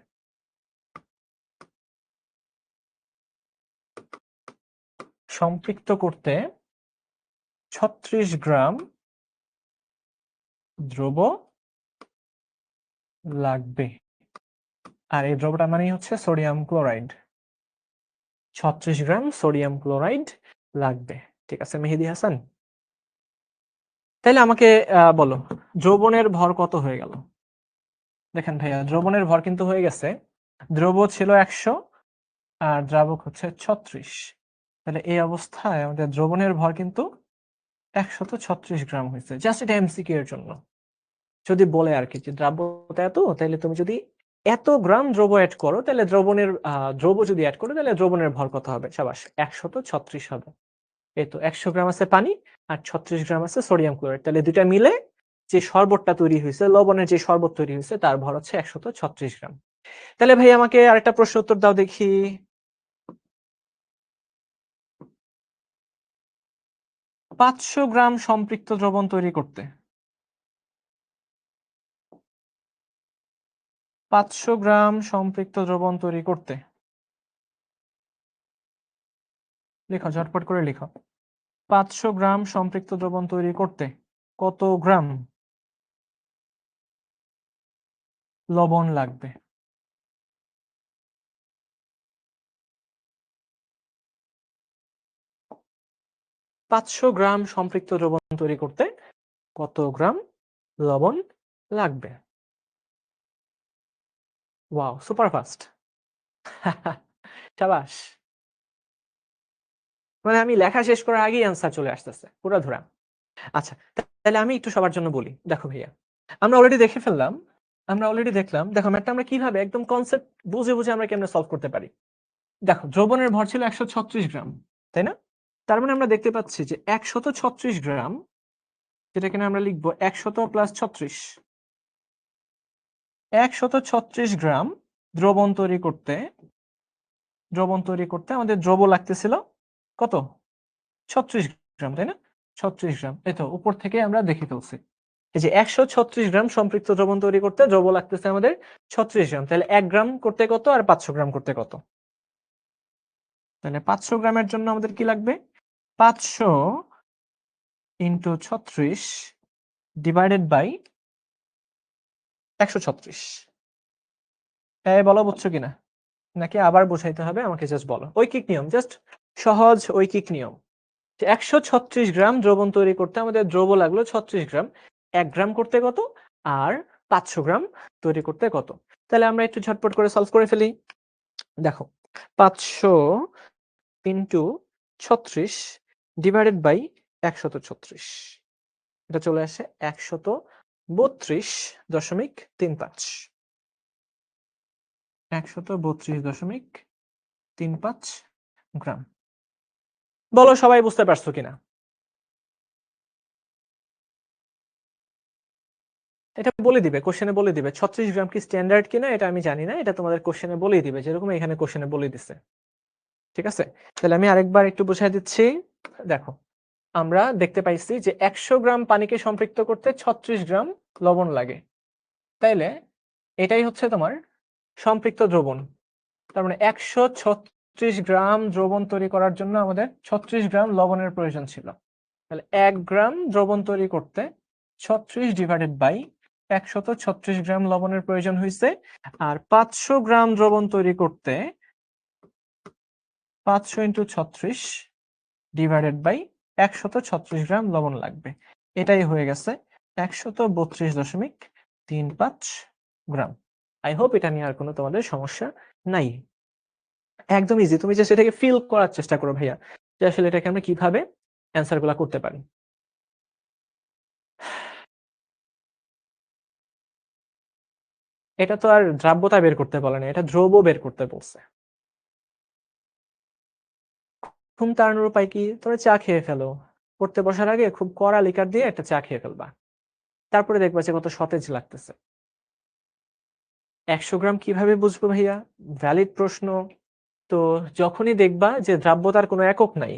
Speaker 1: সম্পৃক্ত করতে 36 গ্রাম দ্রব লাগবে। আর এই দ্রবটা মানেই হচ্ছে sodium chloride. 36 gram sodium chloride লাগবে। ঠিক আছে মেহেদি হাসান, তাহলে আমাকে বলো দ্রবণের ভর কত হয়ে গেল? দেখেন ভাইয়া, দ্রবণের ভর কিন্তু হয়ে গেছে, দ্রব ছিল 100 আর দ্রাবক হচ্ছে 36, তাহলে এই অবস্থায় আমাদের দ্রবণের ভর কিন্তু 136 গ্রাম হয়েছে। জাস্ট এটা এমসিকিউ এর জন্য, যদি বলে আর কি যে দ্রাব্যতা এত, তাহলে তুমি যদি এত গ্রাম দ্রব অ্যাড করো, তাহলে দ্রবণের দ্রব যদি অ্যাড করো তাহলে দ্রবণের ভর কত হবে? সাবাস, 136 হবে। এই তো 100 গ্রাম আছে পানি আর 36 গ্রাম আছে সোডিয়াম ক্লোরাইড, তাহলে দুইটা মিলে যে শরবতটা তৈরি হয়েছে, লবণের যে শরবত তৈরি হয়েছে, তার ভর হচ্ছে 136 গ্রাম। তাহলে ভাই আমাকে আরেকটা প্রশ্ন উত্তর দাও দেখি। 500 গ্রাম সম্পৃক্ত দ্রবণ তৈরি করতে 500 গ্রাম সম্পৃক্ত দ্রবণ তৈরি করতে লিখো, ঝটপট করে লিখো। 500 গ্রাম সম্পৃক্ত দ্রবণ তৈরি করতে কত গ্রাম লবণ লাগবে? পাঁচশো গ্রাম সম্পৃক্ত দ্রবণ তৈরি করতে কত গ্রাম লবণ লাগবে? Wow, super fast. সাবাস, মানে আমি লেখা শেষ করার আগেই অ্যান্সার চলে আসতেছে পুরো ধরা। আচ্ছা, তাহলে আমি একটু সবার জন্য বলি। দেখো ভাইয়া, আমরা অলরেডি দেখে ফেললাম, আমরা অলরেডি দেখলাম, দেখো ম্যাথটা আমরা কিভাবে একদম কনসেপ্ট বুঝে বুঝে আমরা কেমনে সলভ করতে পারি। দেখো দ্রবণের ভর ছিল 136 গ্রাম, তাই না? তার মানে আমরা দেখতে পাচ্ছি যে 136 গ্রাম, যেটা কিনা আমরা লিখবো 100 প্লাস 36, 136 গ্রাম দ্রবণ তৈরি করতে আমাদের দ্রব লাগতেছিল কত? 36 গ্রাম, তাই না? 36 গ্রাম, এই তো উপর থেকে আমরা দেখে ফেলছি। এই যে 136 গ্রাম সম্পৃক্ত দ্রবণ তৈরি করতে দ্রব লাগতেছে আমাদের 36 গ্রাম, তাহলে 1 গ্রাম করতে কত আর 500 গ্রাম করতে কত? তাহলে 500 গ্রামের জন্য আমাদের কি লাগবে? 500 ইন্টু 36 ডিভাইডেড বাই 136। বলো বুঝছো কিনা, নাকি আবার বোঝাইতে হবে? আমাকে জাস্ট বলো। ঐকিক নিয়ম, জাস্ট সহজ ঐকিক নিয়ম। 136 গ্রাম দ্রবণ তৈরি করতে আমাদের দ্রব লাগলো 36 গ্রাম, 1 গ্রাম করতে কত আর 500 গ্রাম তৈরি করতে কত? তাহলে আমরা একটু ঝটপট করে সলভ করে ফেলি। দেখো 500 ইন্টু 36 ডিভাইডেড বাই 136, এটা চলে আসে 132.35, 132.35 গ্রাম। বলো সবাই বুঝতে পারছো কিনা? এটা বলে দিবে, কোশ্চেনে বলে দিবে 36 গ্রাম কি স্ট্যান্ডার্ড কিনা, এটা আমি জানি না, এটা তোমাদের কোশ্চেনে বলেই দিবে, যেরকম এখানে কোশ্চেনে বলে দিছে। ঠিক আছে, তাহলে আমি আরেকবার একটু বুঝাই দিচ্ছি। দেখো আমরা দেখতে পাইছি যে 100 গ্রাম পানিকে সম্পৃক্ত করতে 36 গ্রাম লবণ লাগে, তাইলে এটাই হচ্ছে তোমার সম্পৃক্ত দ্রবণ। তার মানে 136 গ্রাম দ্রবণ তৈরি করার জন্য আমাদের 36 গ্রাম লবণের প্রয়োজন ছিল। তাহলে 1 গ্রাম দ্রবণ তৈরি করতে 36 ডিভাইডেড বাই 136 গ্রাম লবণের প্রয়োজন হয়েছে। আর 500 গ্রাম দ্রবণ তৈরি করতে 500 ইন্টু 36 ডিভাইডেড বাই 136 গ্রাম লবণ লাগবে। এটাই হয়ে গেছে 132.35 গ্রাম। আই হোপ এটা নিয়ে আর কোনো তোমাদের সমস্যা নাই। একদম ইজি, তুমি জাস্ট এটাকে ফিল করার চেষ্টা করো ভাইয়া যে আসলে এটাকে আমরা কিভাবে অ্যান্সার গুলা করতে পারি। এটা তো আর দ্রাব্যতা বের করতে বলে না, এটা দ্রব্য বের করতে বলছে। ঘুম তাড়ানোর উপায় কি? তোমরা চা খেয়ে ফেলো, পড়তে বসার আগে খুব কড়া লিকার দিয়ে একটা চা খেয়ে ফেলবা, তারপরে দেখবা যে কত সতেজ লাগতেছে। 100 গ্রাম কিভাবে বুঝবো ভাইয়া? ভ্যালিড প্রশ্ন। তো যখনই দেখবা যে দ্রাব্যতার কোনো একক নাই,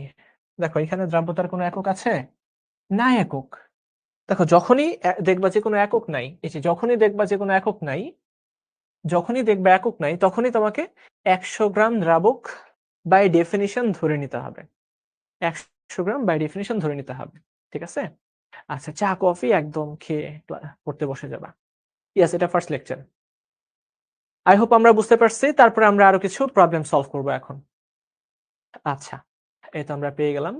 Speaker 1: দেখো এখানে দ্রাব্যতার কোনো একক আছে? না একক। দেখো যখনই দেখবা যে কোনো একক নাই, এই যে যখনই দেখবা যে কোনো একক নাই, যখনই দেখবা একক নাই, তখনই তোমাকে 100 গ্রাম দ্রাবক বাই ডেফিনিশন ধরে নিতে হবে। 100 গ্রাম বাই ডেফিনিশন ধরে নিতে হবে, ঠিক আছে? আচ্ছা, চা কফি একদম খেয়ে পড়তে বসে যাবা। ইয়েস, এটা ফার্স্ট লেকচার। আই হোপ আমরা বুঝতে পারছি। তারপরে আমরা আরো কিছু প্রবলেম সলভ করব এখন। আচ্ছা, এই তো আমরা পেয়ে গেলাম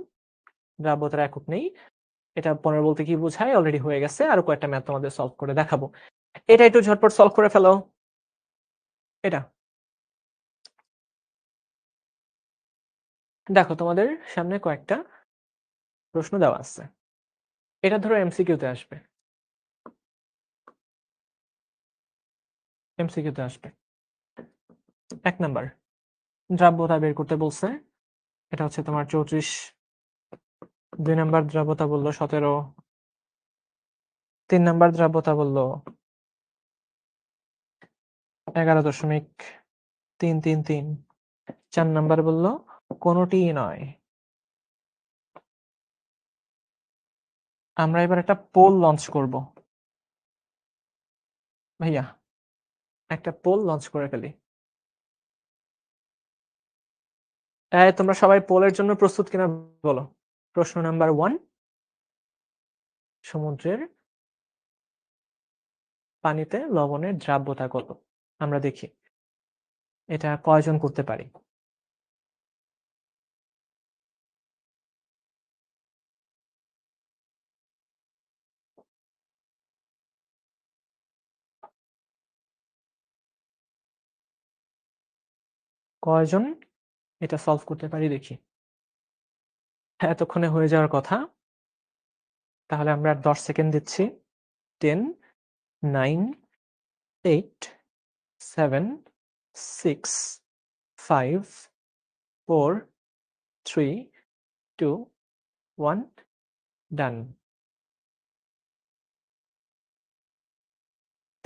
Speaker 1: দ্রাব্যতার একক নেই। এটা 15 বলতে কি বোঝায় অলরেডি হয়ে গেছে। আরো কয়েকটা ম্যাথ তোমাদের সলভ করে দেখাবো। এটা একটু ঝটপট সলভ করে ফেলো। এটা দেখো তোমাদের সামনে কয়েকটা প্রশ্ন দেওয়া আছে। এটা ধরো এমসিকিউ তে আসবে, এমসিকিউ তে আসবে। 1 নাম্বার দ্রাব্যতা বের করতে বলছে, এটা হচ্ছে তোমার 34। 2 নাম্বার দ্রাব্যতা বললো 17। 3 নাম্বার দ্রাব্যতা বললো 11.333। 4 নাম্বার বললো কোনোটিই নয়। আমরা এবার একটা পোল লঞ্চ করব ভাইয়া, একটা পোল লঞ্চ করে ফেলি। তোমরা সবাই পোলের জন্য প্রস্তুত কিনা বলো। প্রশ্ন নাম্বার 1, সমুদ্রের পানিতে লবণের দ্রাব্যতা কত? আমরা দেখি এটা কয়জন করতে পারি। কয়জন এটা সলভ করতে পারি দেখি। এতক্ষণে হয়ে যাওয়ার কথা। তাহলে আমরা 10 সেকেন্ড দিচ্ছি। 10, 9, 8, 7, 6, 5, 4, 3, 2, 1, ডান।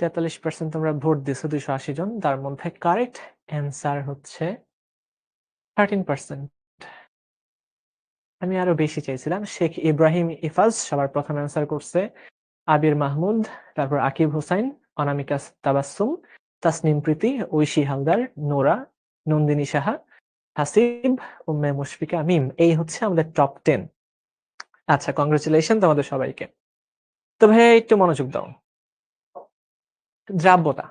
Speaker 1: 43% তোমরা ভোট দিছো, 280 জন। তার মধ্যে কারেক্ট অ্যান্সার হচ্ছে 13%। আমি আরো বেশি চাইছিলাম। শেখ ইব্রাহিম ইফাজ সবার প্রথম অ্যান্সার করছে, আবির মাহমুদ, তারপর আকিব হোসাইন, অনামিকা তাবাসসুম, তাসনিম প্রীতি, ঐশী হালদার, নোরা, নন্দিনী সাহা, হাসিব, উম্মে মুশফিকা মিম। এই হচ্ছে আমাদের টপ 10। আচ্ছা, কংগ্রেচুলেশন তোমাদের সবাইকে। তো ভাইয়া একটু মনোযোগ দাও। দ্রাব্যতা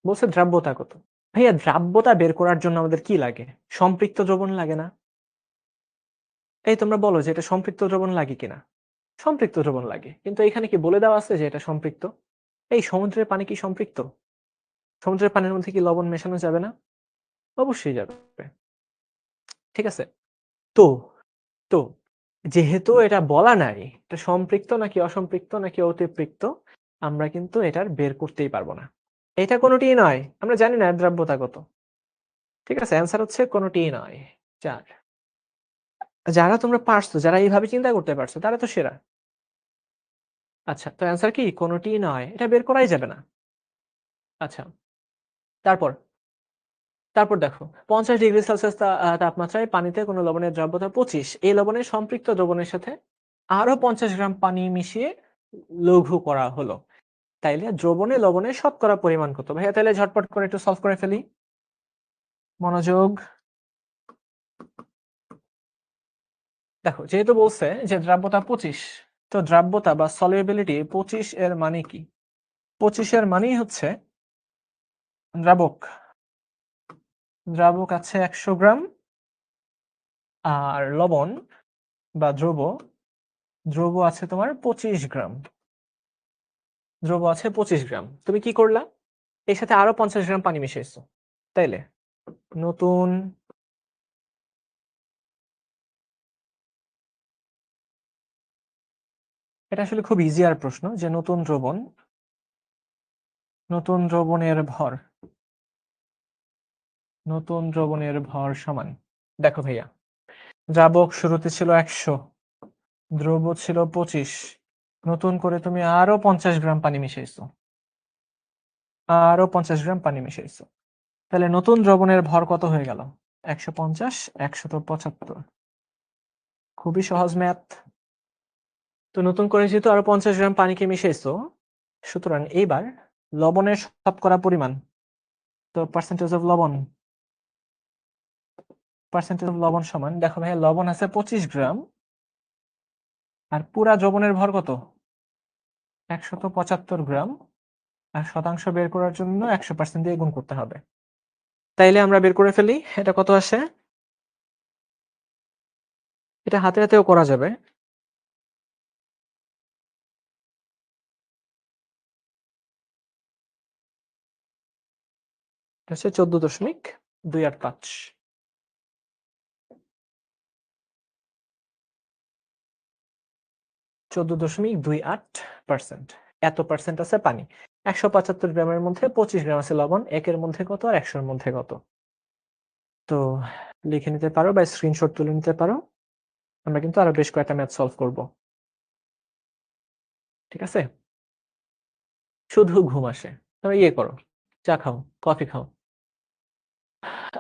Speaker 1: বলছে, দ্রাব্যতা কত? ভাইয়া দ্রাব্যতা বের করার জন্য আমাদের কি লাগে? সম্পৃক্ত দ্রবণ লাগে না? এই তোমরা বলো যে এটা সম্পৃক্ত দ্রবণ লাগে কিনা। সম্পৃক্ত দ্রবণ লাগে, কিন্তু এখানে কি বলে দেওয়া আছে যে এটা সম্পৃক্ত? এই সমুদ্রের পানি কি সম্পৃক্ত? সমুদ্রের পানির মধ্যে কি লবণ মেশানো যাবে না? অবশ্যই যাবে, ঠিক আছে? তো তো যেহেতু এটা বলা নাই এটা সম্পৃক্ত নাকি অসম্পৃক্ত নাকি অতিপৃক্ত, আমরা কিন্তু এটার বের করতেই পারবো না। এটা কোনোটিই নয়, আমরা জানি না দ্রাব্যতা কত। ঠিক আছে, অ্যান্সার হচ্ছে কোনোটিই নয়। 4। যারা তোমরা পারছো, যারা এইভাবে চিন্তা করতে পারছো, তারা তো সেরা। আচ্ছা, তো অ্যান্সার কি? কোনোটিই নয়, এটা বের করাই যাবে না। আচ্ছা, তারপর তারপর দেখো 50 ডিগ্রি সেলসিয়াস তাপমাত্রায় পানিতে কোনো লবণের দ্রাব্যতা 25। এই লবণের সম্পৃক্ত দ্রবণের সাথে আরো 50 গ্রাম পানি মিশিয়ে লঘু করা হলো। তাইলে দ্রবণে লবণের শতকরা পরিমাণ কত? ভাইয়া তাহলে ঝটপট করে একটু সলভ করে ফেলি। মনোযোগ। দেখো যেহেতু বলছে যে দ্রাব্যতা 25, তো দ্রাব্যতা বা সলিউবিলিটি 25 এর মানে কি? 25 এর মানেই হচ্ছে দ্রাবক দ্রাবক আছে 100 গ্রাম, আর লবণ বা দ্রব আছে তোমার 25 গ্রাম, দ্রব আছে 25 গ্রাম। তুমি কি করলা, এর সাথে আরো 50 গ্রাম পানি মিশিয়েছো, তাইলে নতুন এটা আসলে খুব ইজিয়ার প্রশ্ন যে নতুন দ্রবণের ভর সমান। দেখো ভাইয়া, দ্রাবক শুরুতে ছিল 100, দ্রব ছিল 25, নতুন করে তুমি আরো 50 গ্রাম পানি মিশিয়েছো, তাহলে নতুন দ্রবণের ভর কত হয়ে গেল? 150 175। খুবই সহজ ম্যাথ। তো নতুন করে যেহেতু আরো 50 গ্রাম পানিকে মিশিয়েছো, সুতরাং এইবার লবণের শতকরা পরিমাণ, তো পার্সেন্টেজ অফ লবণ সমান, দেখো ভাইয়া লবণ আছে 25 গ্রাম, আর পুরা দ্রবণের ভর কত? 175 গ্রাম, আর শতাংশ বের করার জন্য 100% দিয়ে গুণ করতে হবে। তাইলে আমরা বের করে ফেলি এটা কত আসে। এটা হাতে হাতেও করা যাবে। এটা হচ্ছে 14.285। 14.28%। এত পার্সেন্ট আছে পানি। 175 গ্রামের মধ্যে 25 গ্রাম আছে লবণ, একের মধ্যে কত আর 100-এর মধ্যে কত। তো লিখে নিতে পারো বা স্ক্রিনশট তুলে নিতে পারো। আমরা কিন্তু আরো বেশ কয়েকটা ম্যাথ সলভ করব। ঠিক আছে, শুধু ঘুম আসে। তবে ইয়ে করো, চা খাও, কফি খাও।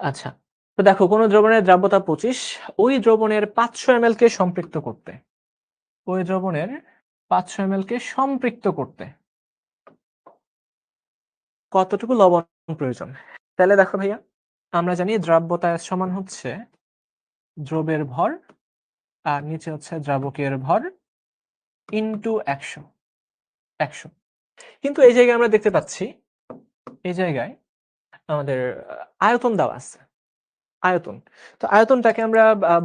Speaker 1: আচ্ছা, তো দেখো কোন দ্রবণের দ্রাব্যতা 25, ওই দ্রবণের 500 ml কে সম্পৃক্ত করতে, কতটুকু লবণ প্রয়োজন। তাহলে দেখো ভাইয়া, আমরা জানি দ্রাব্যতা সমান হচ্ছে দ্রবের ভর আর নিচে হচ্ছে দ্রাবকের ভর ইনটু 100। কিন্তু এই জায়গায় আমরা দেখতে পাচ্ছি, এই জায়গায় আমাদের আয়তন দেওয়া আছে, আয়তন। তো আয়তনটাকে আমরা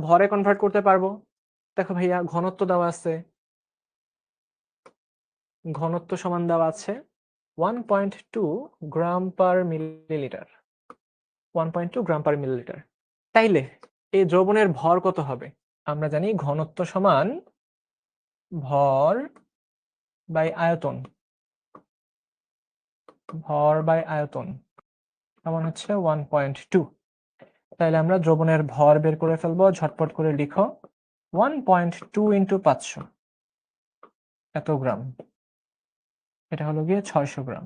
Speaker 1: ভরে কনভার্ট করতে পারবো। দেখো ভাইয়া, ঘনত্ব দেওয়া আছে, ঘনত্ব সমান দেওয়া আছে 1.2 গ্রাম পার মিলিলিটার, 1.2 গ্রাম পার মিলিলিটার। তাইলে এই দ্রবণের ভর কত হবে? আমরা জানি ঘনত্ব সমান ভর বাই আয়তন, সমান হচ্ছে 1.2। তাহলে আমরা দ্রবণের ভর বের করে ফেলবো, ঝটপট করে লিখো 1.2 ইন্টু 500, এত গ্রাম, এটা হলো গিয়ে 600 গ্রাম।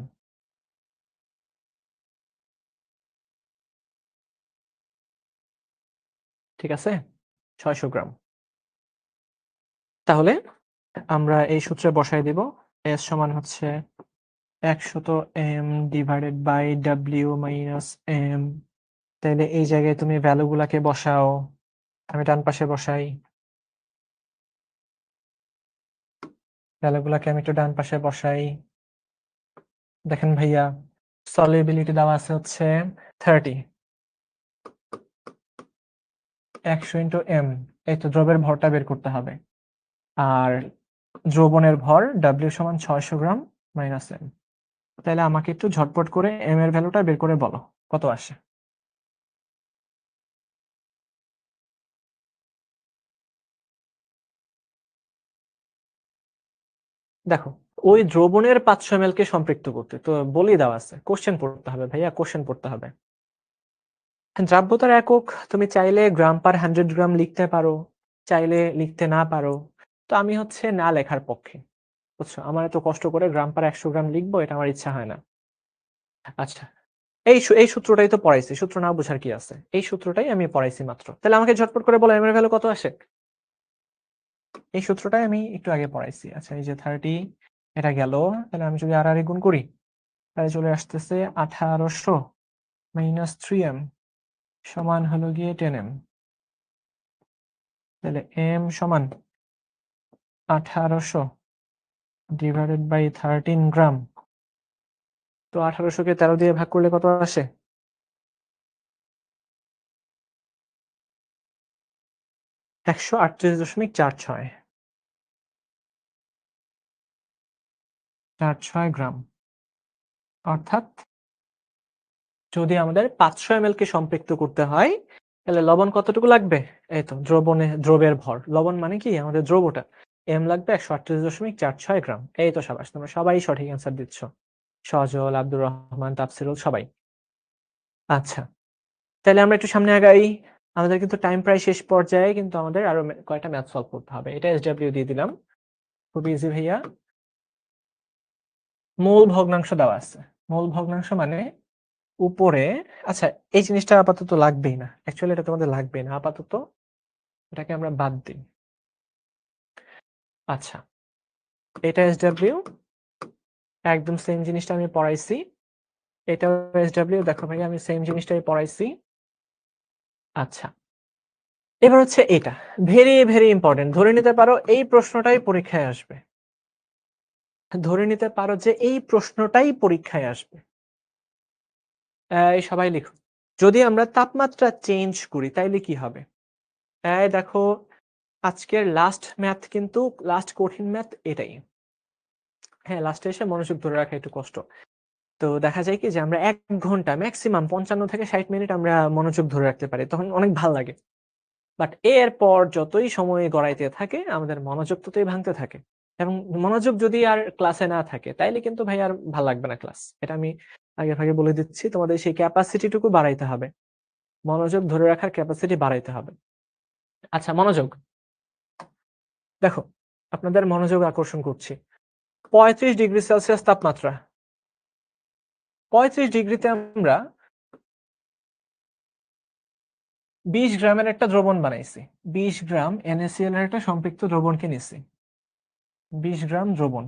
Speaker 1: ঠিক আছে, 600 গ্রাম। তাহলে আমরা এই সূত্রে বসাই দিব, এস সমান হচ্ছে 100 m divided by W minus M. তাহলে এই জায়গায় তুমি ভ্যালু গুলাকে বসাও, আমি ডান পাশে বসাই, ভ্যালুগুলাকে আমি একটু ডান পাশে বসাই। দেখেন ভাইয়া, সলিবিলিটি দেওয়া আছে হচ্ছে 30, 100 ইন্টু এম, এই তো দ্রবের ভরটা বের করতে হবে। আর দ্রবণের ভর ডাব্লিউ সমান 600 গ্রাম মাইনাস এম। তাহলে আমাকে একটু ঝটপট করে এম এর ভ্যালুটা বের করে বলো কত আসে। দেখো, ওই দ্রবণের 500 ml কে সম্পৃক্ত করতে তো বলি দেওয়া আছে, কোশ্চেন পড়তে হবে ভাইয়া, কোশ্চেন পড়তে হবে। দ্রাব্যতার একক তুমি চাইলে গ্রাম পার 100 গ্রাম লিখতে পারো, চাইলে লিখতে না পারো। তো আমি হচ্ছে না লেখার পক্ষে, বুঝছো, আমার এত কষ্ট করে গ্রাম পার 100 গ্রাম লিখবো এটা আমার ইচ্ছা হয় না। আচ্ছা, এই সূত্রটাই তো পড়াইছি, সূত্র না বোঝার কি আছে, এই সূত্রটাই আমি পড়াইছি মাত্র। তাহলে আমাকে ঝটপট করে বলো এম এর ভ্যালু কত আসে। এই সূত্রটাই আমি একটু আগে পড়াইছি। আচ্ছা, এই যে 30, এটা গেল। তাহলে আমি যদি আর গুণ করি, তাহলে চলে আসতেছে 1800 মাইনাস 3m সমান হলো গিয়ে 10m। তাহলে m সমান 1800 ডিভাইডেড বাই 13 গ্রাম। তো 1800 কে 13 দিয়ে ভাগ করলে কত আসে? 138.46 গ্রাম, অর্থাৎ যদি আমাদের 500 ml কে সম্পৃক্ত করতে হয় তাহলে লবণ কতটুকু লাগবে? এই তো দ্রবের ভর। লবণ মানে কি? আমাদের দ্রবটা। M লাগবে 138.46 গ্রাম। এই তো সাবাস, তোমরা সবাই সঠিক অ্যান্সার দিচ্ছ। সজল, আব্দুর রহমান, তাফসিরুল সবাই। আচ্ছা, তাহলে আমরা একটু সামনে আগাই। আমাদের কিন্তু টাইম প্রায় শেষ পর্যায়ে, কিন্তু আমাদের আরো কয়েকটা ম্যাথ সলভ করতে হবে। এটা SW দিয়ে দিলাম, খুব ইজি ভাইয়া। মূল ভগ্নাংশ দেওয়া আছে। মূল ভগ্নাংশ মানে উপরে, আচ্ছা এই জিনিসটা আপাতত লাগবেই না, অ্যাকচুয়ালি এটা তোমাদের লাগবে না আপাতত, এটাকে আমরা বাদ দিই। আচ্ছা, এটা SW, একদম সেম জিনিসটা আমি পড়াইছি। এটাও SW, দেখো ভাই আমি সেম জিনিসটাই পড়াইছি। আচ্ছা, এবার হচ্ছে এটা ভেরি ভেরি ইম্পর্টেন্ট। ধরে নিতে পারো এই প্রশ্নটাই পরীক্ষায় আসবে। ধরে নিতে পারো যে এই প্রশ্নটাই পরীক্ষায় আসবে। সবাই লিখো, যদি আমরা তাপমাত্রা চেঞ্জ করি তাইলে কি হবে? দেখো আজকের লাস্ট ম্যাথ, কিন্তু লাস্ট কঠিন ম্যাথ এটাই। হ্যাঁ, লাস্টে এসে মনোযোগ ধরে রাখা একটু কষ্ট। তো দেখা যায় কি যে আমরা 1 ঘন্টা ম্যাক্সিমাম 55 থেকে 60 মিনিট আমরা মনোযোগ ধরে রাখতে পারি, তখন অনেক ভাল লাগে। বাট এরপর যতই সময় গড়াইতে থাকে আমাদের মনোযোগ ততই ভাঙতে থাকে, এবং মনোযোগ যদি আর ক্লাসে না থাকে তাইলে কিন্তু ভাই আর ভাল লাগবে না ক্লাস। এটা আমি আগে ভাগে বলে দিচ্ছি, তোমাদের সেই ক্যাপাসিটিটুকু বাড়াইতে হবে, মনোযোগ ধরে রাখার ক্যাপাসিটি বাড়াইতে হবে। আচ্ছা, মনোযোগ দেখো, আপনাদের মনোযোগ আকর্ষণ করছি। 35°C তাপমাত্রা, 35 ডিগ্রিতে আমরা 20 গ্রামের একটা দ্রবণ বানাইছি। 20 গ্রাম NaCl এর একটা সম্পৃক্ত দ্রবণকে নিছি, 20 গ্রাম দ্রবণ।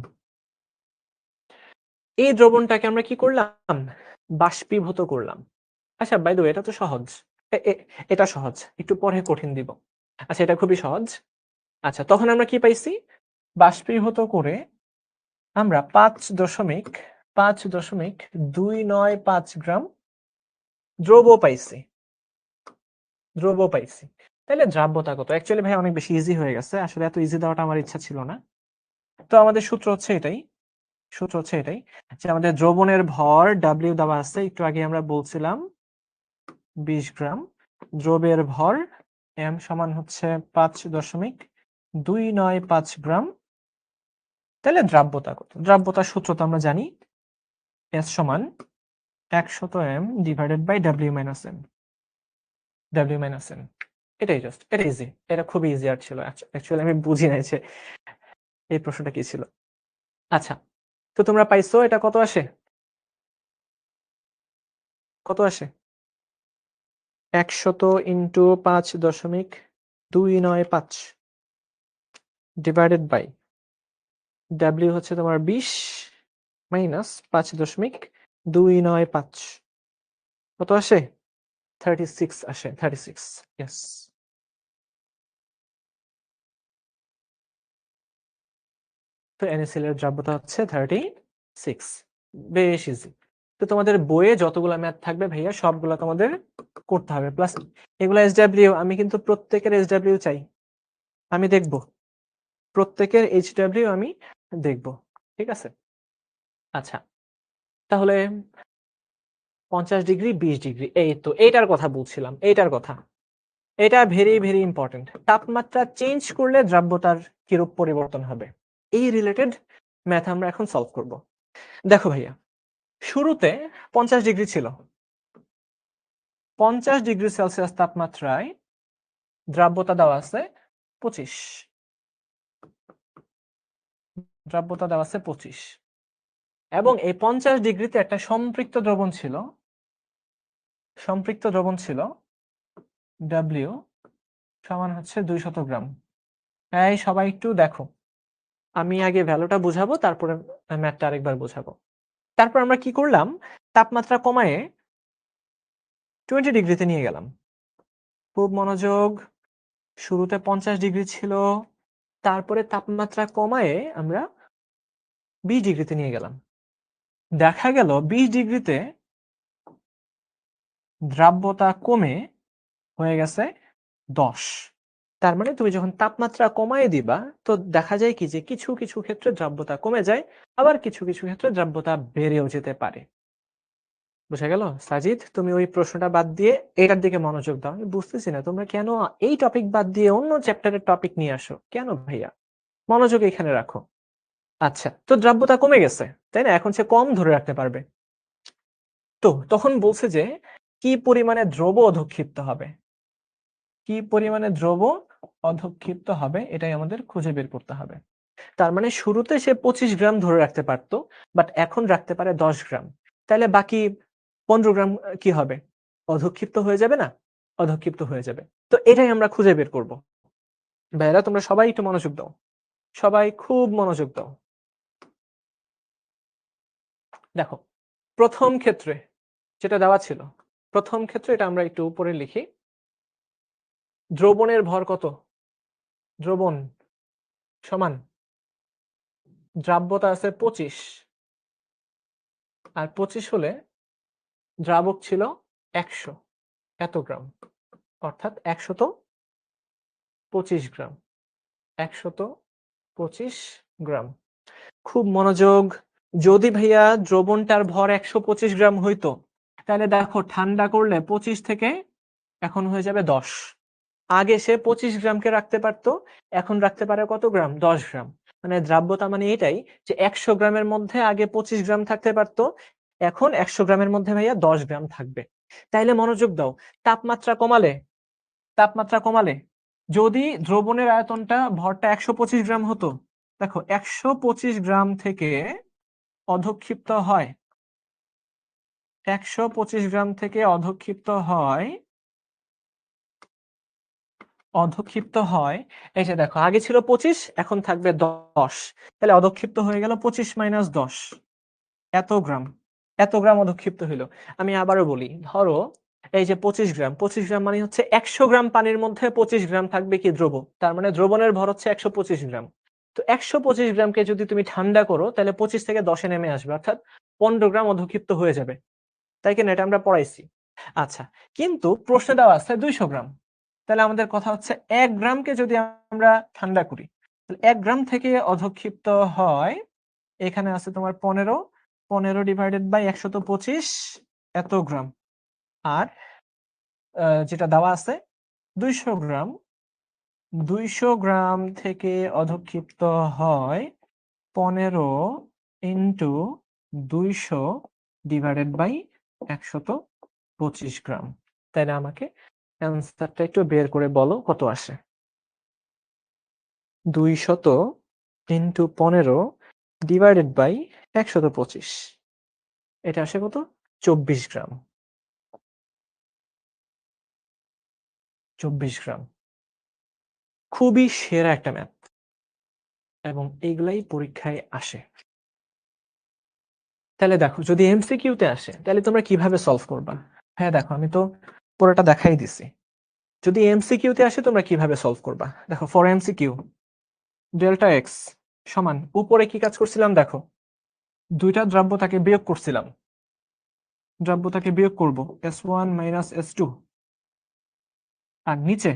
Speaker 1: এই দ্রবণটাকে আমরা কি করলাম? বাষ্পীভূত করলাম। আচ্ছা, বাই দ্য ওয়ে এটা তো সহজ, এটা সহজ, একটু পরে কঠিন দিব। আচ্ছা, এটা খুবই সহজ। আচ্ছা, তখন আমরা কি পাইছি? বাষ্পীভূত করে আমরা 5.295 গ্রাম দ্রব পাইছি, দ্রব পাইছি। তাহলে দ্রাব্যতা কত? অ্যাকচুয়ালি ভাই অনেক বেশি ইজি হয়ে গেছে, আসলে এত ইজি দেওয়াটা আমার ইচ্ছা ছিল না। তো আমাদের সূত্র হচ্ছে এটাই, যে আমাদের দ্রবণের ভর W দেওয়া আছে, একটু আগে আমরা বলছিলাম 20 গ্রাম, দ্রবের ভর M সমান হচ্ছে 5.295 গ্রাম। তাহলে দ্রাব্যতা কত? দ্রাব্যতার সূত্র তো আমরা জানি, S সমান 100m divided by W minus M। এটাই জাস্ট, এটা ইজি, এটা খুবই ইজি আর ছিল। অ্যাকচুয়ালি আমি বুঝি নাই যে এই প্রশ্নটা কি ছিল। আচ্ছা, তো তোমরা পাইছো এটা কত আসে? কত আসে? 100 ইন্টু 5.295 ডিভাইডেড বাই W হচ্ছে তোমার 20 মাইনাস 5.295, কত আসে? 36 আসে, 36। ইয়েস, তো NaCl এর দ্রাব্যতা হচ্ছে 36। বেশ ইজি। তো তোমাদের বইয়ে যতগুলা ম্যাথ থাকবে ভাইয়া সবগুলা তোমাদের করতে হবে, প্লাস এগুলা SW, আমি কিন্তু প্রত্যেকের SW চাই, আমি দেখব প্রত্যেকের HW আমি দেখব, ঠিক আছে? আচ্ছা, তাহলে 50 ডিগ্রি 20 ডিগ্রি, এই তো এইটার কথা বলছিলাম, এইটার কথা। এটা ভেরি ভেরি ইম্পর্টেন্ট। তাপমাত্রা চেঞ্জ করলে দ্রাব্যতার কিরূপ পরিবর্তন হবে, এই রিলেটেড ম্যাথ আমরা এখন সলভ করব। দেখো ভাইয়া, শুরুতে 50 ডিগ্রি ছিল, 50°C তাপমাত্রায় দ্রাব্যতা দেওয়া আছে 25, দ্রাব্যতা দেওয়া আছে 25, এবং এই 50 ডিগ্রিতে একটা সম্পৃক্ত দ্রবণ ছিল, W সমান হচ্ছে 200 গ্রাম। এই সবাই একটু দেখো, আমি আগে ভ্যালুটা বুঝাবো, তারপরে ম্যাথটা আরেকবার বুঝাবো। তারপর আমরা কি করলাম? তাপমাত্রা কমায়ে 20 ডিগ্রিতে নিয়ে গেলাম। খুব মনোযোগ, শুরুতে 50 ডিগ্রি ছিল, তারপরে তাপমাত্রা কমায়ে আমরা 20 ডিগ্রিতে নিয়ে গেলাম। দেখা গেল 20 ডিগ্রিতে দ্রাব্যতা কমে হয়ে গেছে 10। তার মানে তুমি যখন তাপমাত্রা কমায় দিবা তো দেখা যায় কি যে কিছু কিছু ক্ষেত্রে দ্রাব্যতা কমে যায়, আবার কিছু কিছু ক্ষেত্রে দ্রাব্যতা বেড়েও যেতে পারে। বুঝা গেল? সাজিদ, তুমি ওই প্রশ্নটা বাদ দিয়ে এটার দিকে মনোযোগ দাও। আমি বুঝতেছি না তোমরা কেন এই টপিক বাদ দিয়ে অন্য চ্যাপ্টারের টপিক নিয়ে আসো? কেন ভাইয়া? মনোযোগ এখানে রাখো। আচ্ছা, তো দ্রাব্যতা কমে গেছে, তাই না? এখন সে কম ধরে রাখতে পারবে। তো তখন বলছে যে কি পরিমাণে দ্রব অধঃক্ষিপ্ত হবে? কি পরিমাণে দ্রব অধঃক্ষিপ্ত হবে এটাই আমাদের খুঁজে বের করতে হবে। তার মানে শুরুতে সে 25 গ্রাম ধরে রাখতে পারতো, বাট এখন রাখতে পারে 10 গ্রাম। তাহলে বাকি 15 গ্রাম কি হবে? অধঃক্ষিপ্ত হয়ে যাবে না? অধঃক্ষিপ্ত হয়ে যাবে। তো এটাই আমরা খুঁজে বের করব। ভাইয়েরা তোমরা সবাই একটু মনোযোগ দাও। সবাই খুব মনোযোগ দাও। দেখো, প্রথম ক্ষেত্রে যেটা দেওয়া ছিল, প্রথম ক্ষেত্রে এটা আমরা একটু উপরে লিখি। দ্রবণের ভর কত? দ্রবণ সমান দ্রাব্যতা আছে 25, আর 25 হলে দ্রাবক ছিল 100 এত গ্রাম, অর্থাৎ 125 গ্রাম। 125 গ্রাম। খুব মনোযোগ। যদি ভাইয়া দ্রবণটার ভর 125 গ্রাম হইতো, তাহলে দেখো ঠান্ডা করলে 25 থেকে এখন হয়ে যাবে 10। আগে সে 25 গ্রামকে রাখতে পারতো, এখন রাখতে পারে কত গ্রাম? 10 গ্রাম। মানে দ্রাব্যতা মানে এটাই যে 100 গ্রামের মধ্যে আগে 25 গ্রাম থাকতে পারতো, এখন 100 গ্রামের মধ্যে ভাইয়া 10 গ্রাম থাকবে। তাইলে মনোযোগ দাও, তাপমাত্রা কমালে, তাপমাত্রা কমালে যদি দ্রবণের আয়তনটা ভরটা 125 গ্রাম হতো, দেখো 125 গ্রাম থেকে অধঃক্ষিপ্ত হয়, 125 গ্রাম থেকে অধঃক্ষিপ্ত হয়, অধঃক্ষিপ্ত হয়, এই যে দেখো আগে ছিল 25, এখন থাকবে 10, তাহলে অধঃক্ষিপ্ত হয়ে গেল 25 মাইনাস 10, এত গ্রাম। এত গ্রাম অধঃক্ষিপ্ত হইলো। আমি আবারও বলি, ধরো এই যে 25 গ্রাম, 25 গ্রাম মানে হচ্ছে 100 গ্রাম পানির মধ্যে 25 গ্রাম থাকবে কি দ্রব, তার মানে দ্রবণের ভর হচ্ছে 125 গ্রাম। তো 125 গ্রামকে যদি তুমি ঠান্ডা করো তাহলে 25 থেকে 10-এ নেমে আসবে, অর্থাৎ 15 গ্রাম অধঃক্ষিপ্ত হয়ে যাবে, তাই কিনা? এটা আমরা পড়াইছি। আচ্ছা, কিন্তু প্রশ্নে দেওয়া আছে 200 গ্রাম। তাহলে আমাদের কথা হচ্ছে 1 গ্রামকে যদি আমরা ঠান্ডা করি, তাহলে 1 গ্রাম থেকে অধঃক্ষিপ্ত হয়, এখানে আছে তোমার 15 ডিভাইডেড বাই 125 এত গ্রাম। আর যেটা দেওয়া আছে 200 গ্রাম, 200 গ্রাম থেকে অধঃক্ষিপ্ত হয় 15 ইন্টু 200 ডিভাইডেড বাই 125 গ্রাম। তাইলে আমাকে অ্যান্সারটা একটু বের করে বলো কত আসে। 200 ইন্টু 15 ডিভাইডেড বাই 125, এটা আসে কত? 24 গ্রাম। 24 গ্রাম। খুবই সেরা একটা ম্যাথ, এবং এইগুলাই পরীক্ষায় আসে। তাহলে দেখো যদি এমসিকিউতে আসে তাহলে তোমরা কিভাবে সলভ করবা? হ্যাঁ দেখো আমি তো পুরোটা দেখাই দিছি। যদি এমসিকিউতে আসে তোমরা কিভাবে সলভ করবা? দেখো ফর এমসিকিউ ডেল্টা এক্স সমান, উপরে কি কাজ করছিলাম দেখো, দুইটা দ্রাব্যতাকে বিয়োগ করছিলাম, দ্রাব্যতাকে বিয়োগ করব S1 মাইনাস S2, আর নিচে,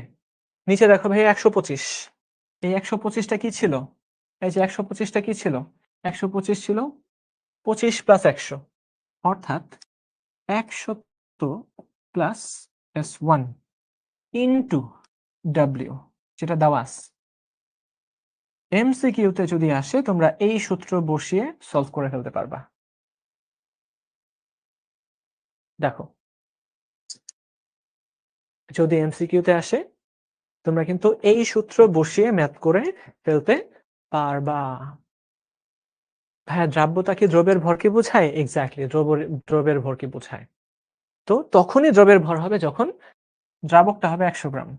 Speaker 1: নিচে দেখো ভাই 125, এই 125টা কি ছিল? এই যে 125টা কি ছিল? 125 ছিল 25 প্লাস 100, অর্থাৎ 100 প্লাস S1 ইন্টু ডাব্লিউ, যেটা দেওয়া আছে। এমসিকিউতে যদি আসে তোমরা এই সূত্র বসিয়ে সলভ করে ফেলতে পারবা। দেখো যদি এমসিকিউতে আসে তোমরা কিন্তু এই সূত্র বসিয়ে ম্যাথ করে ফেলতে পারবা। হ্যাঁ, দ্রাব্যতা কি দ্রব্যের ভরকে বোঝায়? এক্স্যাক্টলি, দ্রব্যের ভরকে বোঝায়। তো তখনই দ্রব্যের ভর হবে যখন দ্রাবকটা হবে 100 গ্রাম।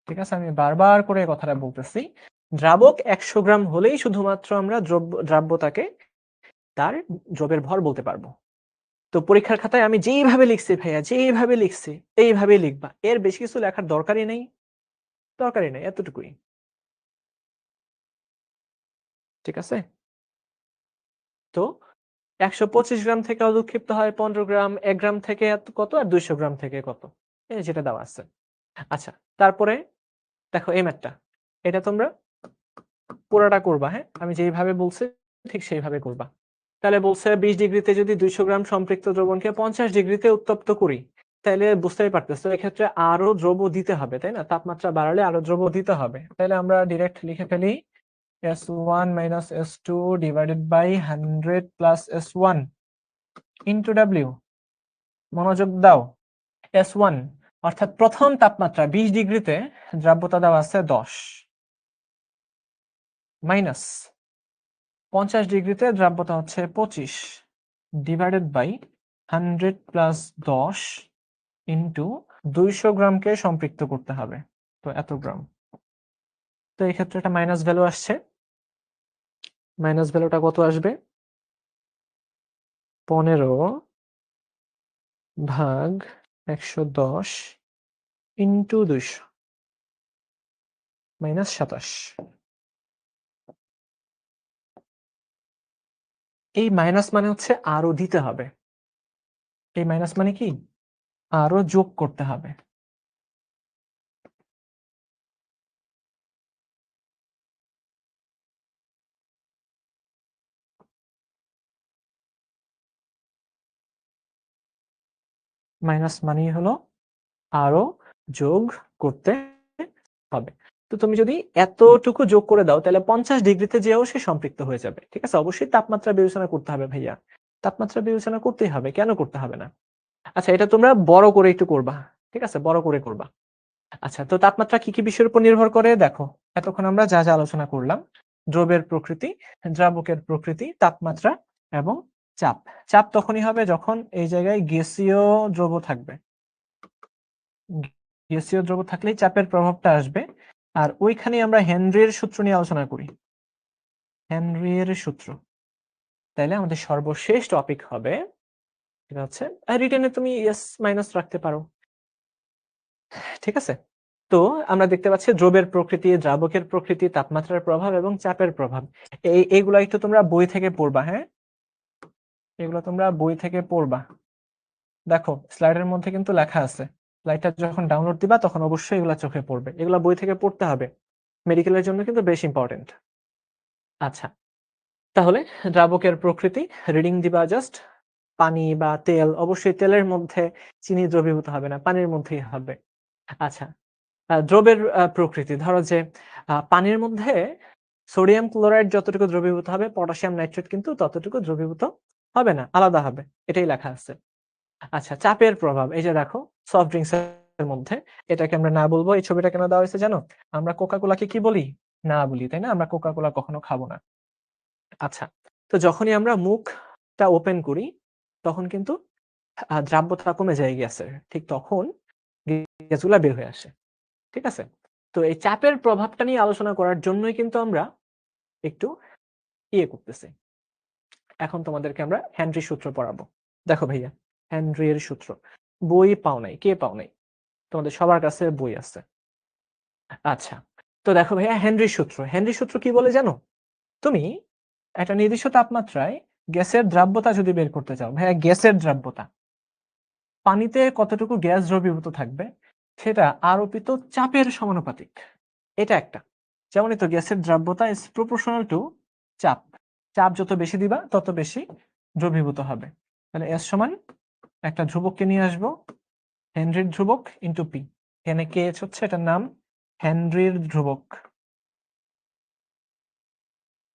Speaker 1: ঠিক আছে, আমি বারবার করে কথাটা বলতেছি, দ্রাবক 100 গ্রাম হলেই শুধুমাত্র আমরা দ্রাব্যতাকে তার দ্রব্যের ভর বলতে পারবো। তো পরীক্ষার খাতায় আমি যেইভাবে লিখছি ভাইয়া, যেইভাবে লিখছি এইভাবেই লিখবা, এর বেশি কিছু লেখার দরকারই নেই, দরকারই নেই, এতটুকুই। ঠিক আছে, তো 125 গ্রাম থেকে অধঃক্ষিপ্ত হয় 15 গ্রাম, 1 গ্রাম থেকে কত, আর 200 গ্রাম থেকে কত, এই যেটা দেওয়া আছে। আচ্ছা, তারপরে দেখো এই ম্যাথটা। এটা তোমরা পুরাটা করবা, হ্যাঁ? আমি যেইভাবে বলছি ঠিক সেইভাবে করবা। তাহলে বলছে ২০ ডিগ্রিতে যদি ২০০ গ্রাম সম্পৃক্ত দ্রবণকে ৫০ ডিগ্রিতে উত্তপ্ত করি, তাইলে বুঝতেই পারতেছো এক্ষেত্রে আরো দ্রব্য দিতে হবে, তাই না? তাপমাত্রা বাড়ালে আরো দ্রব্য দিতে হবে। তাহলে আমরা ডিরেক্ট লিখে ফেলি S1 - S2 divided by 100 plus S1 into W। মনোযোগ দাও। S1 অর্থাৎ প্রথম তাপমাত্রা ২০ ডিগ্রিতে দ্রাব্যতা দেওয়া আছে ১০ মাইনাস ৫০ ডিগ্রিতে দ্রাব্যতা হচ্ছে ২৫ ডিভাইডেড বাই 100 প্লাস ১০ ইন্টু ২০০ গ্রামকে সম্পৃক্ত করতে হবে, তো এত গ্রাম। তো এই ক্ষেত্রে একটা মাইনাস ভ্যালু আসছে। মাইনাস ভ্যালুটা কত আসবে? ১৫/১১০ ইন্টু ২০০ মাইনাস ২৭। এই মাইনাস মানে হচ্ছে আরো দিতে হবে। এই মাইনাস মানে কি? আরো যোগ করতে হবে। মাইনাস মানেই হলো আরো যোগ করতে হবে। তো তুমি যদি এতটুকু যোগ করে দাও তাহলে ৫০ ডিগ্রিতে যেও সে সম্পৃক্ত হয়ে যাবে। ঠিক আছে? অবশ্যই তাপমাত্রা বিবেচনা করতে হবে ভাইয়া। তাপমাত্রা বিবেচনা করতেই হবে। কেন করতে হবে না? আচ্ছা, এটা তোমরা বড় করে একটু করবা। ঠিক আছে? বড় করে করবা। আচ্ছা, তো তাপমাত্রা কি, কি বিষয়ের উপর নির্ভর করে? দেখো, এতক্ষণ আমরা যা, যা আলোচনা করলাম, দ্রবের প্রকৃতি, দ্রাবকের প্রকৃতি, তাপমাত্রা এবং চাপ। চাপ তখনই হবে যখন এই জায়গায় গ্যাসীয় দ্রব্য থাকবে। গ্যাসীয় দ্রব্য থাকলেই চাপের প্রভাবটা আসবে। আর ওইখানেই আমরা হেনরির সূত্র নিয়ে আলোচনা করি। হেনরির সূত্র। তাইলে আমাদের সর্বশেষ টপিক হবে, সেটা হচ্ছে রিটেনে তুমি ইয়েস মাইনাস রাখতে পারো। ঠিক আছে? তো আমরা দেখতে পাচ্ছি দ্রবের প্রকৃতি, দ্রাবকের প্রকৃতি, তাপমাত্রার প্রভাব এবং চাপের প্রভাব। এইগুলা একটু তোমরা বই থেকে পড়বা, হ্যাঁ? এগুলো তোমরা বই থেকে পড়বা। দেখো, স্লাইডের মধ্যে কিন্তু লেখা আছে। স্লাইডটা যখন ডাউনলোড দিবা তখন অবশ্যই এগুলা চোখে পড়বে। এগুলা বই থেকে পড়তে হবে। মেডিকেলের জন্য কিন্তু বেশ ইম্পর্টেন্ট। আচ্ছা, তাহলে দ্রাবকের প্রকৃতি রিডিং দিবা জাস্ট। পানি বা তেল, অবশ্যই তেলের মধ্যে চিনি দ্রবীভূত হবে না, পানির মধ্যেই হবে। আচ্ছা, দ্রবের প্রকৃতি ধরো যে পানির মধ্যে সোডিয়াম ক্লোরাইড যতটুকু দ্রবীভূত হবে, পটাশিয়াম নাইট্রেট কিন্তু ততটুকু দ্রবীভূত হবে না, আলাদা হবে। এটাই লেখা আছে। আচ্ছা, চাপের প্রভাব। এই যে দেখো, সফট ড্রিঙ্কস এর মধ্যে এটাকে আমরা না বলবো। এই ছবিটা কেন দেওয়া হয়েছে জানো? আমরা কোকা কোলাকে কি বলি? না বলি, তাই না? আমরা কোকা কোলা কখনো খাবো না। আচ্ছা, তো যখনই আমরা মুখটা ওপেন করি তখন কিন্তু দ্রাব্যতা কমে যায় গ্যাসের। ঠিক তখন গ্যাসগুলা বের হয়ে আসে। ঠিক আছে? তো এই চাপের প্রভাবটা নিয়ে আলোচনা করার জন্যই কিন্তু আমরা একটু ইয়ে করতেছি। এখন তোমাদেরকে আমরা হেনরির সূত্র পড়াবো। দেখো ভাইয়া, হেনরির সূত্র। বই পাও নাই? কে পাও নাই? তোমাদের সবার কাছে বই আছে। আচ্ছা, তো দেখো ভাইয়া, হেনরির সূত্র। হেনরির সূত্র কি বলে জানো? তুমি একটা নির্দিষ্ট তাপমাত্রায় গ্যাসের দ্রাব্যতা যদি বের করতে চাও, ভাইয়া গ্যাসের দ্রাব্যতা, পানিতে কতটুকু গ্যাস দ্রবীভূত থাকবে সেটা আরোপিত চাপের সমানুপাতিক। এটা একটা। যেমনই তো গ্যাসের দ্রাব্যতা ইজ প্রপোর্শনাল টু চাপ। চাপ যত বেশি দিবা তত বেশি দ্রবীভূত হবে। তাহলে এস সমান একটা ধ্রুবককে নিয়ে আসবো, হেনরির ধ্রুবক ইন্টু পি। এখানে কে হচ্ছে এটার নাম হেনরির ধ্রুবক।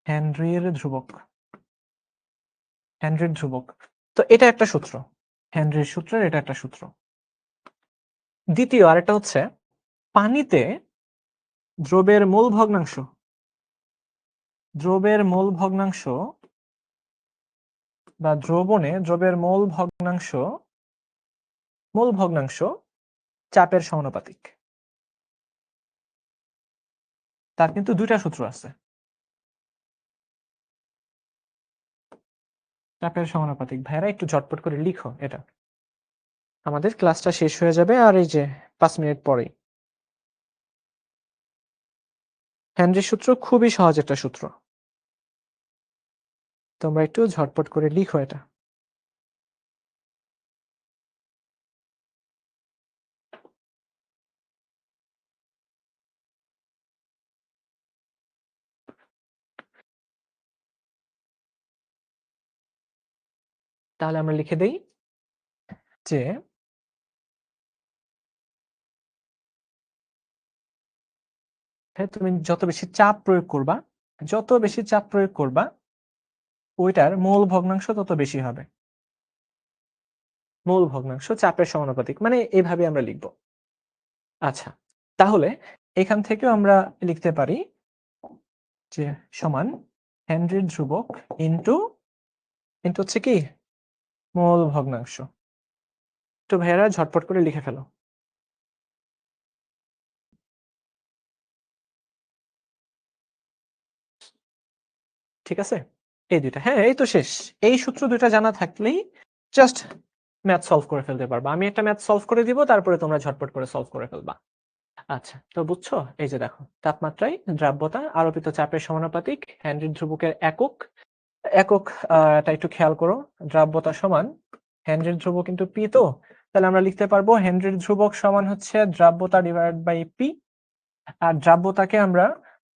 Speaker 1: হেনরির ধ্রুবক। হেনরির ধ্রুবক। তো এটা একটা সূত্র। হেনরির সূত্রের এটা একটা সূত্র। দ্বিতীয় আরেকটা হচ্ছে পানিতে দ্রবের মোল ভগ্নাংশ। দ্রবের মোল ভগ্নাংশ বা দ্রবণে দ্রবের মোল ভগ্নাংশ চাপের সমানুপাতিক। তার কিন্তু দুইটা সূত্র আছে। চাপের সমানুপাতিক। ভাইরা একটু ঝটপট করে লিখো এটা। আমাদের ক্লাসটা শেষ হয়ে যাবে আর এই যে 5 মিনিট পরেই। হেনরির সূত্র খুবই সহজ একটা সূত্র। তোমরা একটু ঝটপট করে লিখো এটা। তাহলে আমরা লিখে দেই যে তুমি যত বেশি চাপ প্রয়োগ করবা ওইটার মূল ভগ্নাংশ তত বেশি হবে। মূল ভগ্নাংশ চাপের সমানুপাতিক, মানে এইভাবে আমরা লিখব। আচ্ছা, তাহলে এখান থেকেও আমরা লিখতে পারি যে সমান হেনরির ধ্রুবক ইন্টু হচ্ছে কি মূল ভগ্নাংশ। তো ভাইয়ারা ঝটপট করে লিখে ফেলো। ঠিক আছে, এই দুইটা, হ্যাঁ এই তো শেষ। এই সূত্র দুইটা জানা থাকলেই জাস্ট ম্যাথ সলভ করে ফেলতে পারবা। আমি একটা ম্যাথ সলভ করে দিব, তারপরে তোমরা ঝটপট করে সলভ করে ফেলবা। আচ্ছা, তো বুঝছো? এই যে দেখো, তাপমাত্রায় দ্রাব্যতা আরোপিত চাপের সমানুপাতিক, হেনরির ধ্রুবকের একক টা একটু খেয়াল করো। দ্রাব্যতা সমান হেনরির ধ্রুবক কিন্তু পি, তো তাহলে আমরা লিখতে পারবো হেনরির ধ্রুবক সমান হচ্ছে দ্রাব্যতা ডিভাইড বাই পি। আর দ্রাব্যতাকে আমরা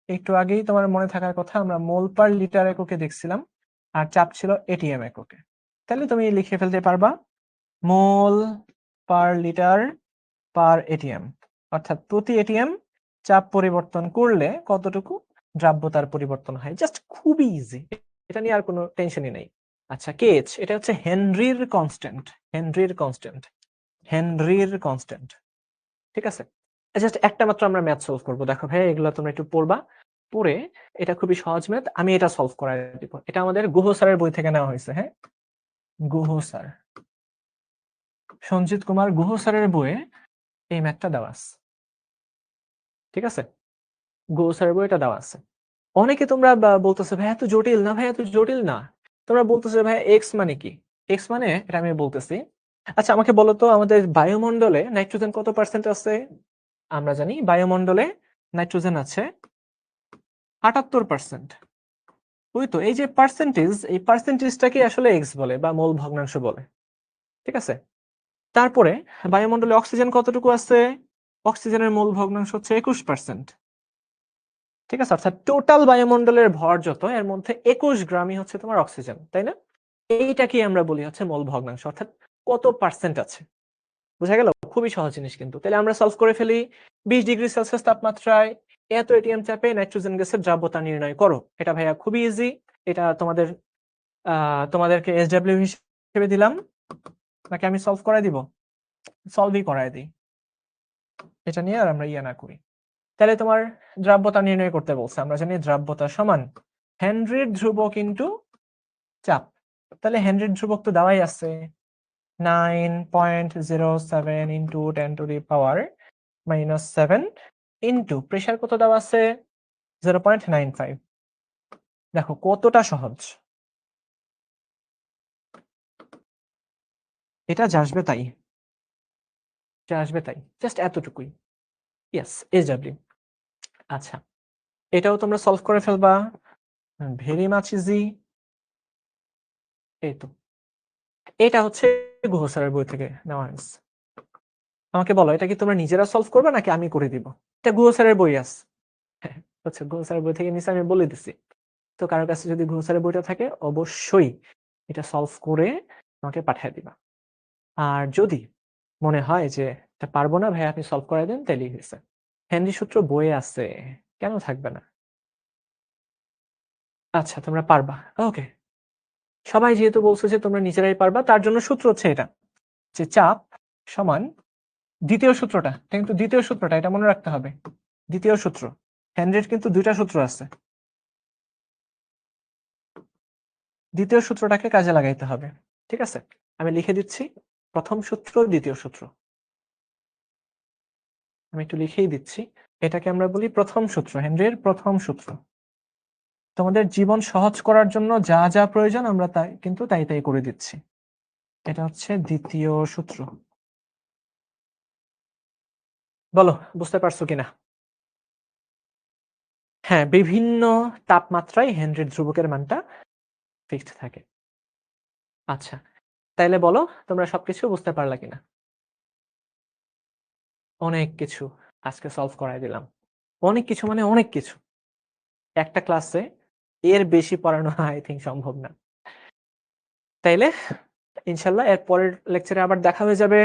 Speaker 1: একটু আগেই তোমার মনে থাকার কথা, আমরা মোল পার লিটার এককে দেখছিলাম, আর চাপ ছিল এটিএম এককে। তাহলে তুমি লিখে ফেলতে পারবা মোল পার লিটার পার এটিএম, অর্থাৎ প্রতি এটিএম চাপ পরিবর্তন করলে কতটুকু দ্রাব্যতার পরিবর্তন হয়। জাস্ট খুবই ইজি, এটা নিয়ে আর কোনো টেনশনই নেই। আচ্ছা, কেএইচ এটা হচ্ছে হেনরির কনস্ট্যান্ট। ঠিক আছে, জাস্ট একটা মাত্র আমরা ম্যাথ সলভ করব। দেখো ভাই, এগুলো তোমরা একটু পড়বা, পড়ে এটা খুবই সহজ ম্যাথ, আমি এটা সলভ করাই দিব। এটা আমাদের গুহ স্যারের বই থেকে নেওয়া হয়েছে। হ্যাঁ, গুহ স্যার, সঞ্জিত কুমার গুহ স্যারের বইয়ে এই ম্যাথটা দেওয়া আছে। ঠিক আছে, গুহ স্যারের বই এটা দেওয়া আছে। অনেকে তোমরা বলতেছো ভাই এত জটিল না, তোমরা বলতেছো ভাই এক্স মানে কি। এক্স মানে, এটা আমি বলতেছি। আচ্ছা, আমাকে বলো তো, আমাদের বায়ুমণ্ডলে নাইট্রোজেন কত পার্সেন্ট আছে? আমরা জানি বায়ুমণ্ডলে নাইট্রোজেন আছে 78%। ওই তো, এই যে পার্সেন্টেজ, এই পার্সেন্টেজটাকে আসলে এক্স বলে বা মোল ভগ্নাংশ বলে। ঠিক আছে, তারপরে বায়ুমণ্ডলে অক্সিজেন কতটুকু আছে? অক্সিজেনের মোল ভগ্নাংশ হচ্ছে 21%। ঠিক আছে, অর্থাৎ টোটাল বায়ুমণ্ডলের ভর যত, এর মধ্যে 21 গ্রামই হচ্ছে তোমার অক্সিজেন, তাই না? এইটাকে আমরা বলি হচ্ছে মোল ভগ্নাংশ, অর্থাৎ কত পার্সেন্ট আছে। বুঝা গেল? খুবই সহজ জিনিস কিন্তু। তাহলে আমরা সলভ করে ফেলি। 20 ডিগ্রি সেলসিয়াস তাপমাত্রায় এত এটিএম চাপে নাইট্রোজেন গ্যাসের দ্রাব্যতা নির্ণয় করো। এটা ভাইয়া খুবই ইজি। এটা তোমাদেরকে এসডব্লিউ হিসেবে দিলাম, নাকি আমি সলভ করাই দিব? সলভই করাই দিই, এটা নিয়ে আর আমরা ইয়ে না করি। তাহলে তোমার দ্রাব্যতা নির্ণয় করতে বলছে। আমরা জানি দ্রাব্যতা সমান হেনরির ধ্রুবক ইন্টু চাপ। তাহলে হেনরির ধ্রুবক তো দেওয়াই আছে, 9.07 ইন্টু 10⁻⁻7 ইন্টু প্রেসার কত দেওয়া আছে 0.95। দেখো কতটা সহজ, এটা যা আসবে তাই, জাস্ট এতটুকুই। Yes, SW. আচ্ছা, এটাও তোমরা সলভ করে ফেলবা, ভেরি মাচ ইজি। এই তো, এটা হচ্ছে গুহ স্যারের বই থেকে নেওয়া হয়েছে। আমাকে বলো, এটা কি তোমরা নিজেরা সলভ করবে নাকি আমি করে দিব? এটা গুহ স্যারের বই আছে। হ্যাঁ, আচ্ছা, গুহ স্যারের বই থেকে নিচে আমি বলে দিছি। তো কারোর কাছে যদি গুহ স্যারের বইটা থাকে, অবশ্যই এটা সলভ করে আমাকে পাঠিয়ে দিবা। আর যদি মনে হয় যে এটা পারবো না ভাই, আপনি সলভ করে দেন, তাইলেই হয়েছে। হেনরি সূত্র বইয়ে আছে, কেন থাকবে না? আচ্ছা, তোমরা পারবা, ওকে। সবাই যেহেতু বলছো যে তোমরা নিজেরাই পারবা, তার জন্য সূত্র হচ্ছে এটা, যে চাপ সমান দ্বিতীয় সূত্রটা, কিন্তু দ্বিতীয় সূত্রটা এটা মনে রাখতে হবে। দ্বিতীয় সূত্র, হেনরির কিন্তু দুইটা সূত্র আছে, দ্বিতীয় সূত্রটাকে কাজে লাগাইতে হবে। ঠিক আছে, আমি লিখে দিচ্ছি প্রথম সূত্র, দ্বিতীয় সূত্র। আমি একটু লিখেই দিচ্ছি, এটাকে আমরা বলি প্রথম সূত্র, হেনরির প্রথম সূত্র। তোমাদের জীবন সহজ করার জন্য যা যা প্রয়োজন আমরা তাই করে দিচ্ছি। এটা হচ্ছে দ্বিতীয় সূত্র। বলো, বুঝতে পারছো কিনা? হ্যাঁ, বিভিন্ন তাপমাত্রায় হেনরির ধ্রুবকের মানটা ফিক্সড থাকে। আচ্ছা, তাইলে বলো তোমরা সবকিছু বুঝতে পারলা কিনা? অনেক কিছু আজকে সলভ করাই দিলাম। অনেক কিছু মানে অনেক কিছু, একটা ক্লাসে এর বেশি পড়ানো আই থিঙ্ক সম্ভব না। তাইলে ইনশাল্লাহ এর পরের লেকচারে আবার দেখা হয়ে যাবে।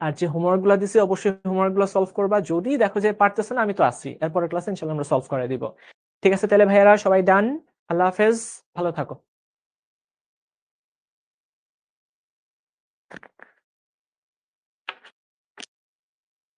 Speaker 1: আর যে হোমওয়ার্ক গুলো দিছি অবশ্যই হোমওয়ার্ক গুলো সলভ করবা। যদি দেখো যে পারতেছে না, আমি তো আছি, এরপরের ক্লাসে ইনশাল্লাহ আমরা সলভ করে দিব। ঠিক আছে, তাহলে ভাইয়ারা সবাই ডান। আল্লাহ হাফেজ, ভালো থাকো।